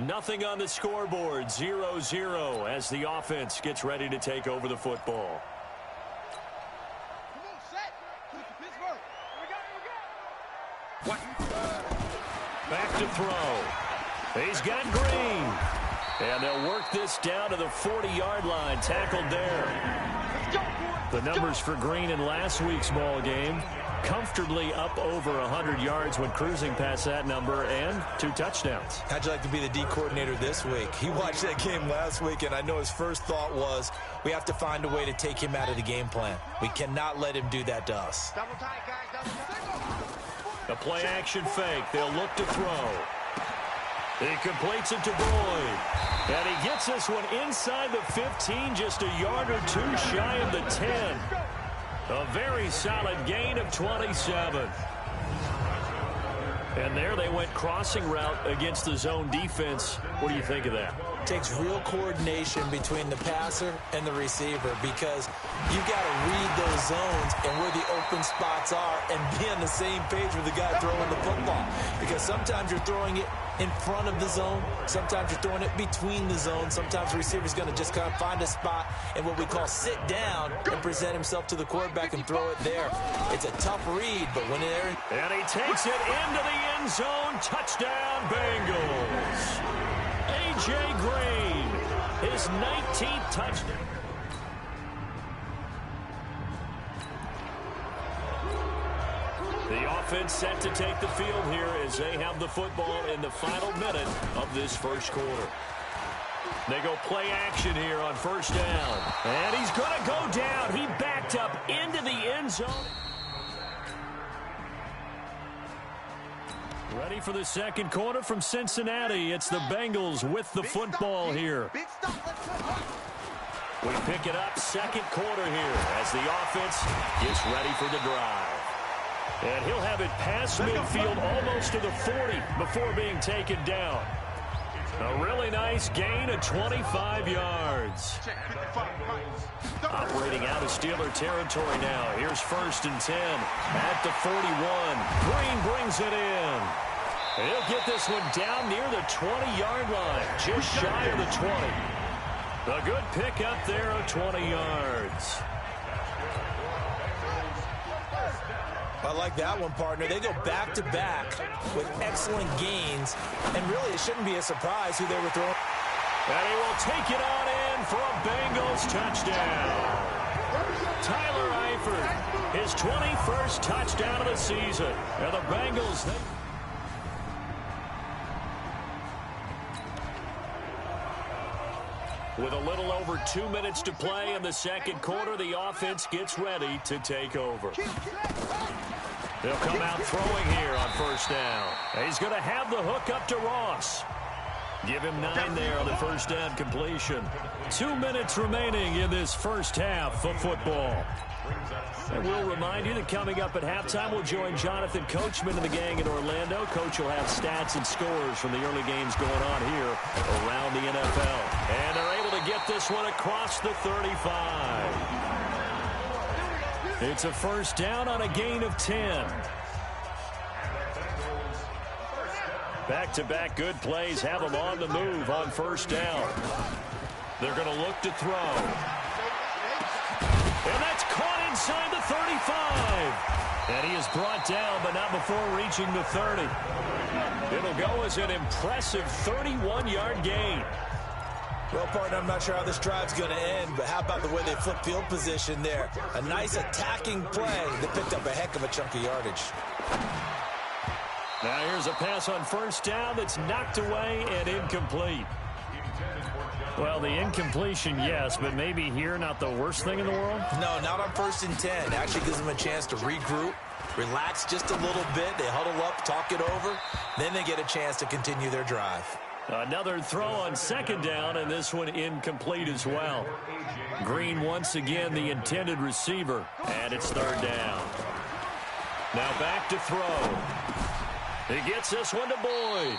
Nothing on the scoreboard, 0-0 as the offense gets ready to take over the football. Come on, set. Pittsburgh. What? Back to throw. He's got Green. And they'll work this down to the 40-yard line. Tackled there. The numbers for Green in last week's ball game. Comfortably up over 100 yards when cruising past that number, and 2 touchdowns. How'd you like to be the D coordinator this week? He watched that game last week, and I know his first thought was, we have to find a way to take him out of the game plan. We cannot let him do that to us. Double tight, guys. Double tight. A play-action fake. They'll look to throw. He completes it to Boyd. And he gets this one inside the 15, just a yard or 2 shy of the 10. A very solid gain of 27. And there they went crossing route against the zone defense. What do you think of that? Takes real coordination between the passer and the receiver, because you've got to read those zones and where the open spots are and be on the same page with the guy throwing the football. Because sometimes you're throwing it in front of the zone. Sometimes you're throwing it between the zones. Sometimes the receiver's going to just kind of find a spot and what we call sit down and present himself to the quarterback and throw it there. It's a tough read, but when they're... And he takes it into the end zone. Touchdown, Bengals. A.J. Green, his 19th touchdown. The offense set to take the field here as they have the football in the final minute of this first quarter. They go play action here on first down. And he's going to go down. He backed up into the end zone. Ready for the second quarter from Cincinnati. It's the Bengals with the football here. We pick it up second quarter here as the offense gets ready for the drive. And he'll have it past midfield almost to the 40 before being taken down. A really nice gain of 25 yards. Operating out of Steeler territory now. Here's 1st and 10 at the 41. Green brings it in. He'll get this one down near the 20-yard line, just shy of the 20. A good pick up there of 20 yards. I like that one, partner. They go back-to-back with excellent gains, and really it shouldn't be a surprise who they were throwing. And he will take it on in for a Bengals touchdown. Tyler Eifert, his 21st touchdown of the season. And the Bengals... With a little over 2 minutes to play in the second quarter, the offense gets ready to take over. They'll come out throwing here on 1st down. He's going to have the hook up to Ross. Give him 9 there on the 1st down completion. 2 minutes remaining in this first half of football. And we'll remind you that coming up at halftime, we'll join Jonathan Coachman and the gang in Orlando. Coach will have stats and scores from the early games going on here around the NFL. And they're able to get this one across the 35. It's a 1st down on a gain of 10. Back-to-back good plays have them on the move on 1st down. They're going to look to throw. And that's caught inside the 35. And he is brought down, but not before reaching the 30. It'll go as an impressive 31-yard gain. Well, partner, I'm not sure how this drive's going to end, but how about the way they flip field position there? A nice attacking play that picked up a heck of a chunk of yardage. Now here's a pass on 1st down that's knocked away and incomplete. Well, the incompletion, yes, but maybe here not the worst thing in the world? No, not on 1st and 10. Actually gives them a chance to regroup, relax just a little bit. They huddle up, talk it over. Then they get a chance to continue their drive. Another throw on 2nd down, and this one incomplete as well. Green once again the intended receiver, and it's 3rd down. Now back to throw. He gets this one to Boyd.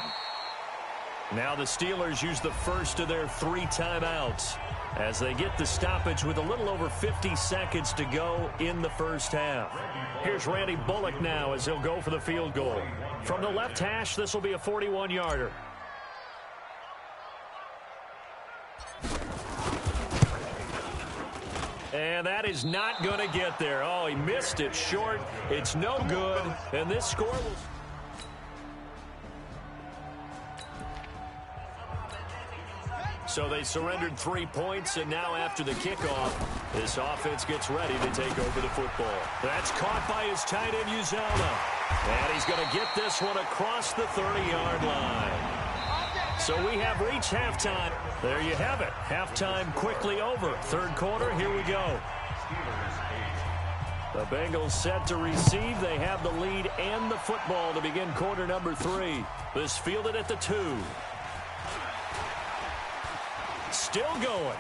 Now the Steelers use the first of their 3 timeouts as they get the stoppage with a little over 50 seconds to go in the first half. Here's Randy Bullock now as he'll go for the field goal. From the left hash, this will be a 41-yarder. And that is not going to get there. Oh, he missed it short. It's no good. And this score will... So they surrendered 3 points, and now after the kickoff, this offense gets ready to take over the football. That's caught by his tight end, Uzoma. And he's going to get this one across the 30-yard line. So we have reached halftime. There you have it. Halftime quickly over. 3rd quarter, here we go. The Bengals set to receive. They have the lead and the football to begin quarter number 3. This fielded at the 2. Still going.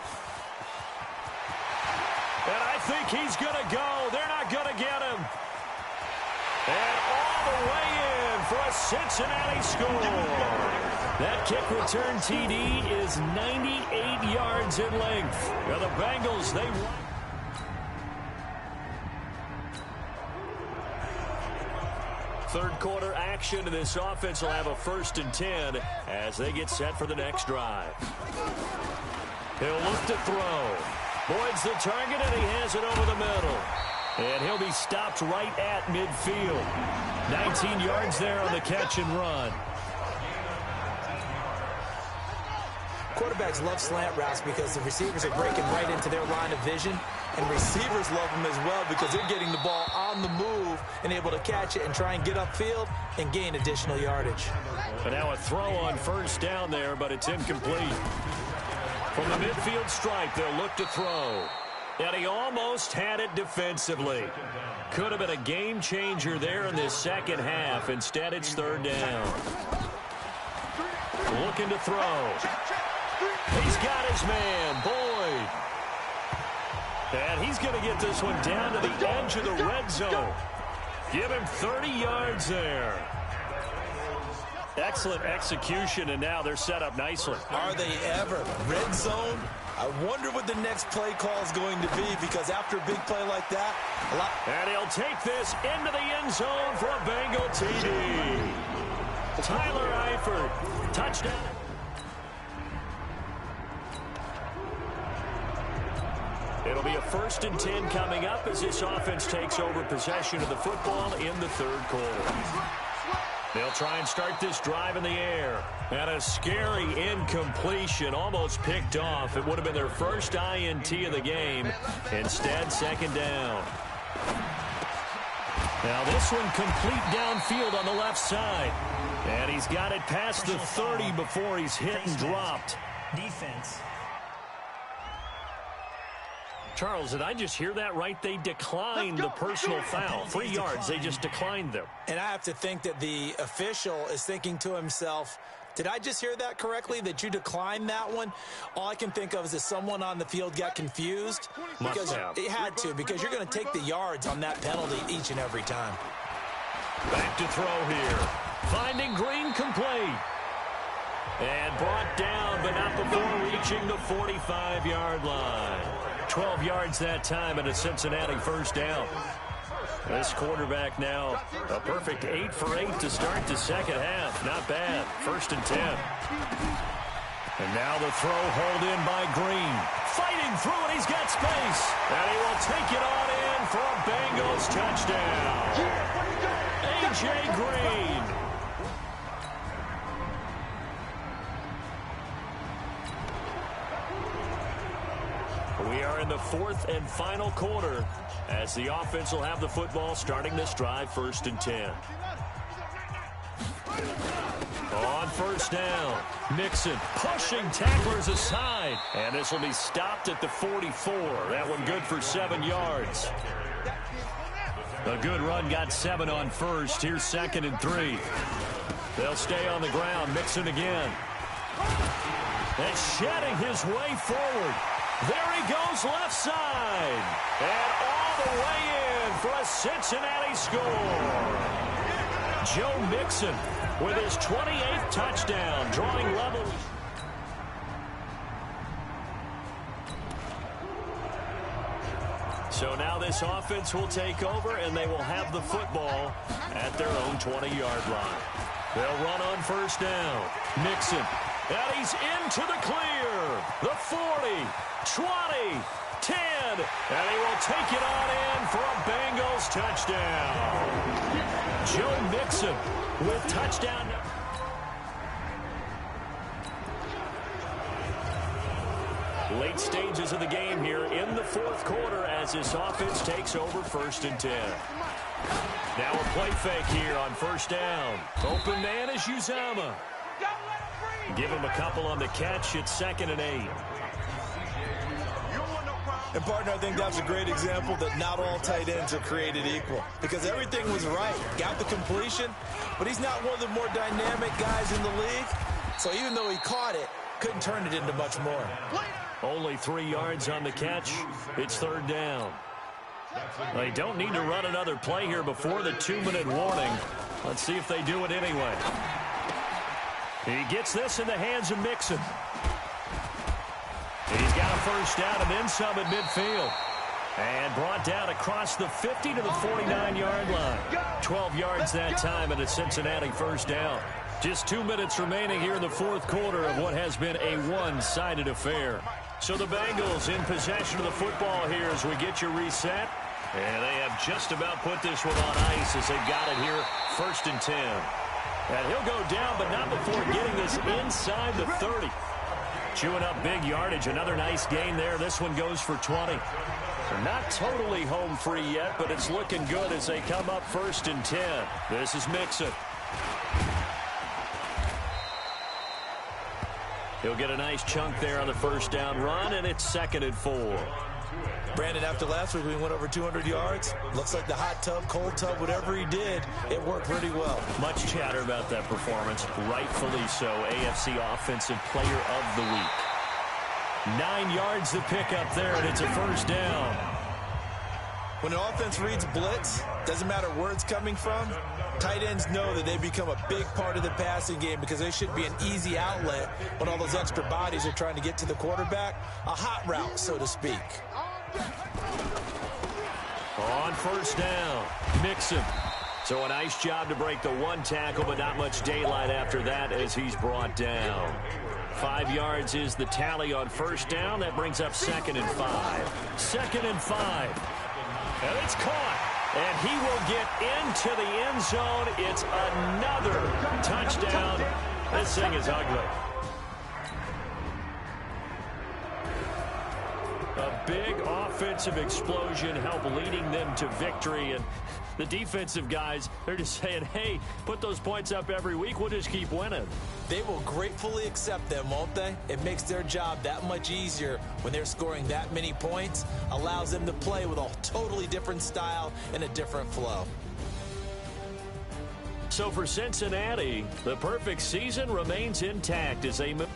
And I think he's going to go. They're not going to get him. And all the way in for a Cincinnati score. That kick return TD is 98 yards in length. Now the Bengals, they won. Third quarter action, and this offense will have a 1st and 10 as they get set for the next drive. He'll look to throw. Boyd's the target, and he has it over the middle. And he'll be stopped right at midfield. 19 yards there on the catch and run. Quarterbacks love slant routes because the receivers are breaking right into their line of vision, and receivers love them as well because they're getting the ball on the move and able to catch it and try and get upfield and gain additional yardage. But now a throw on 1st down there, but it's incomplete. From the midfield stripe, they'll look to throw. And he almost had it defensively. Could have been a game changer there in this second half. Instead, it's third down. Looking to throw. He's got his man, Boyd. And he's going to get this one down to the edge of the red zone. Give him 30 yards there. Excellent execution, and now they're set up nicely. Are they ever? Red zone? I wonder what the next play call is going to be, because after a big play like that, and he'll take this into the end zone for a Bengal TD. Tyler Eifert, touchdown. It'll be a 1st and 10 coming up as this offense takes over possession of the football in the third quarter. They'll try and start this drive in the air. And a scary incompletion, almost picked off. It would have been their first INT of the game. Instead, second down. Now this one complete downfield on the left side. And he's got it past the 30 before he's hit and dropped. Defense. Charles, did I just hear that right? They declined the personal foul. 3 yards, they just declined them. And I have to think that the official is thinking to himself, did I just hear that correctly, that you declined that one? All I can think of is that someone on the field got confused. Because it had to, because you're going to take the yards on that penalty each and every time. Back to throw here. Finding Green complete. And brought down, but not before reaching the 45-yard line. 12 yards that time, and a Cincinnati first down. This quarterback now, a perfect 8 for 8 to start the second half. Not bad. 1st and 10. And now the throw hauled in by Green. Fighting through it, he's got space. And he will take it on in for a Bengals touchdown. A.J. Green. We are in the 4th and final quarter as the offense will have the football starting this drive, 1st and 10. On first down, Mixon pushing tacklers aside. And this will be stopped at the 44. That one good for 7 yards. A good run, got 7 on first. Here's 2nd and 3. They'll stay on the ground. Mixon again. And shedding his way forward. There he goes left side. And all the way in for a Cincinnati score. Joe Mixon with his 28th touchdown, drawing level. So now this offense will take over, and they will have the football at their own 20-yard line. They'll run on first down. Mixon. And he's into the clear. The 40, 20, 10. And he will take it on in for a Bengals touchdown. Joe Mixon with touchdown. Late stages of the game here in the 4th quarter as this offense takes over 1st and 10. Now a play fake here on first down. Open man is Uzama. Give him a couple on the catch. It's 2nd and 8. And, partner, I think that's a great example that not all tight ends are created equal. Because everything was right. Got the completion, but he's not one of the more dynamic guys in the league. So even though he caught it, couldn't turn it into much more. Only 3 yards on the catch. It's 3rd down. They don't need to run another play here before the 2-minute warning. Let's see if they do it anyway. He gets this in the hands of Mixon. He's got a first down and then some at midfield. And brought down across the 50 to the 49-yard line. 12 yards that time and a Cincinnati first down. Just 2 minutes remaining here in the 4th quarter of what has been a one-sided affair. So the Bengals in possession of the football here as we get your reset. And they have just about put this one on ice as they've got it here, 1st and 10. And he'll go down, but not before getting this inside the 30. Chewing up big yardage. Another nice gain there. This one goes for 20. They're not totally home free yet, but it's looking good as they come up 1st and 10. This is Mixon. He'll get a nice chunk there on the first down run, and it's 2nd and 4. Brandon, after last week, we went over 200 yards. Looks like the hot tub, cold tub, whatever he did, it worked pretty well. Much chatter about that performance. Rightfully so. AFC Offensive Player of the Week. 9 yards to pick up there, and it's a first down. When an offense reads blitz, doesn't matter where it's coming from, tight ends know that they become a big part of the passing game because they should be an easy outlet when all those extra bodies are trying to get to the quarterback. A hot route, so to speak. On first down, Mixon. So a nice job to break the one tackle, but not much daylight after that as he's brought down. 5 yards is the tally on first down. That brings up 2nd and 5. 2nd and 5. And it's caught. And he will get into the end zone. It's another touchdown. This thing is ugly. A big offensive explosion helped leading them to victory. And the defensive guys, they're just saying, hey, put those points up every week. We'll just keep winning. They will gratefully accept them, won't they? It makes their job that much easier when they're scoring that many points. Allows them to play with a totally different style and a different flow. So for Cincinnati, the perfect season remains intact as they move.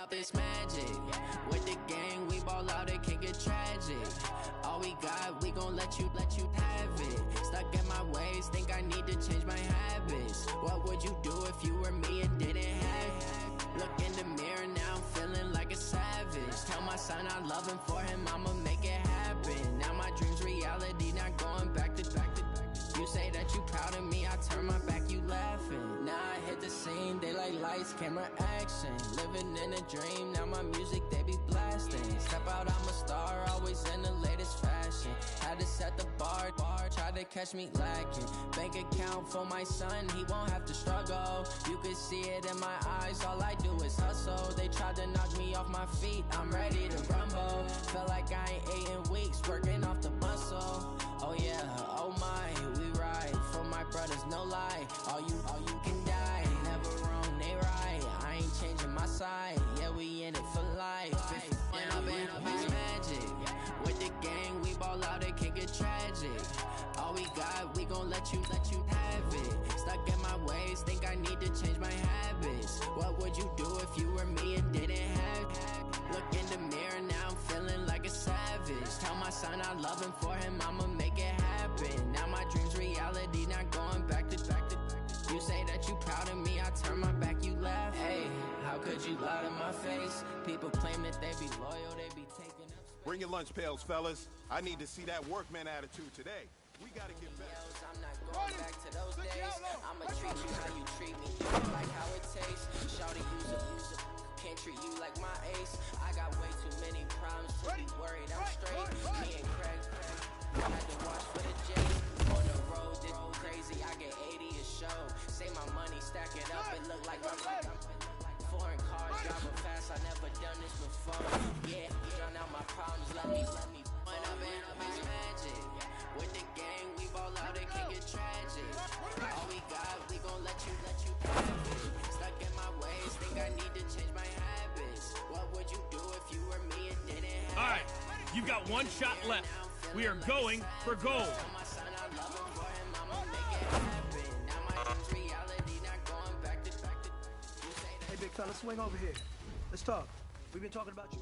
Up it's magic. With the gang, we ball out, it can get tragic. All we got, we gon' let you have it. Stuck in my ways, think I need to change my habits. What would you do if you were me and didn't have it? Look in the mirror, now I'm feeling like a savage. Tell my son I love him, for him I'ma make it happen. Now my dream's reality, not going back to. You say that you proud of me, I turn my back, you laughing. Now I hit the scene, they like lights, camera, action. Living in a dream, now my music, they be blasting. Step out, I'm a star, always in the latest fashion. Had to set the bar, try to catch me lacking. Bank account for my son, he won't have to struggle. You can see it in my eyes, all I do is hustle. They tried to knock me off my feet, I'm ready to rumble. Feel like I ain't ate in weeks, working off the muscle. Oh yeah, oh my, we ride for my brothers, no lie. All you can die, never wrong, they right. I ain't changing my side, yeah, we in it for life. Up it's magic. With the gang, we ball out, it can get tragic. All we got, we gon' let you have it. Stuck in my ways, think I need to change my habits. What would you do if you were me and didn't have it? Look in the mirror, now I'm feeling like a savage. Tell my son I love him, for him I'ma make it happen. Now my dream's reality, not going back to. You say that you proud of me, I turn my back, you laugh. Hey, how could you lie to my face? People claim that they be loyal, they be taking up space. Bring your lunch pails, fellas. I need to see that workman attitude today. We gotta get better. I'm not going back to those days. I'ma treat you how you treat me. You like how it tastes. Shawty, use a can't treat you like my ace. I got way too many problems to be worried. I'm straight. Me and Craig had to watch for the J. On the road, this crazy. I get 80 a show. Say my money, stack it up. It look like foreign cars driving fast. I never done this before. Yeah, drown out my problems. Let me point up it's magic. With the gang, we ball out, it can get tragic. All we got, we gon' let you have it. Stuck in my ways, think I need to change my habits. What would you do if you were me and didn't have it? All right, you've got one shot left. We are going for gold. Hey, big fella, swing over here. Let's talk. We've been talking about you.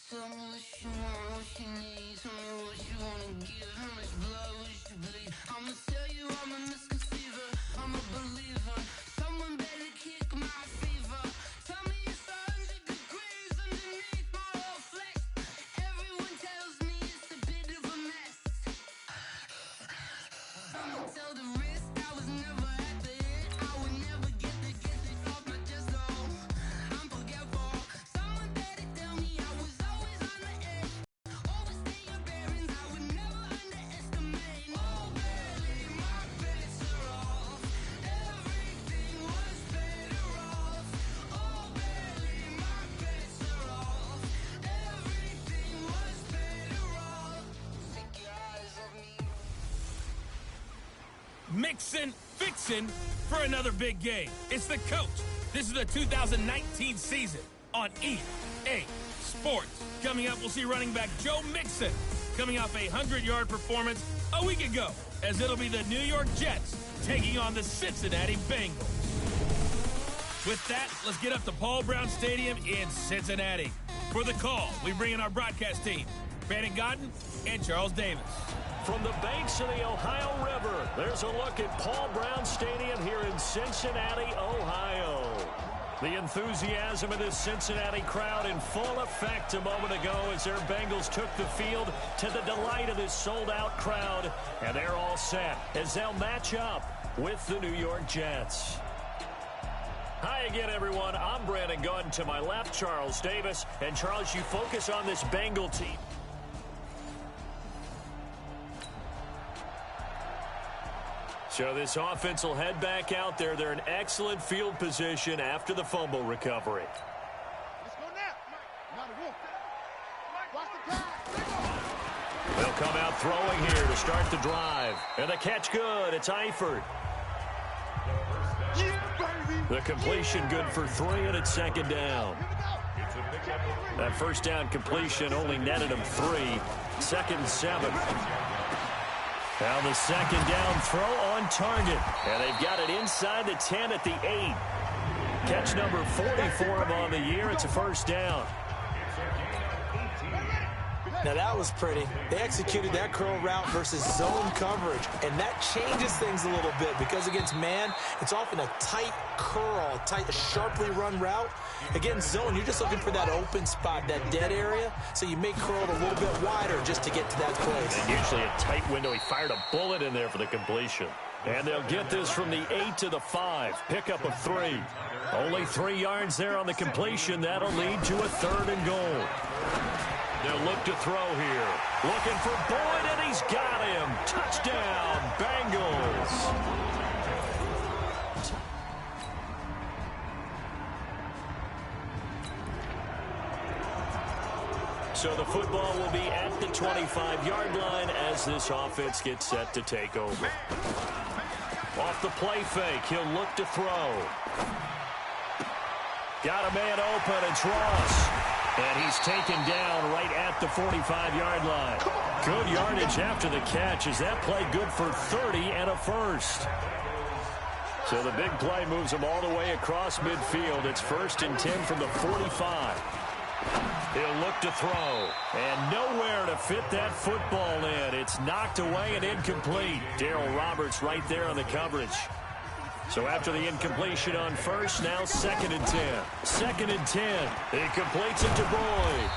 Tell me what you want, what you need. Tell me what you wanna give. How much blood would you bleed? I'ma tell you I'm a misconceiver. I'm a believer. Someone better kick my fever. Tell me it's 100 degrees underneath my whole flesh. Everyone tells me it's a bit of a mess. I'ma tell the risk I was never at the end. I would never get the off my chest though. I'm forgetful. Someone better fixin' for another big game. It's the coach. This is the 2019 season on EA Sports. Coming up, we'll see running back Joe Mixon coming off a 100-yard performance a week ago, as it'll be the New York Jets taking on the Cincinnati Bengals. With that, let's get up to Paul Brown Stadium in Cincinnati. For the call, we bring in our broadcast team, Brandon Godden and Charles Davis. From the banks of the Ohio River, there's a look at Paul Brown Stadium here in Cincinnati, Ohio. The enthusiasm of this Cincinnati crowd in full effect a moment ago as their Bengals took the field to the delight of this sold-out crowd. And they're all set as they'll match up with the New York Jets. Hi again, everyone. I'm Brandon Godden. To my left, Charles Davis. And, Charles, you focus on this Bengal team. So this offense will head back out there. They're in excellent field position after the fumble recovery. They'll come out throwing here to start the drive. And the catch good. It's Eifert. The completion good for 3, and it's second down. That first down completion only netted him 3. 2nd and 7. Now the second down throw on target. And they've got it inside the 10 at the 8. Catch number 40 for him on the year. It's a first down. Now that was pretty. They executed that curl route versus zone coverage, and that changes things a little bit because against man, it's often a tight curl, a sharply run route. Against zone, you're just looking for that open spot, that dead area, so you make curl a little bit wider just to get to that place. And usually a tight window. He fired a bullet in there for the completion. And they'll get this from the 8 to the 5. Pickup of 3. Only 3 yards there on the completion. That'll lead to a 3rd and goal. They'll look to throw here. Looking for Boyd, and he's got him. Touchdown, Bengals. So the football will be at the 25-yard line as this offense gets set to take over. Off the play fake, he'll look to throw. Got a man open, it's Ross. And he's taken down right at the 45-yard line. Good yardage after the catch as that play good for 30 and a first. So the big play moves him all the way across midfield. It's 1st and 10 from the 45. He'll look to throw. And nowhere to fit that football in. It's knocked away and incomplete. Darryl Roberts right there on the coverage. So after the incompletion on first, now 2nd and 10. 2nd and 10. He completes it to Boyd.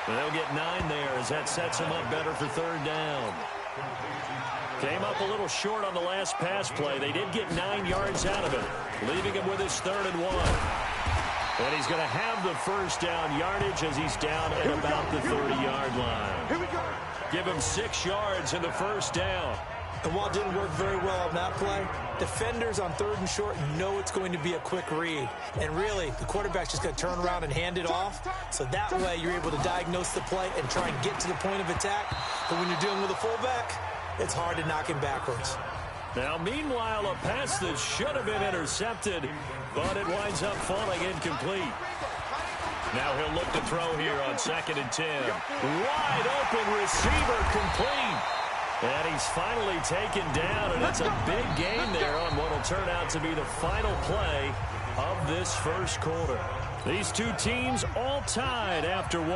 And they'll get 9 there as that sets him up better for 3rd down. Came up a little short on the last pass play. They did get 9 yards out of it, leaving him with his 3rd and 1. And he's going to have the first down yardage as he's down at about the 30-yard line. Give him 6 yards in the first down. And while it didn't work very well on that play, defenders on 3rd and short know it's going to be a quick read. And really, the quarterback's just going to turn around and hand it off. So that way, you're able to diagnose the play and try and get to the point of attack. But when you're dealing with a fullback, it's hard to knock him backwards. Now, meanwhile, a pass that should have been intercepted, but it winds up falling incomplete. Now he'll look to throw here on 2nd and 10. Wide open receiver complete. And he's finally taken down, and it's a big gain there on what will turn out to be the final play of this first quarter. These two teams all tied after 1.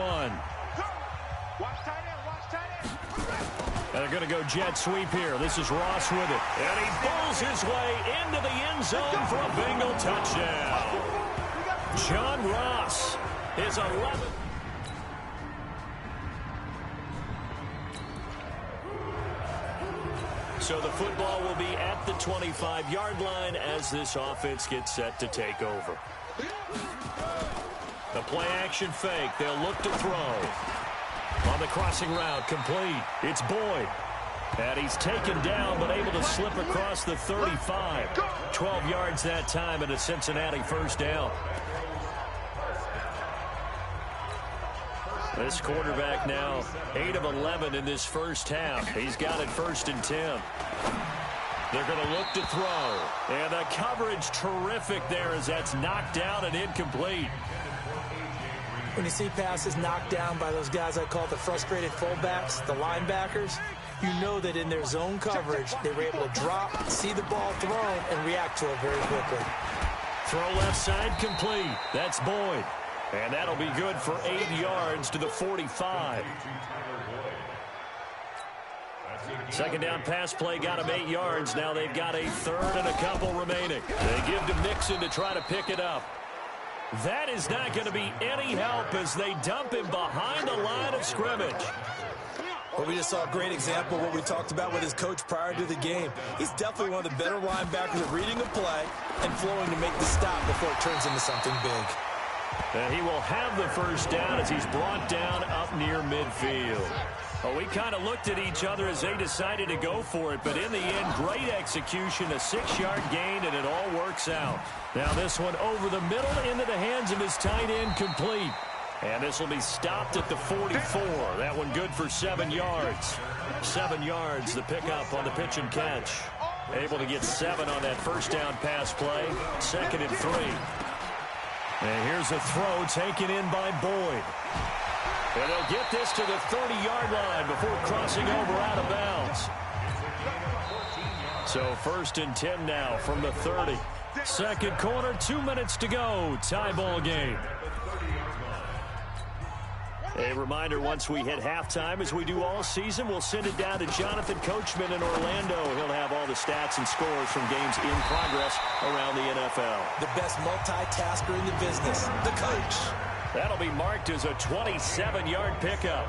And they're going to go jet sweep here. This is Ross with it. And he bowls his way into the end zone for a Bengal touchdown. John Ross is 11th. So the football will be at the 25-yard line as this offense gets set to take over. The play-action fake. They'll look to throw. On the crossing route, complete. It's Boyd. And he's taken down, but able to slip across the 35. 12 yards that time, and a Cincinnati first down. This quarterback now 8 of 11 in this first half. He's got it 1st and 10. They're going to look to throw. And the coverage terrific there as that's knocked down and incomplete. When you see passes knocked down by those guys I call the frustrated fullbacks, the linebackers, you know that in their zone coverage, they were able to drop, see the ball thrown, and react to it very quickly. Throw left side complete. That's Boyd. And that'll be good for 8 yards to the 45. Second down pass play got them 8 yards. Now they've got a third and a couple remaining. They give to Mixon to try to pick it up. That is not going to be any help as they dump him behind the line of scrimmage. Well, we just saw a great example of what we talked about with his coach prior to the game. He's definitely one of the better linebackers at reading a play and flowing to make the stop before it turns into something big. And he will have the first down as he's brought down up near midfield. Well, we kind of looked at each other as they decided to go for it, but in the end, great execution, a 6-yard gain, and it all works out. Now this one over the middle into the hands of his tight end complete. And this will be stopped at the 44. That one good for 7 yards. 7 yards, the pickup on the pitch and catch. Able to get 7 on that first down pass play. 2nd and 3. And here's a throw taken in by Boyd. And they'll get this to the 30-yard line before crossing over out of bounds. So 1st and 10 now from the 30. Second quarter, 2 minutes to go. Tie ball game. A reminder, once we hit halftime, as we do all season, we'll send it down to Jonathan Coachman in Orlando. He'll have all the stats and scores from games in progress around the NFL. The best multitasker in the business, the coach. That'll be marked as a 27-yard pickup.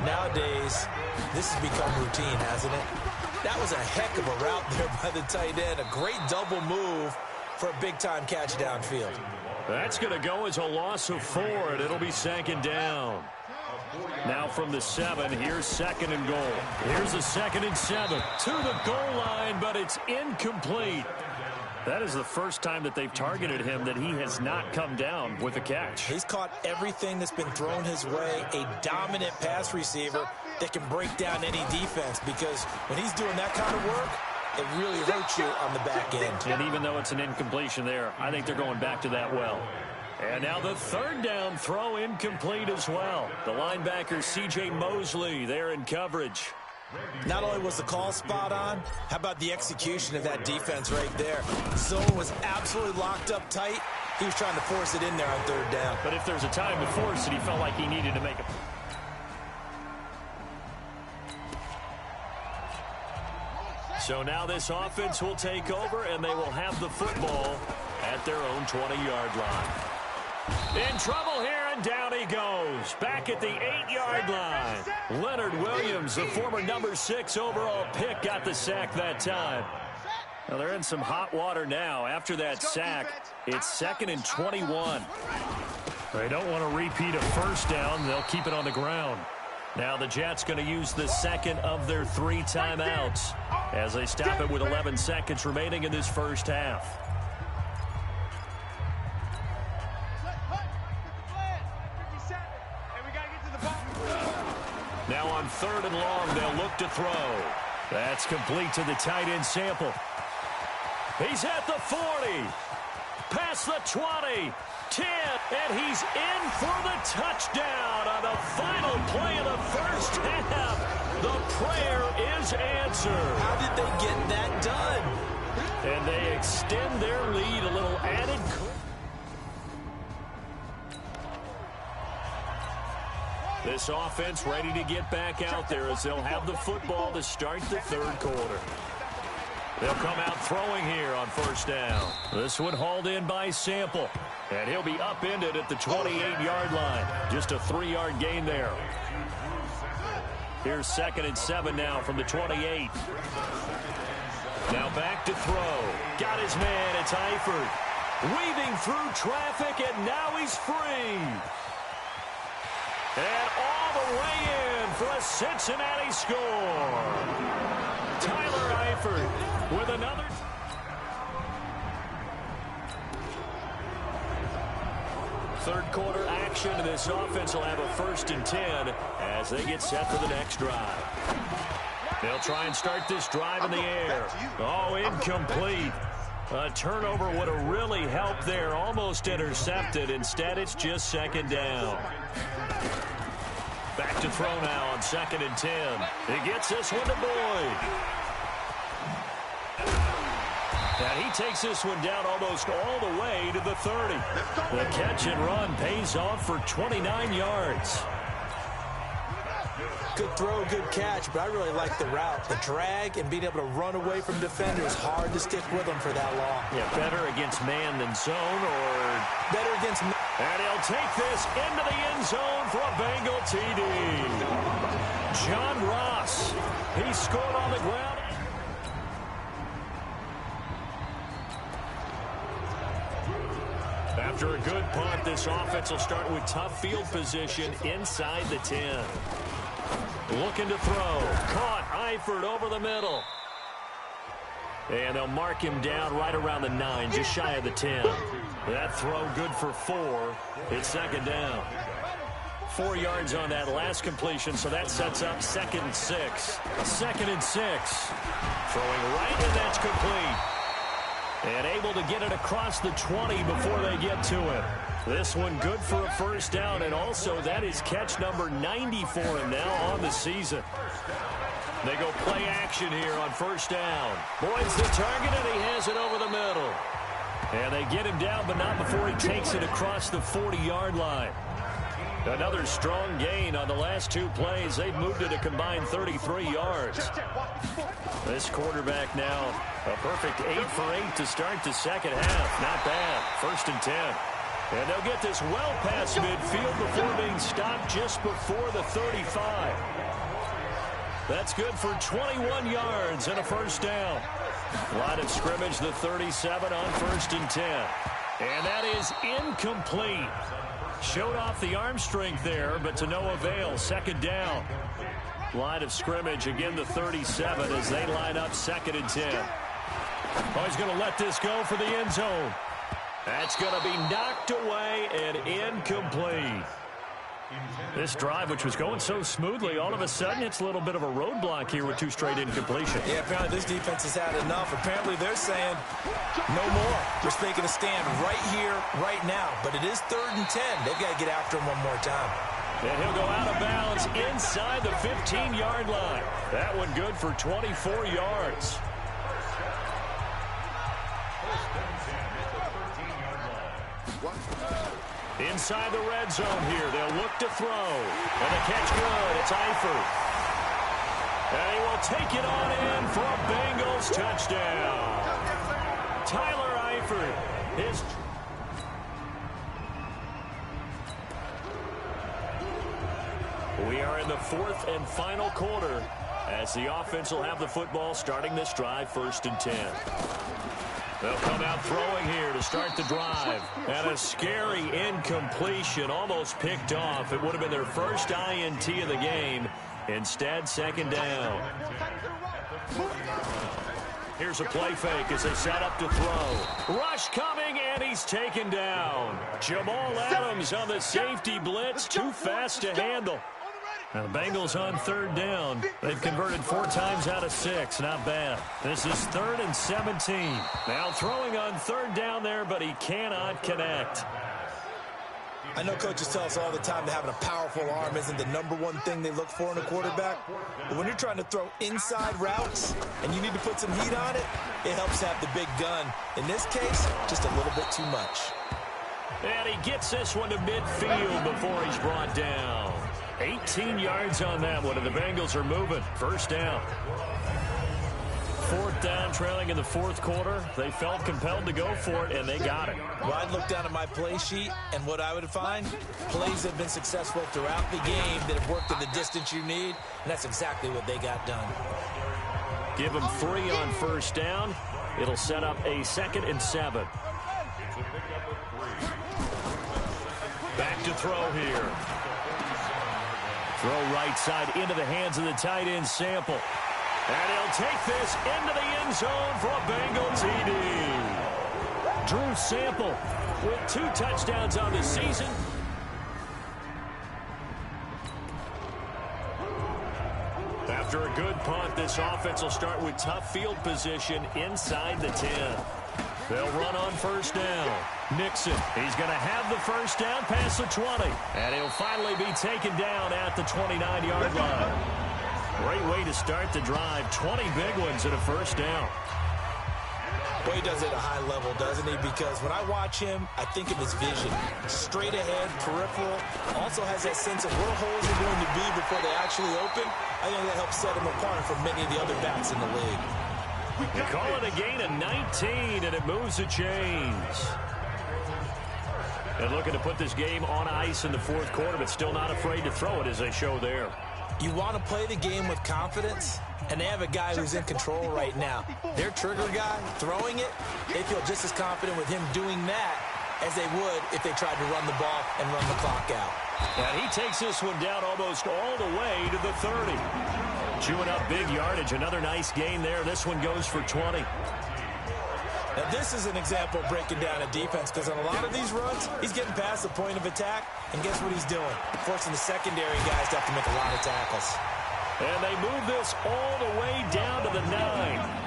Nowadays, this has become routine, hasn't it? That was a heck of a route there by the tight end. A great double move for a big-time catch downfield. That's going to go as a loss of 4, and it'll be 2nd down. Now from the 7, here's 2nd and goal. Here's a 2nd and 7 to the goal line, but it's incomplete. That is the first time that they've targeted him that he has not come down with a catch. He's caught everything that's been thrown his way, a dominant pass receiver that can break down any defense, because when he's doing that kind of work, it really hurts you on the back end. And even though it's an incompletion there, I think they're going back to that well. And now the 3rd down throw incomplete as well. The linebacker C.J. Mosley there in coverage. Not only was the call spot on, how about the execution of that defense right there? Zone was absolutely locked up tight. He was trying to force it in there on 3rd down. But if there's a time to force it, he felt like he needed to make it. So now this offense will take over, and they will have the football at their own 20-yard line. In trouble here, and down he goes. Back at the 8-yard line. Leonard Williams, the former number 6 overall pick, got the sack that time. Well, they're in some hot water now. After that sack, it's 2nd and 21. They don't want to repeat a first down. They'll keep it on the ground. Now the Jets going to use the 2nd of their 3 timeouts as they stop it with 11 seconds remaining in this first half. Now on 3rd and long, they'll look to throw. That's complete to the tight end Sample. He's at the 40, past the 20, 10, and he's in for the touchdown on the final play of the first half. The prayer is answered. How did they get that done? And they extend their lead, a little added. This offense ready to get back out there as they'll have the football to start the 3rd quarter. They'll come out throwing here on 1st down. This one hauled in by Sample. And he'll be upended at the 28-yard line. Just a 3-yard gain there. Here's 2nd and 7 now from the 28. Now back to throw. Got his man. It's Eifert. Weaving through traffic, and now he's free. And all the way in for a Cincinnati score. Tyler Eifert with another. Third quarter action, and this offense will have a 1st and 10 as they get set for the next drive. They'll try and start this drive in the air. Oh, incomplete. A turnover would have really helped there. Almost intercepted. Instead, it's just second down. Back to throw now on 2nd and 10. He gets this one to Boyd. And he takes this one down almost all the way to the 30. The catch and run pays off for 29 yards. Good throw, good catch, but I really like the route. The drag and being able to run away from defenders, hard to stick with them for that long. Yeah, better against man than zone, or better against man. And he'll take this into the end zone for a Bengal TD. John Ross, he scored on the ground. After a good punt, this offense will start with tough field position inside the 10. Looking to throw. Caught. Eifert over the middle. And they'll mark him down right around the 9, just shy of the 10. That throw good for 4. It's second down. 4 yards on that last completion, so that sets up 2nd and 6. 2nd and 6. Throwing right, and that's complete. And able to get it across the 20 before they get to it. This one good for a first down, and also that is catch number 90 for him now on the season. They go play action here on first down. Boyd's the target, and he has it over the middle. And they get him down, but not before he takes it across the 40-yard line. Another strong gain on the last 2 plays. They've moved it a combined 33 yards. This quarterback now a perfect 8 for 8 to start the second half. Not bad. 1st and 10. And they'll get this well past midfield before being stopped just before the 35. That's good for 21 yards and a first down. Line of scrimmage, the 37 on 1st and 10. And that is incomplete. Showed off the arm strength there, but to no avail. 2nd down. Line of scrimmage, again the 37 as they line up 2nd and 10. Oh, he's going to let this go for the end zone. That's going to be knocked away and incomplete. This drive, which was going so smoothly, all of a sudden it's a little bit of a roadblock here with 2 straight incompletions. Yeah, apparently this defense has had enough. Apparently they're saying no more. Just making a stand right here, right now. But it is 3rd and 10. They've got to get after him one more time. And he'll go out of bounds inside the 15-yard line. That one good for 24 yards. Inside the red zone here. They'll look to throw. And the catch good. It's Eifert. And he will take it on in for a Bengals touchdown. Tyler Eifert. We are in the 4th and final quarter as the offense will have the football starting this drive 1st and 10. They'll come out throwing here to start the drive. And a scary incompletion, almost picked off. It would have been their first INT of the game. Instead, 2nd down. Here's a play fake as they set up to throw. Rush coming, and he's taken down. Jamal Adams on the safety blitz, too fast to handle. Now the Bengals on 3rd down. They've converted 4 times out of 6. Not bad. This is 3rd and 17. Now throwing on 3rd down there, but he cannot connect. I know coaches tell us all the time that having a powerful arm isn't the #1 thing they look for in a quarterback. But when you're trying to throw inside routes and you need to put some heat on it, it helps have the big gun. In this case, just a little bit too much. And he gets this one to midfield before he's brought down. 18 yards on that one, and the Bengals are moving. 1st down. 4th down, trailing in the 4th quarter. They felt compelled to go for it, and they got it. Well, I'd look down at my play sheet, and what I would find, plays have been successful throughout the game that have worked in the distance you need, and that's exactly what they got done. Give them 3 on 1st down. It'll set up a 2nd and 7. Back to throw here. Throw right side into the hands of the tight end, Sample. And he'll take this into the end zone for a Bengal TD. Drew Sample with 2 touchdowns on the season. After a good punt, this offense will start with tough field position inside the 10. They'll run on first down. Nixon, he's going to have the first down past the 20. And he'll finally be taken down at the 29-yard line. Great way to start the drive. 20 big ones and a first down. Well, he does it at a high level, doesn't he? Because when I watch him, I think of his vision. Straight ahead, peripheral. Also has that sense of where holes are going to be before they actually open. I think that helps set him apart from many of the other backs in the league. They call it a gain of 19, and it moves the chains. And looking to put this game on ice in the fourth quarter, but still not afraid to throw it as they show there. You want to play the game with confidence, and they have a guy who's in control right now. Their trigger guy, throwing it, they feel just as confident with him doing that as they would if they tried to run the ball and run the clock out. And he takes this one down almost all the way to the 30. Chewing up big yardage. Another nice gain there. This one goes for 20. Now, this is an example of breaking down a defense because on a lot of these runs, he's getting past the point of attack, and guess what he's doing? Forcing the secondary guys to have to make a lot of tackles. And they move this all the way down to the 9.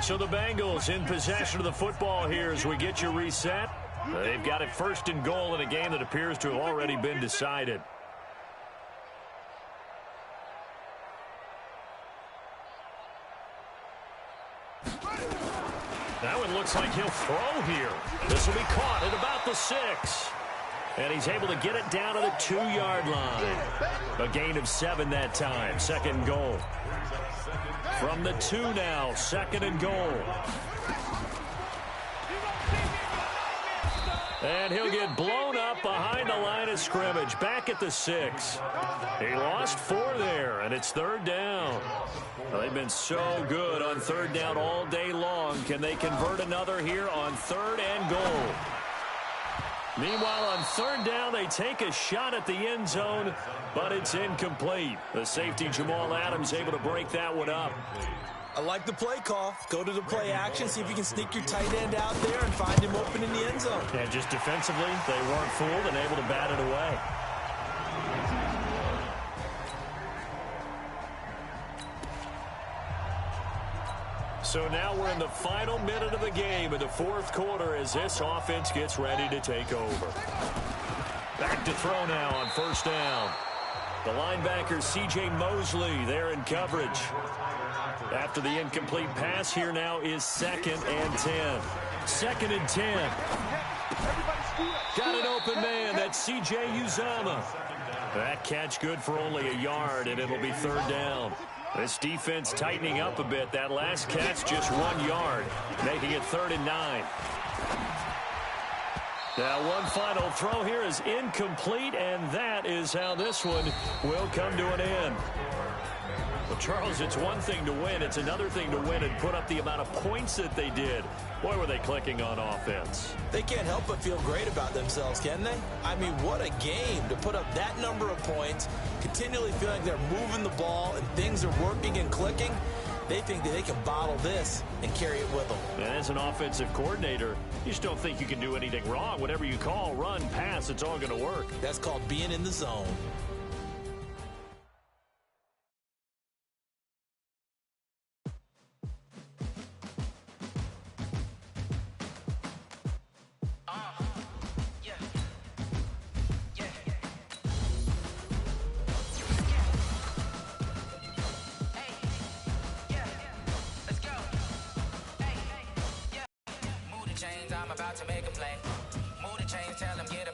So the Bengals in possession of the football here as we get you reset. They've got it first and goal in a game that appears to have already been decided. That one looks like he'll throw here. This will be caught at about the 6. And he's able to get it down to the 2-yard line. A gain of 7 that time. Second and goal. From the 2 now, second and goal. And he'll get blown up behind the line of scrimmage. Back at the 6. He lost 4 there, and it's third down. Well, they've been so good on third down all day long. Can they convert another here on third and goal? Meanwhile, on third down, they take a shot at the end zone, but it's incomplete. The safety, Jamal Adams, able to break that one up. I like the play call. Go to the play action, see if you can sneak your tight end out there and find him open in the end zone. And just defensively, they weren't fooled and able to bat it away. So now we're in the final minute of the game in the fourth quarter as this offense gets ready to take over. Back to throw now on first down. The linebacker, C.J. Mosley, there in coverage. After the incomplete pass, here now is 2nd and 10. 2nd and 10. Got an open man. That's C.J. Uzomah. That catch good for only a yard, and it'll be third down. This defense tightening up a bit. That last catch just 1 yard, making it 3rd and 9. Now one final throw here is incomplete, and that is how this one will come to an end. Well, Charles, it's one thing to win. It's another thing to win and put up the amount of points that they did. Boy, were they clicking on offense. They can't help but feel great about themselves, can they? I mean, what a game to put up that number of points, continually feeling they're moving the ball and things are working and clicking. They think that they can bottle this and carry it with them. And as an offensive coordinator, you just don't think you can do anything wrong. Whatever you call, run, pass, it's all going to work. That's called being in the zone. To make a play. Move the chains, tell them get